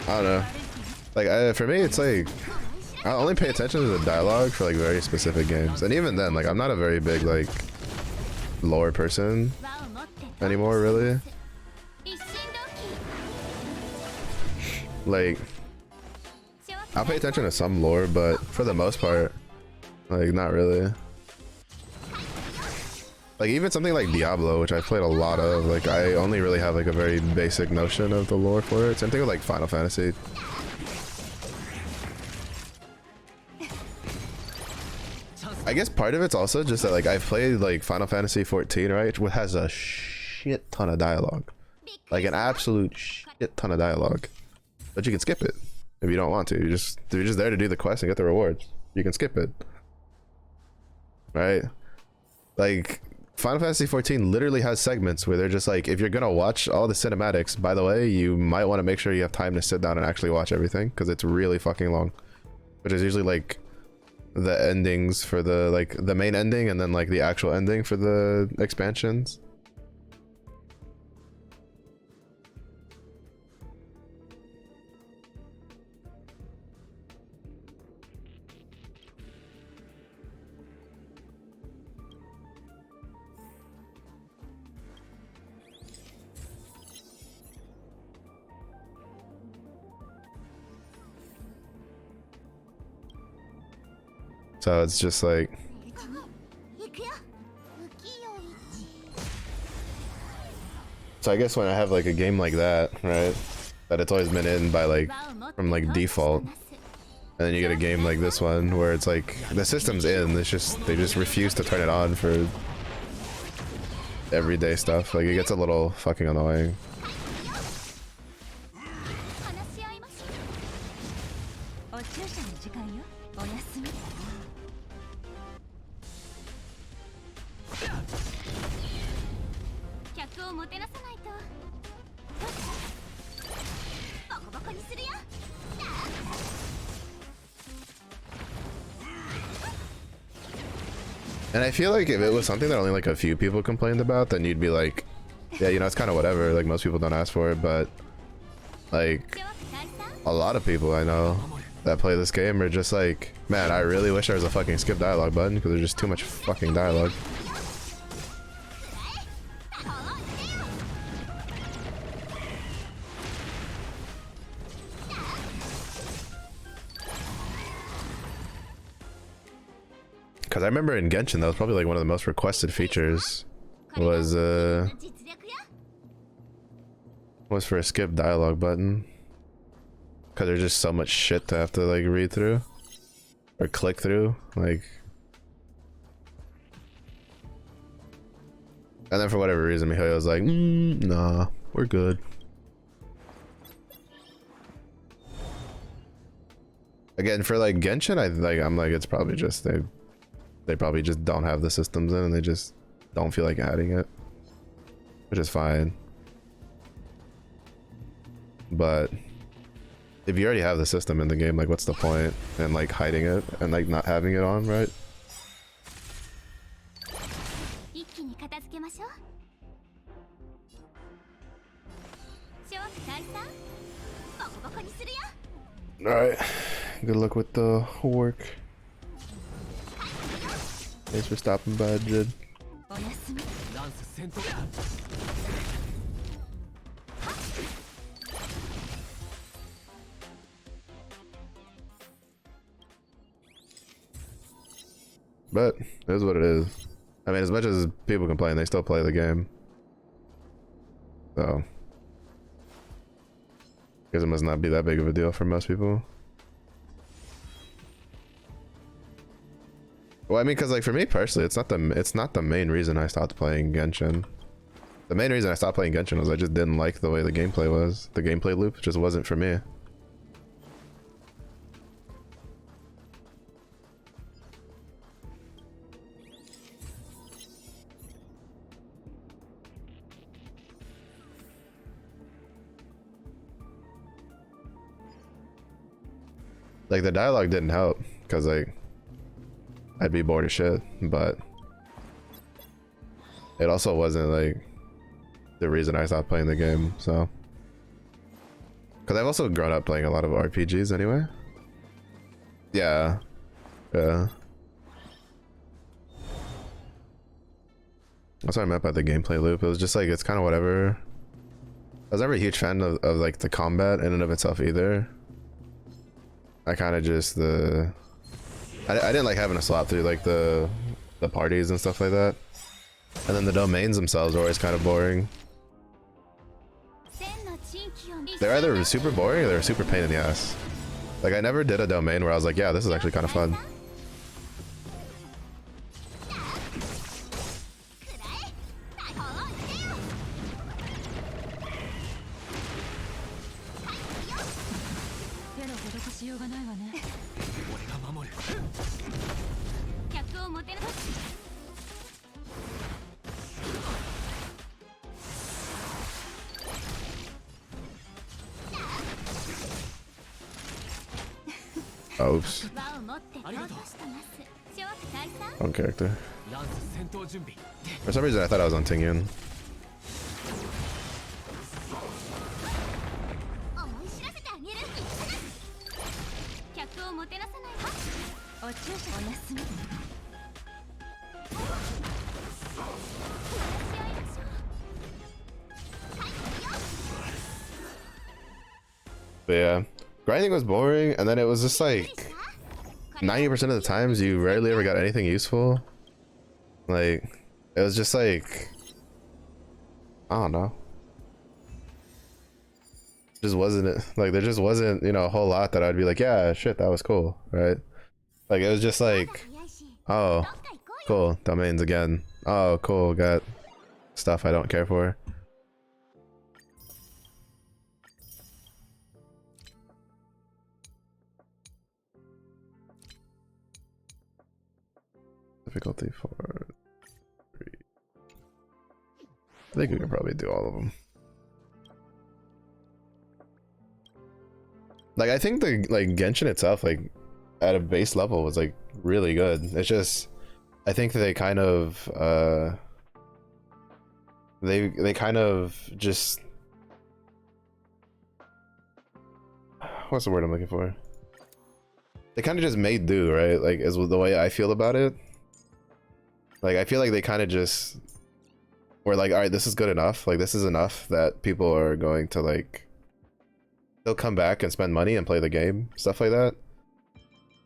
I don't know. Like, for me, it's like I only pay attention to the dialogue for like very specific games, and even then, like, I'm not a very big like lore person anymore, really. Like, I'll pay attention to some lore, but for the most part, like, not really. Like, even something like Diablo, which I've played a lot of, like, I only really have like a very basic notion of the lore for it. Same thing with like Final Fantasy. I guess part of it's also just that, like, I've played like Final Fantasy 14, right, which has a shit ton of dialogue, like an absolute shit ton of dialogue, but you can skip it if you don't want to. You're just there to do the quest and get the rewards. You can skip it, right? Like, Final Fantasy 14 literally has segments where they're just like, if you're gonna watch all the cinematics, by the way, you might want to make sure you have time to sit down and actually watch everything, because it's really fucking long. Which is usually like the endings for the like the main ending and then like the actual ending for the expansions. So it's just like, so I guess when I have like a game like that, right, that it's always been in by like from like default, and then you get a game like this one where it's like the system's in, it's just they just refuse to turn it on for everyday stuff. Like it gets a little fucking annoying. And I feel like if it was something that only like a few people complained about, then you'd be like, yeah, you know, it's kind of whatever. Like most people don't ask for it, but like a lot of people I know that play this game are just like, man, I really wish there was a fucking skip dialogue button because there's just too much fucking dialogue. Because I remember in Genshin, that was probably like one of the most requested features was for a skip dialogue button. Because there's just so much shit to have to like read through or click through, like. And then for whatever reason, Mihoyo was like, nah, we're good. Again, for like Genshin, I'm like, it's probably just they probably just don't have the systems in and they just don't feel like adding it, which is fine. But if you already have the system in the game, like what's the point in like hiding it and like not having it on, right? Alright, good luck with the work. Thanks for stopping by, Jid. But it is what it is. I mean, as much as people complain, they still play the game. So, I guess it must not be that big of a deal for most people. Well, I mean, because like for me personally, it's not the main reason I stopped playing Genshin. The main reason I stopped playing Genshin was I just didn't like the way the gameplay was. The gameplay loop just wasn't for me. Like the dialogue didn't help because like I'd be bored as shit, but it also wasn't like the reason I stopped playing the game. So, because I've also grown up playing a lot of RPGs anyway. Yeah, yeah. That's what I meant by the gameplay loop. It was just like, it's kind of whatever. I was never a huge fan of like the combat in and of itself either. I kind of just I didn't like having to slot through like the parties and stuff like that. And then the domains themselves are always kind of boring. They're either super boring or they're super pain in the ass. Like I never did a domain where I was like, yeah, this is actually kind of fun. Oh, oops. 輪を持ってカウントしてます諸悪退散 Wrong character. ランス戦闘準備 For some reason, I thought I was on Tingyun. 思い知らせてあげる客をもてなさないわお注射お休み話し合いましょう But yeah, grinding was boring, and then it was just like 90% of the times you rarely ever got anything useful. Like, it was just like, I don't know. Just wasn't it like there just wasn't, you know, a whole lot that I'd be like, yeah, shit, that was cool, right? Like it was just like, oh, cool, domains again. Oh, cool, got stuff I don't care for. Difficulty 4, 3. I think we can probably do all of them. Like I think the Genshin itself, like at a base level, was like really good. It's just I think they kind of they kind of just, what's the word I'm looking for? They kind of just made do, right? Like is the way I feel about it. Like I feel like they kind of just were like, all right, this is good enough. Like this is enough that people are going to like, they'll come back and spend money and play the game, stuff like that.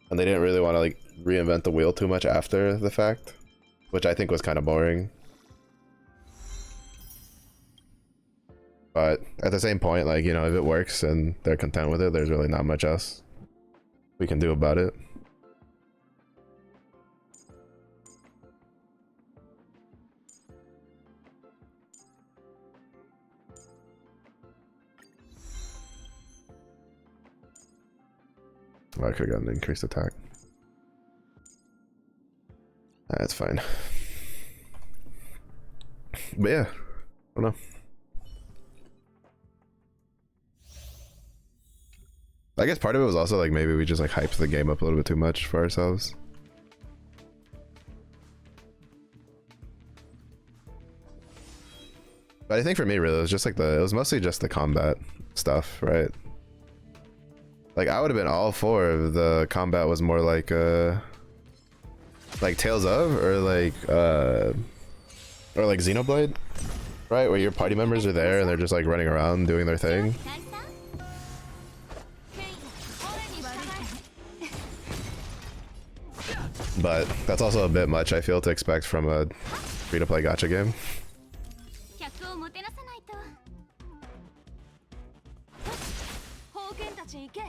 And they didn't really want to like reinvent the wheel too much after the fact, which I think was kind of boring. But at the same point, like, you know, if it works and they're content with it, there's really not much else we can do about it. I could have gotten an increased attack. That's fine. But yeah, I don't know. I guess part of it was also like maybe we just like hyped the game up a little bit too much for ourselves. But I think for me, really, it was just like it was mostly just the combat stuff, right? Like I would have been all for if the combat was more like Tales of or like Xenoblade, right? Where your party members are there and they're just like running around doing their thing. But that's also a bit much, I feel, to expect from a free-to-play gacha game. 客をもてなさないと宝剣たち行け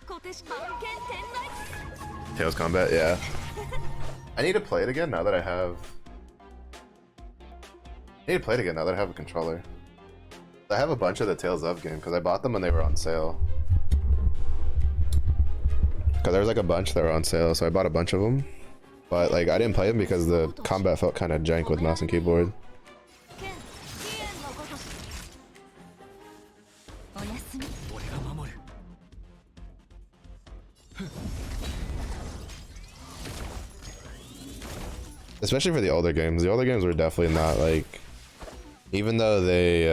小手し宝剣天来 Tails combat, yeah. I need to play it again now that I have... I need to play it again now that I have a controller. I have a bunch of the Tales of game because I bought them when they were on sale. Because there was like a bunch that were on sale, so I bought a bunch of them. But like I didn't play them because the combat felt kind of jank with mouse and keyboard. Especially for the older games. The older games were definitely not like, even though they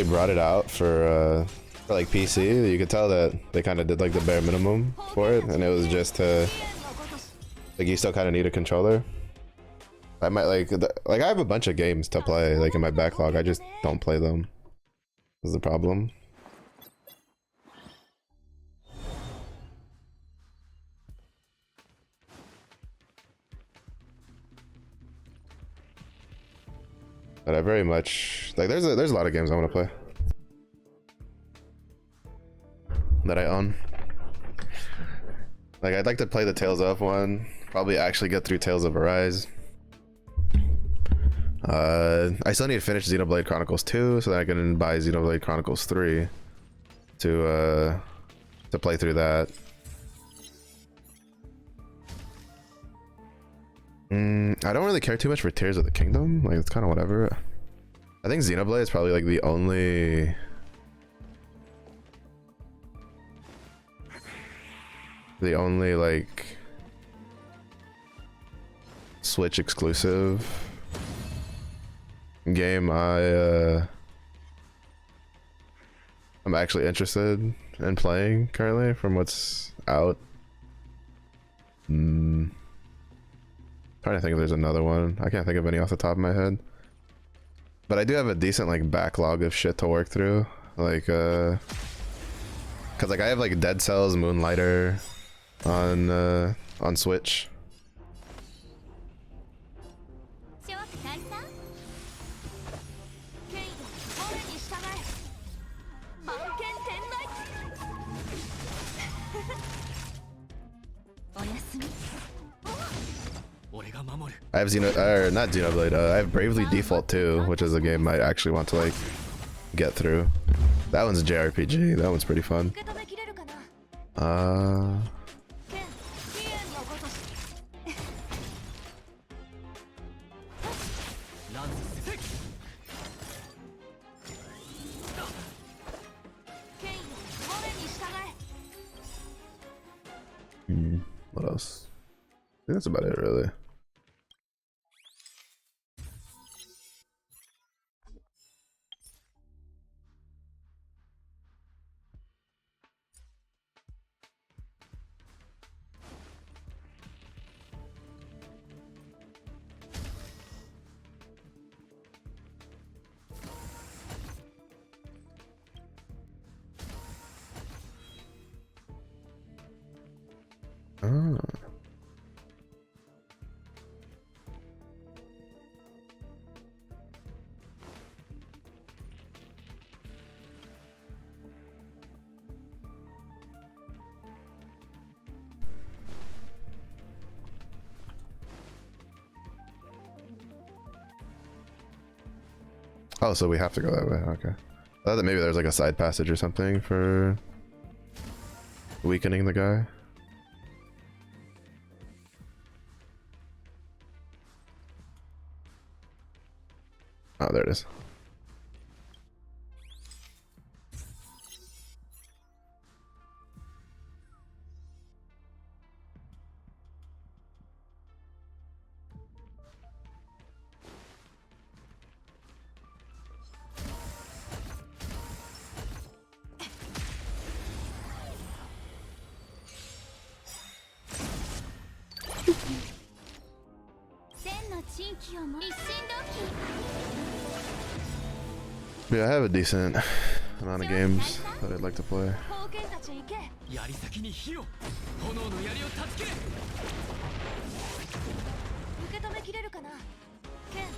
brought it out for like PC, you could tell that they kind of did like the bare minimum for it, and it was just to like, you still kind of need a controller. I might like I have a bunch of games to play like in my backlog, I just don't play them is the problem. But I very much like there's a lot of games I want to play that I own. Like I'd like to play the Tales of one, probably actually get through Tales of Arise. I still need to finish Xenoblade Chronicles 2 so that I can buy Xenoblade Chronicles 3 to play through that. I don't really care too much for Tears of the Kingdom, like it's kind of whatever. I think Xenoblade is probably like the only like Switch exclusive game I'm actually interested in playing currently from what's out. Trying to think if there's another one. I can't think of any off the top of my head. But I do have a decent like backlog of shit to work through. Like cause like I have like Dead Cells, Moonlighter on Switch. 諸悪退散権威俺に従え番犬天来おやすみ I have not Xenoblade, I have Bravely Default 2, which is a game I actually want to like get through. That one's a JRPG, that one's pretty fun. 受け止めきれるかな Uh 剣飛燕のごとしランスセキ権威俺に従え what else? I think that's about it really. Ah. Oh, so we have to go that way. Okay. I thought that maybe there's like a side passage or something for weakening the guy. Oh, there it is. Yeah, I have a decent amount of games that I'd like to play. 宝剣たち行け槍先に火を炎の槍を断ち切れ受け止めきれるかな剣飛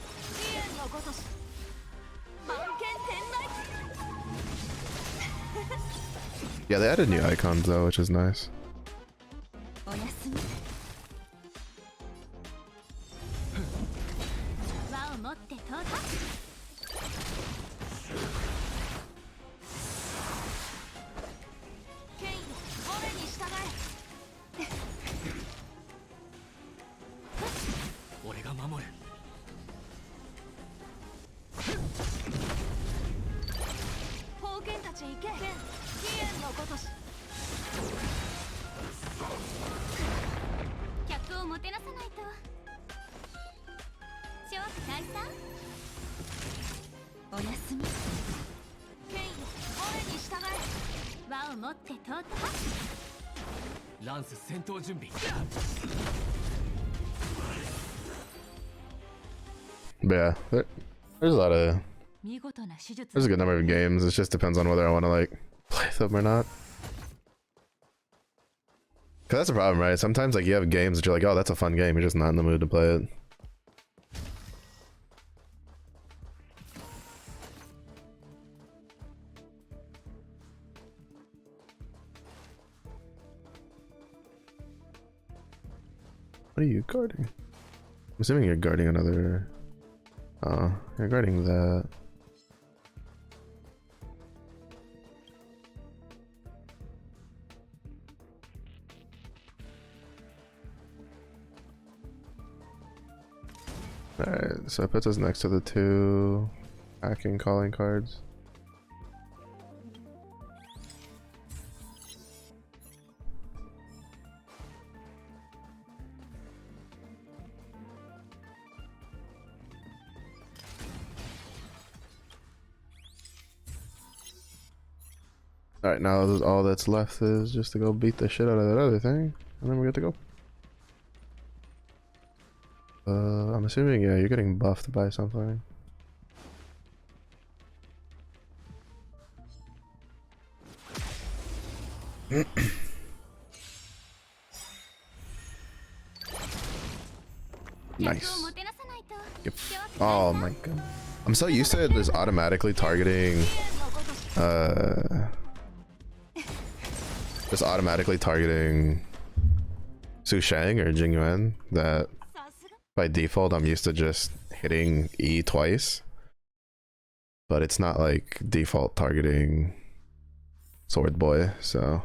燕のごとし番犬天来 Yeah, they added new icons though, which is nice. おやすみ輪を持って到達権威俺に従え俺が守る宝剣たち行け剣飛燕のごとし客をもてなさないと諸悪退散おやすみ権威俺に従え輪を持って到達ランス戦闘準備 But yeah, there's a lot of 見事な手術 there's a good number of games. It just depends on whether I want to like play them or not. Cause that's the problem, right? Sometimes like you have games that you're like, oh, that's a fun game. You're just not in the mood to play it. What are you guarding? I'm assuming you're guarding another. Oh, you're guarding that. Alright, so it puts us next to the two. Hacking calling cards. Alright, now all that's left is just to go beat the shit out of that other thing, and then we're good to go. I'm assuming, yeah, you're getting buffed by something. Nice. Yep. Oh my god. I'm so used to it just automatically targeting Su Shang or Jing Yuan that by default I'm used to just hitting E twice. But it's not like default targeting Sword Boy, so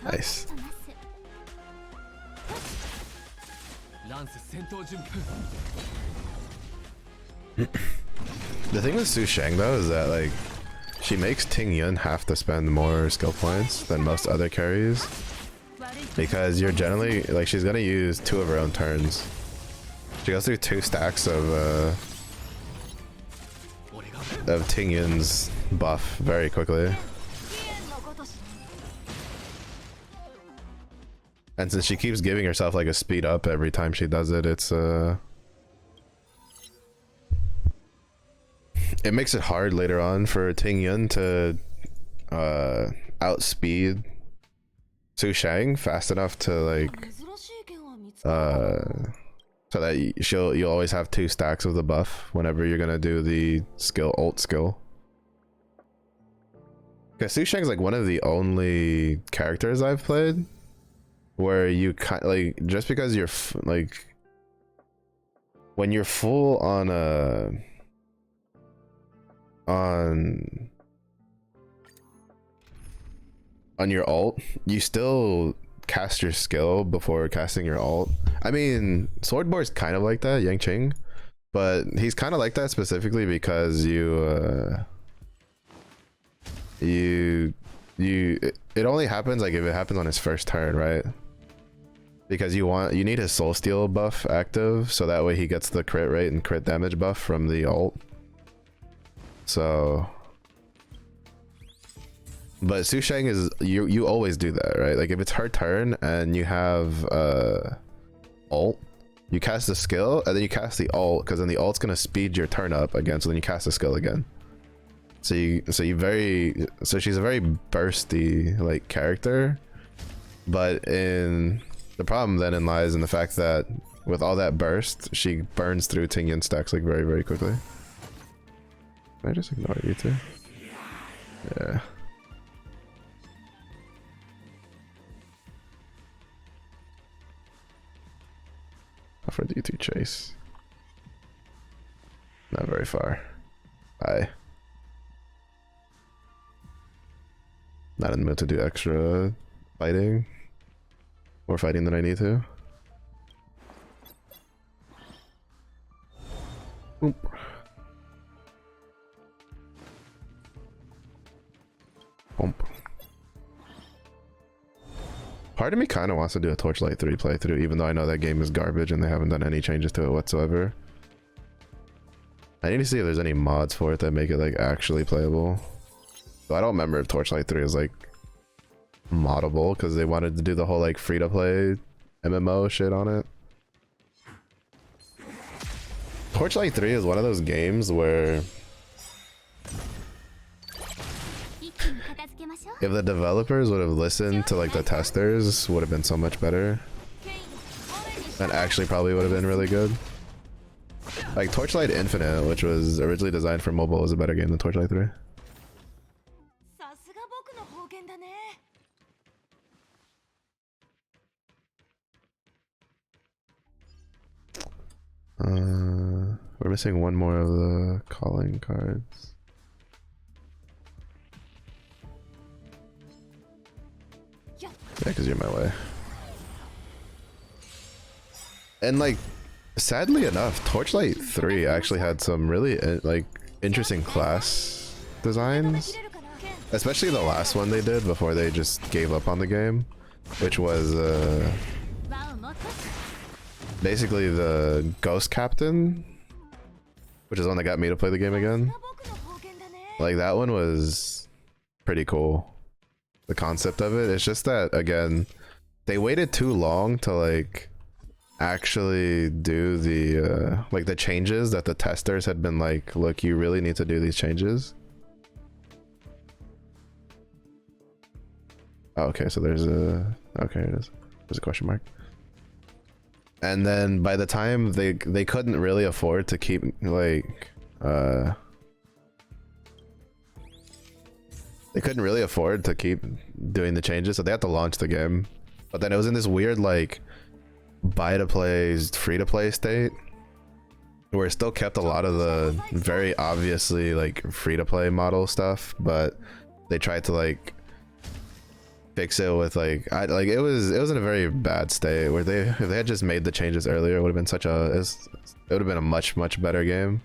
nice. The thing with Su Shang though is that like she makes Ting Yun have to spend more skill points than most other carries because you're generally like she's gonna use 2 of her own turns. She goes through 2 stacks of Ting Yun's buff very quickly. And since she keeps giving herself like a speed up every time she does it, it makes it hard later on for Ting Yun to outspeed Su Shang fast enough to like so that you'll always have 2 stacks of the buff whenever you're gonna do the ult skill. Because Su Shang's like one of the only characters I've played where you kind like just because you're like when you're full on your ult, you still cast your skill before casting your ult. I mean, Swordboard's kind of like that, Yang Qing, but he's kind of like that specifically because it only happens like if it happens on his first turn, right? Because you need his soul steal buff active so that way he gets the crit rate and crit damage buff from the ult. So but Su Shang is you always do that, right? Like if it's her turn and you have ult, you cast the skill and then you cast the ult because then the ult's gonna speed your turn up again, so then you cast the skill again. So she's a very bursty like character, but the problem then lies in the fact that with all that burst, she burns through Ting Yun stacks like very, very quickly. Can I just ignore you two? Yeah. How far do you two chase? Not very far. Bye. Not in the mood to do extra fighting. More fighting than I need to. Oop. Bump. Part of me kind of wants to do a Torchlight 3 playthrough, even though I know that game is garbage and they haven't done any changes to it whatsoever. I need to see if there's any mods for it that make it like actually playable. So I don't remember if Torchlight 3 is like moddable because they wanted to do the whole like free-to-play MMO shit on it. Torchlight 3 is one of those games where if the developers would have listened to like the testers, would have been so much better. And actually probably would have been really good. Like Torchlight Infinite, which was originally designed for mobile, is a better game than Torchlight 3. We're missing one more of the calling cards. Yeah, because you're in my way. And like, sadly enough, Torchlight 3 actually had some really like interesting class designs. Especially the last one they did before they just gave up on the game, which was basically the Ghost Captain, which is the one that got me to play the game again. Like that one was pretty cool. The concept of it. It's just that again, they waited too long to like actually do the like the changes that the testers had been like, look, you really need to do these changes. Oh, okay, so there's a okay, it is. There's a question mark. And then by the time they couldn't really afford to keep like they couldn't really afford to keep doing the changes, so they had to launch the game. But then it was in this weird like buy to play, free to play state where it still kept a lot of the very obviously like free to play model stuff, but they tried to like fix it with like it was in a very bad state where if they had just made the changes earlier, it would have been it would have been a much better game.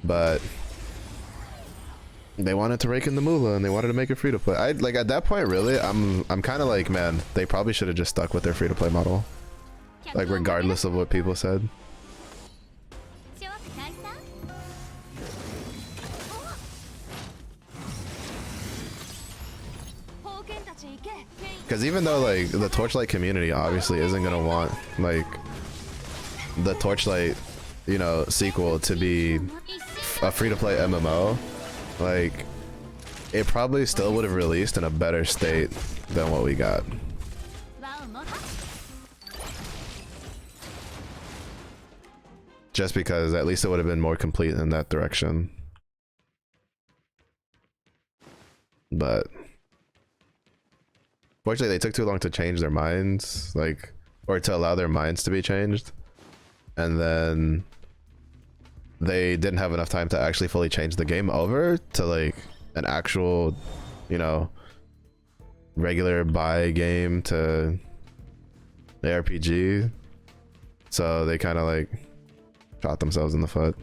But they wanted to rake in the moolah and they wanted to make it free to play. I like at that point really I'm kind of like, man, they probably should have just stuck with their free to play model, like regardless of what people said. Because even though like the Torchlight community obviously isn't gonna want like the Torchlight, you know, sequel to be a free-to-play MMO, like it probably still would have released in a better state than what we got. Just because at least it would have been more complete in that direction. But fortunately, they took too long to change their minds, like, or to allow their minds to be changed. And then they didn't have enough time to actually fully change the game over to like an actual, you know, regular buy game to ARPG. So they kind of like shot themselves in the foot.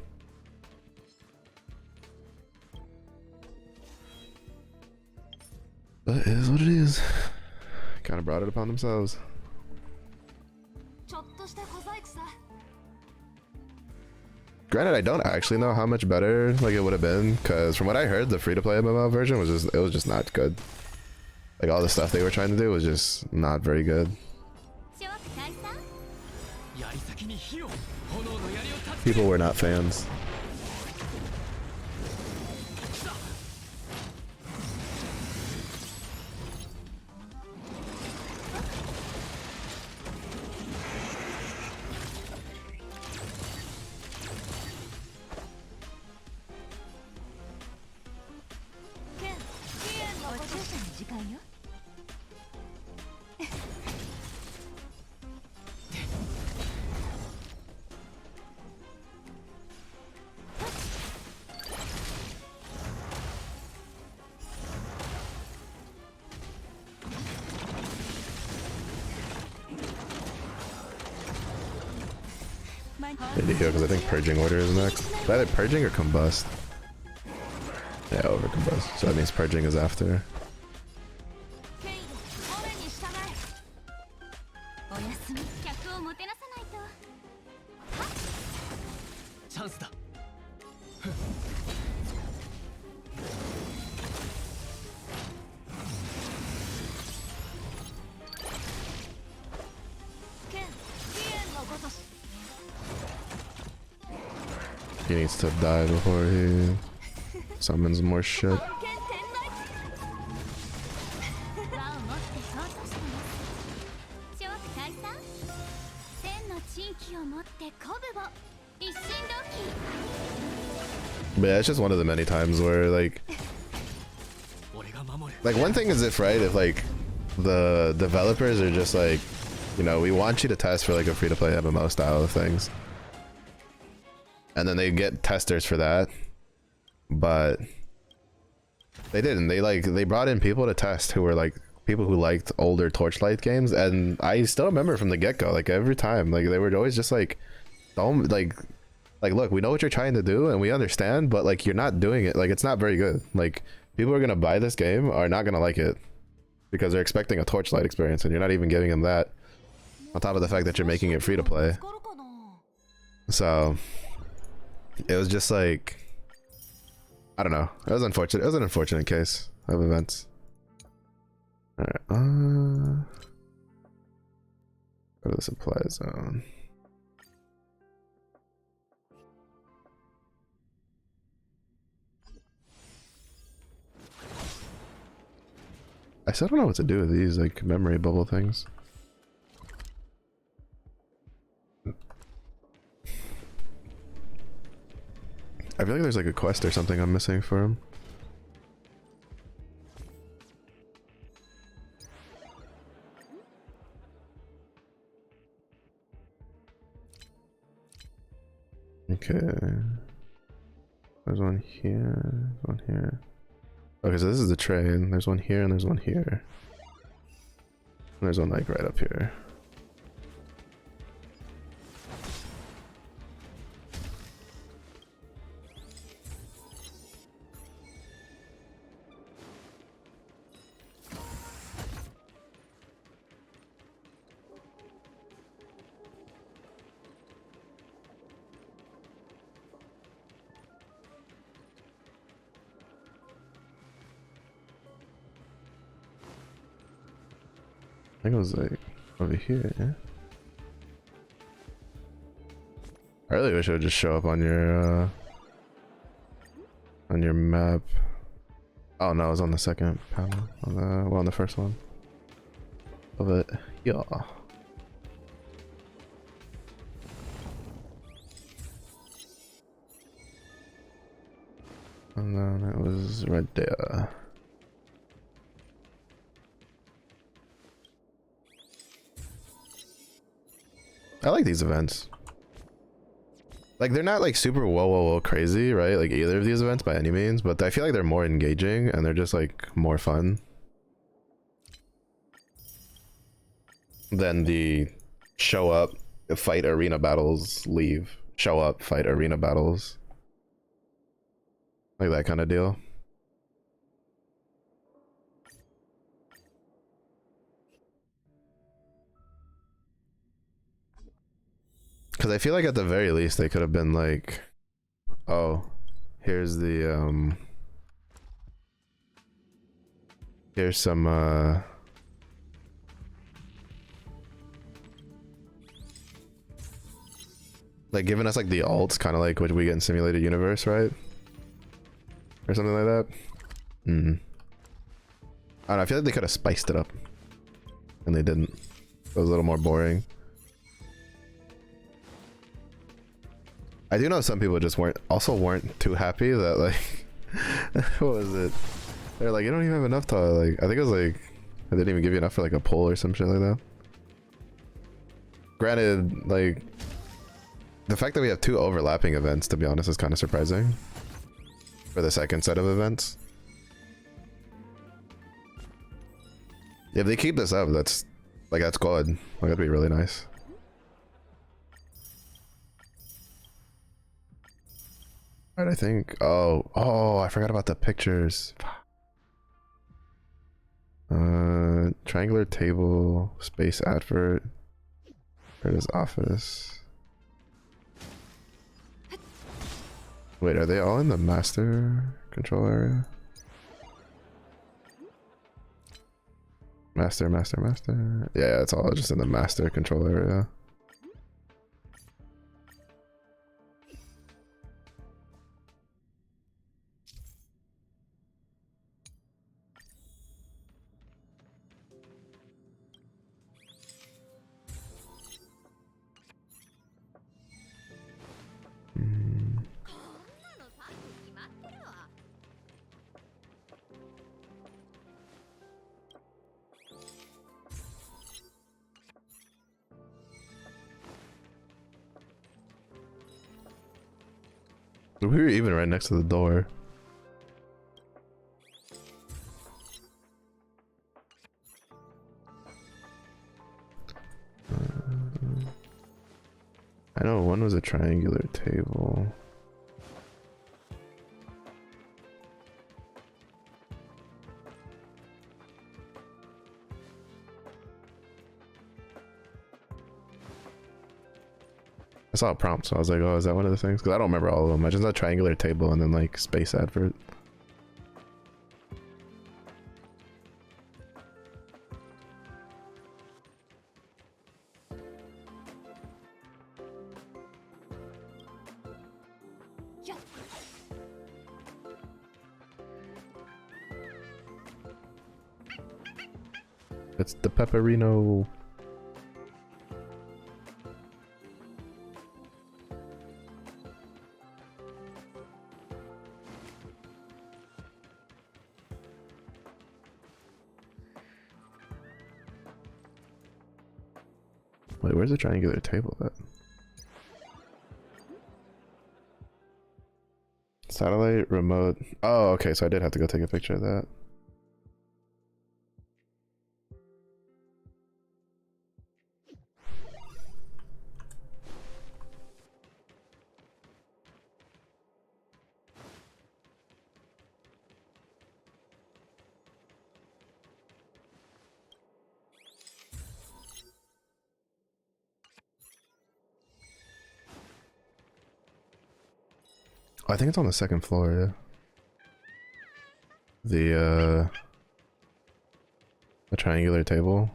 But it is what it is. Kind of brought it upon themselves. Granted, I don't actually know how much better like it would have been, because from what I heard, the free-to-play MMO version was just not good. Like all the stuff they were trying to do was just not very good. People were not fans. Need to heal because I think Purging Order is next. It's either Purging or Combust. Yeah, over Combust. So that means Purging is after. He needs to die before he summons more shit. 地域を持って鼓舞を一心同期 But yeah, it's just one of the many times where like one thing is if right if like the developers are just like, you know, we want you to test for like a free-to-play MMO style of things, and then they get testers for that, but they didn't. They brought in people to test who were like people who liked older Torchlight games, and I still remember from the get-go, like every time, like they were always just like, don't like look, we know what you're trying to do and we understand, but like you're not doing it, like it's not very good. Like people who are gonna buy this game are not gonna like it because they're expecting a Torchlight experience, and you're not even giving them that, on top of the fact that you're making it free to play. So it was just like, I don't know, it was unfortunate. It was an unfortunate case of events. All right, go to the supply zone. I still don't know what to do with these like memory bubble things. I feel like there's like a quest or something I'm missing for him. Okay. There's one here, one here. Okay, so this is the train. There's one here and there's one here. And there's one like right up here. I think it was like over here, yeah? I really wish it would just show up on your map. Oh no, it was on the second panel. On the well, on the first one. Of it. Yeah. And then it was right there. I like these events. Like they're not like super whoa crazy, right? Like either of these events by any means, but I feel like they're more engaging and they're just like more fun than the show up, fight arena battles, leave, show up, fight arena battles. Like that kind of deal. Because I feel like at the very least they could have been like, oh, here's the here's some like giving us like the alts, kind of like what we get in Simulated Universe, right? Or something like that. I don't know, I feel like they could have spiced it up and they didn't. It was a little more boring. I do know some people just weren't too happy that like what was it? They're like, you don't even have enough to like, I think it was like I didn't even give you enough for like a poll or some shit like that. Granted, like the fact that we have 2 overlapping events, to be honest, is kind of surprising for the second set of events. If they keep this up, that's good. Like that'd be really nice. Right, I think. Oh, I forgot about the pictures. Triangular table, space advert. Where is office? Wait, are they all in the master control area? Master. Yeah, it's all just in the master control area. We were even right next to the door. I know one was a triangular table. I saw a prompt, so I was like, oh, is that one of the things? Because I don't remember all of them. I just saw triangular table and then like space advert. It's the pepperino. Wait, where's the triangular table at? Satellite, remote. Oh, okay, so I did have to go take a picture of that. Oh, I think it's on the second floor, yeah. The triangular table.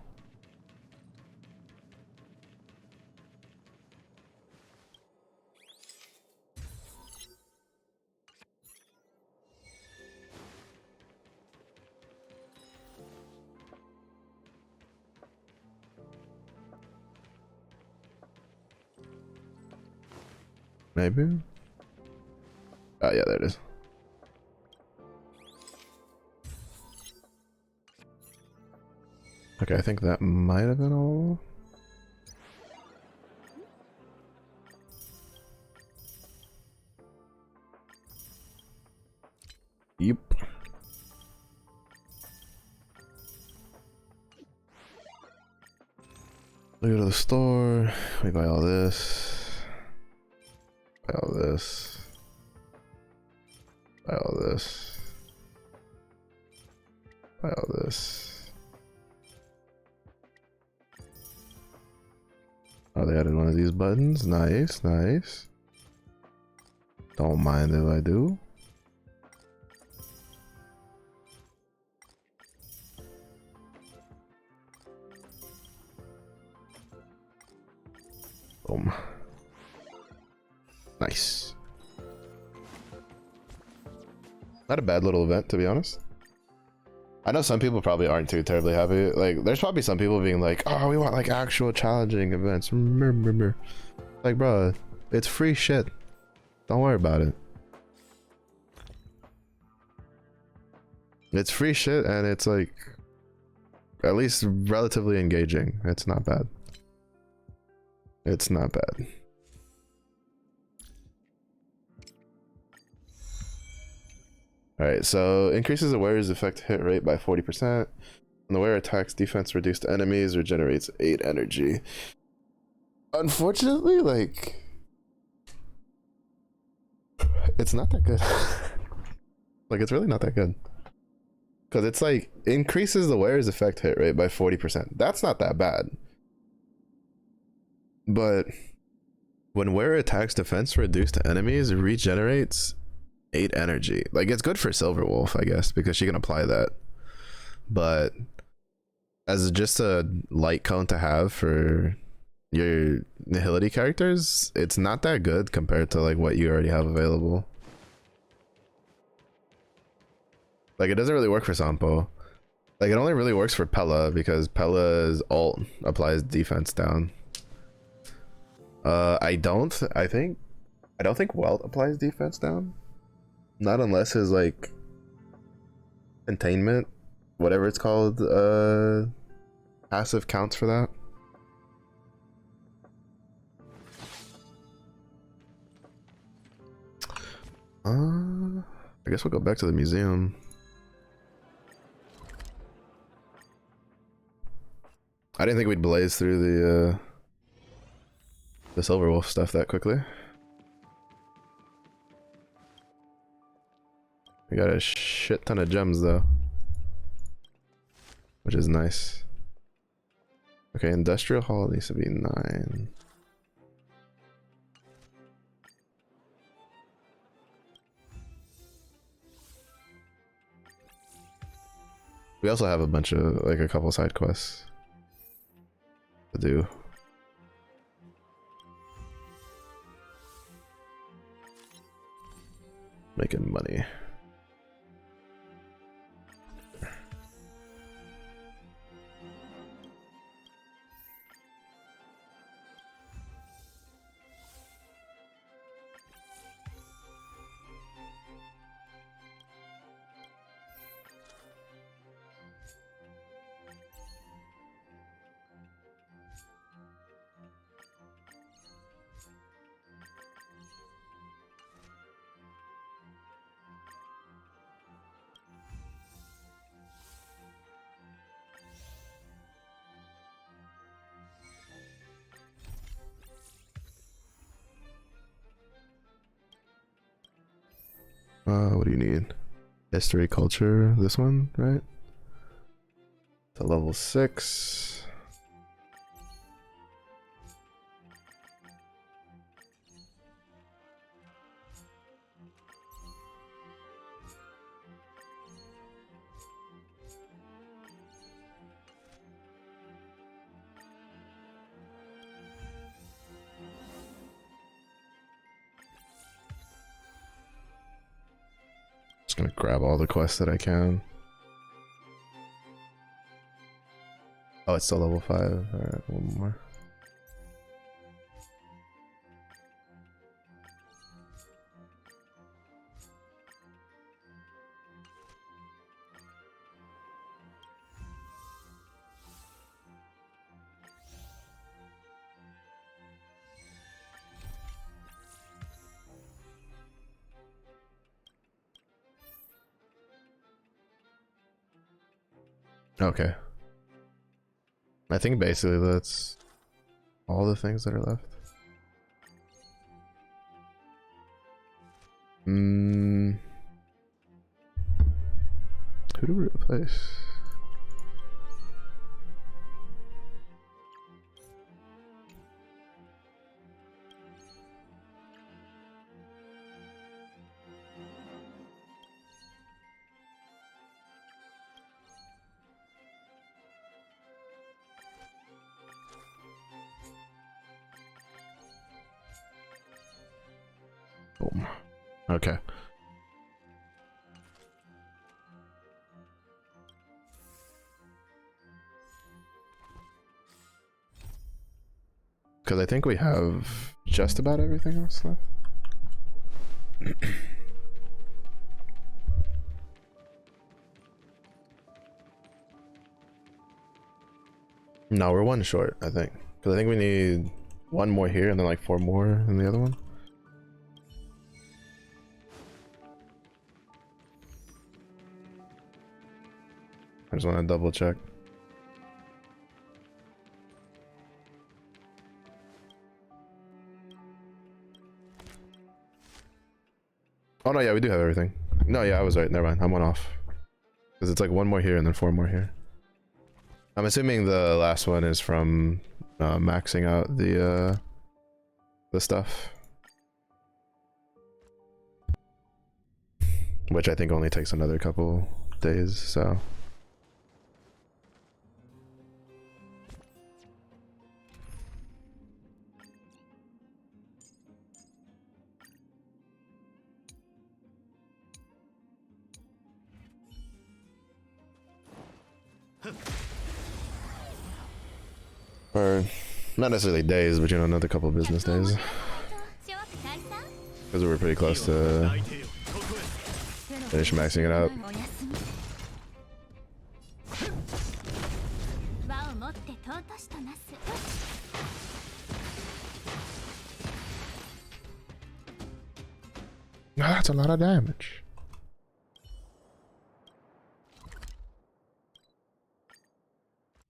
Maybe? Oh yeah, there it is. Okay, I think that might have been all. Yep. We go to the store, we buy all this. Buy all this. Buy all this. Buy all this. Oh, they added one of these buttons. Nice, nice. Don't mind if I do. Boom. Nice. Not a bad little event, to be honest. I know some people probably aren't too terribly happy. Like, there's probably some people being like, oh, we want like actual challenging events. Remember. Like, bro, it's free shit. Don't worry about it. It's free shit and it's like at least relatively engaging. It's not bad. It's not bad. Alright, so increases the wearer's effect hit rate by 40%. When the wearer attacks, defense reduced to enemies regenerates 8 energy. Unfortunately, like, it's not that good. Like, it's really not that good. Because it's like, increases the wearer's effect hit rate by 40%. That's not that bad. But when wearer attacks, defense reduced to enemies regenerates 8 energy. Like, it's good for Silver Wolf, I guess, because she can apply that. But as just a light cone to have for your Nihility characters, it's not that good compared to like what you already have available. Like, it doesn't really work for Sampo. Like, it only really works for Pella because Pella's ult applies defense down. I don't think Welt applies defense down. Not unless his like containment, whatever it's called, passive counts for that. I guess we'll go back to the museum. I didn't think we'd blaze through the Silver Wolf stuff that quickly. We got a shit ton of gems though, which is nice. Okay, Industrial Hall needs to be 9. We also have a bunch of, like, a couple side quests to do. Making money. What do you need? History, culture, this one, right? To level 6. Just gonna grab all the quests that I can. Oh, it's still level 5. Alright, one more. Okay. I think basically that's all the things that are left. Who do we replace? Boom. Okay. Because I think we have just about everything else left. No, we're one short, I think. Because I think we need one more here and then like 4 more in the other one. I just want to double check. Oh no, yeah, we do have everything. No, yeah, I was right. Never mind. I'm one off. Because it's like 1 more here and then 4 more here. I'm assuming the last one is from maxing out the stuff. Which I think only takes another couple days, so. Or not necessarily days, but you know, another couple of business days. Because we were pretty close to finish maxing it out. That's a lot of damage.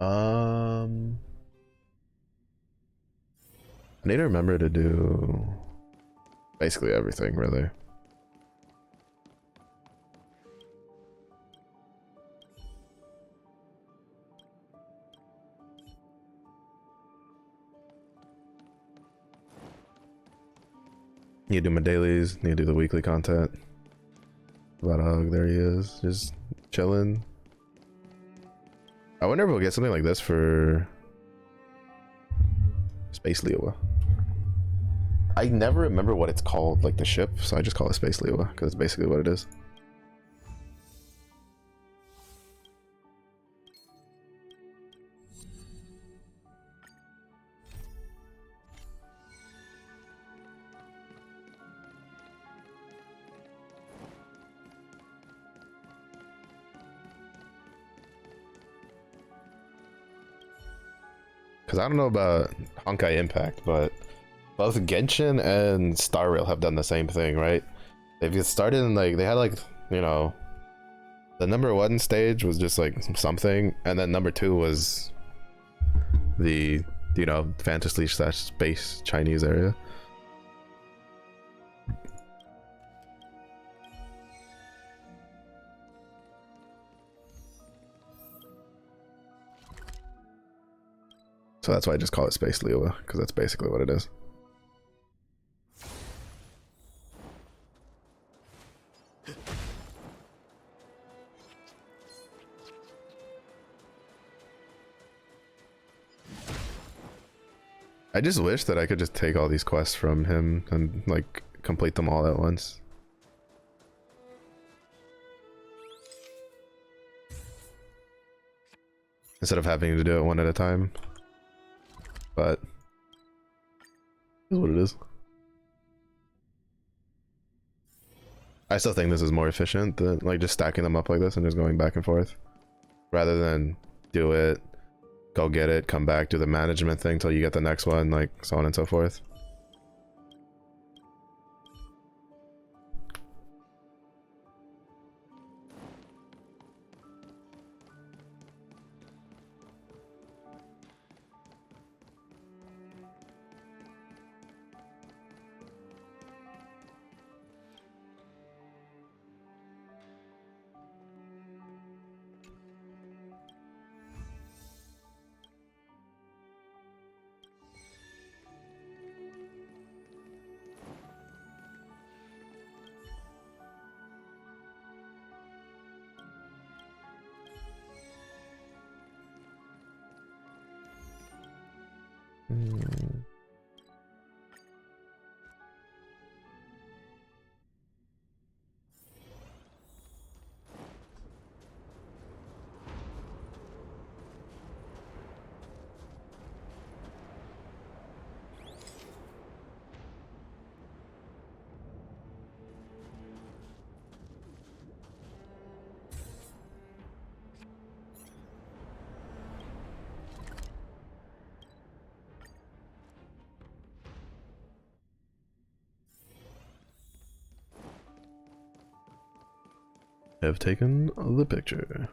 I need to remember to do basically everything, really. Need to do my dailies, need to do the weekly content. About a hug, there he is, just chilling. I wonder if we'll get something like this for Space Leowa. I never remember what it's called, like the ship, so I just call it Space Leowa, because it's basically what it is. Because I don't know about Honkai Impact, but both Genshin and Star Rail have done the same thing, right? They've started in like, they had like, you know, the number 1 stage was just like something, and then number 2 was the, you know, fantasy / space Chinese area. So that's why I just call it Space Leowa, because that's basically what it is. I just wish that I could just take all these quests from him and like complete them all at once. Instead of having to do it one at a time. But is what it is. I still think this is more efficient than like just stacking them up like this and just going back and forth. Rather than do it, go get it, come back, do the management thing till you get the next one, like so on and so forth. Have taken the picture.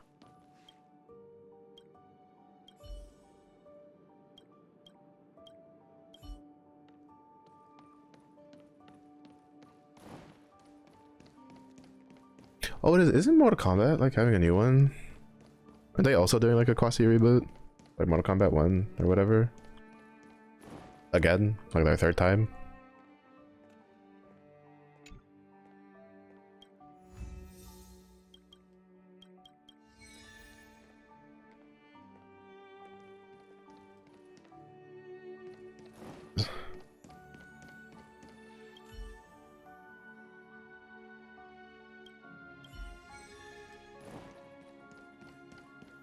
Oh, isn't Mortal Kombat like having a new one? Are they also doing like a quasi reboot? Like Mortal Kombat 1 or whatever? Again? Like their 3rd time?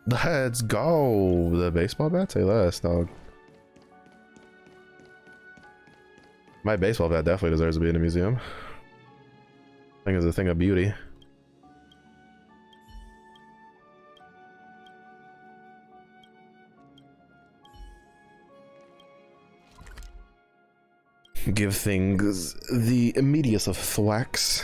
Let's go! The baseball bat? Say less, dog. My baseball bat definitely deserves to be in a museum. I think it's a thing of beauty. Give things the immediate of thwacks.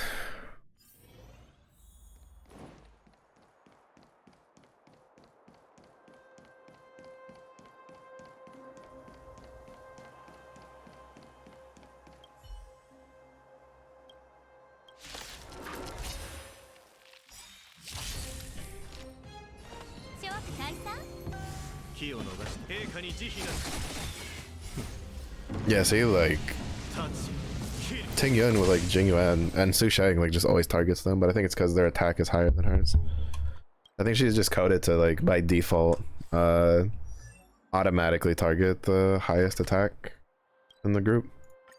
Yeah, see, like Ting Yun with like Jing Yuan and Su Shang like just always targets them, but I think it's because their attack is higher than hers. I think she's just coded to like by default automatically target the highest attack in the group.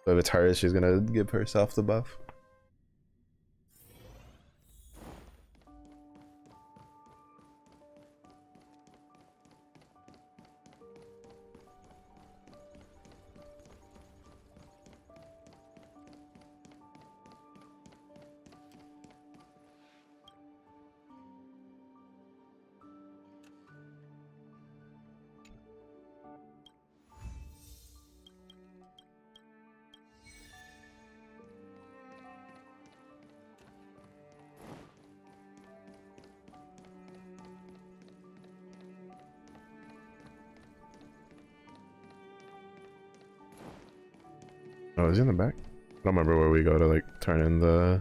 So if it's hers, she's gonna give herself the buff. Oh, is he in the back? I don't remember where we go to like turn in the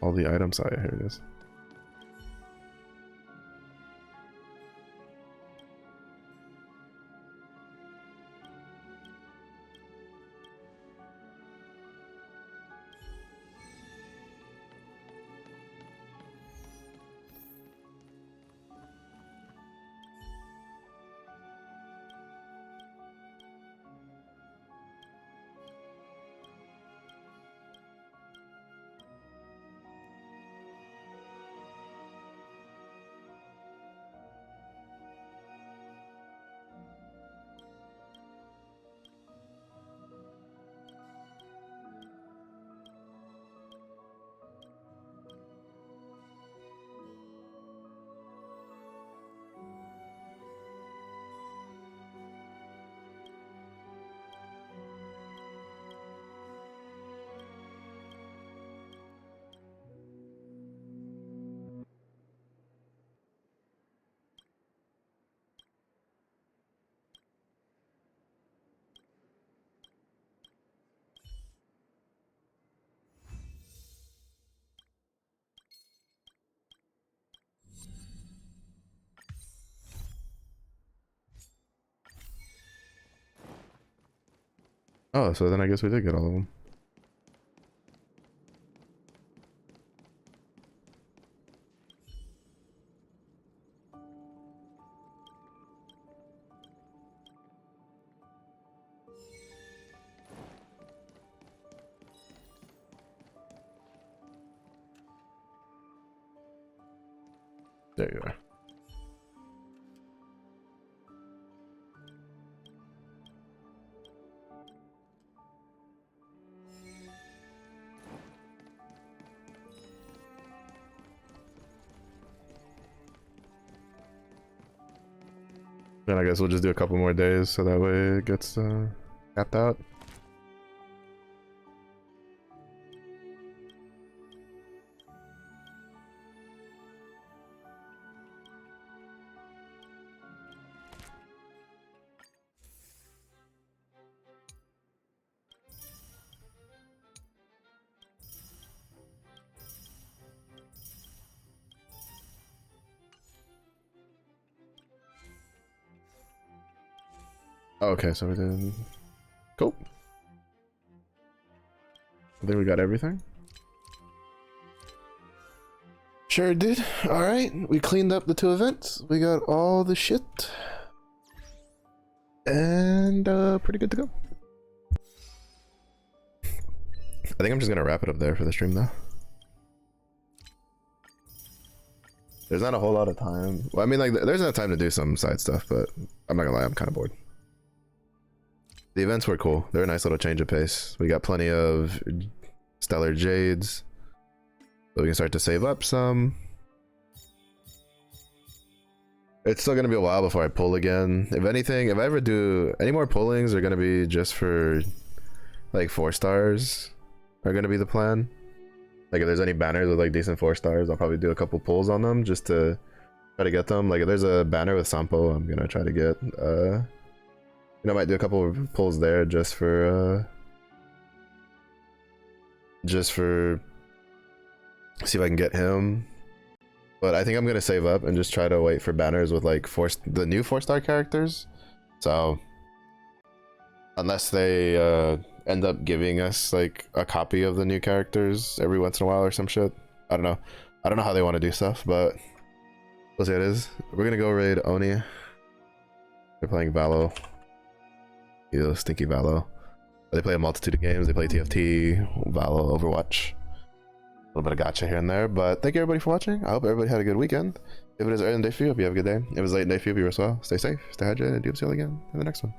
all the items. Oh, yeah, here it is. Oh, so then I guess we did get all of them. There you are. Then I guess we'll just do a couple more days so that way it gets capped out. Oh, okay, so we did. Cool. I think we got everything. Sure did. Alright, we cleaned up the 2 events. We got all the shit. And pretty good to go. I think I'm just gonna wrap it up there for the stream though. There's not a whole lot of time. Well, I mean, like, there's enough time to do some side stuff, but I'm not gonna lie, I'm kind of bored. The events were cool. They're a nice little change of pace. We got plenty of stellar jades, so we can start to save up some. It's still gonna be a while before I pull again. If anything, if I ever do any more pullings, they're gonna be just for like 4 stars. Are gonna be the plan. Like if there's any banners with like decent 4 stars, I'll probably do a couple pulls on them just to try to get them. Like if there's a banner with Sampo, I'm gonna try to get. I might do a couple of pulls there just for see if I can get him. But I think I'm gonna save up and just try to wait for banners with like the new 4-star characters. So unless they end up giving us like a copy of the new characters every once in a while or some shit. I don't know. I don't know how they want to do stuff, but we'll see how it is. We're gonna go raid Oni. They're playing Valo. You stinky Valo. They play a multitude of games. They play TFT, Valo, Overwatch. A little bit of gacha here and there, but thank you everybody for watching. I hope everybody had a good weekend. If it is early day for you, hope you have a good day. If it was late day for you, be as well. Stay safe, stay hydrated, and do see you all again in the next one.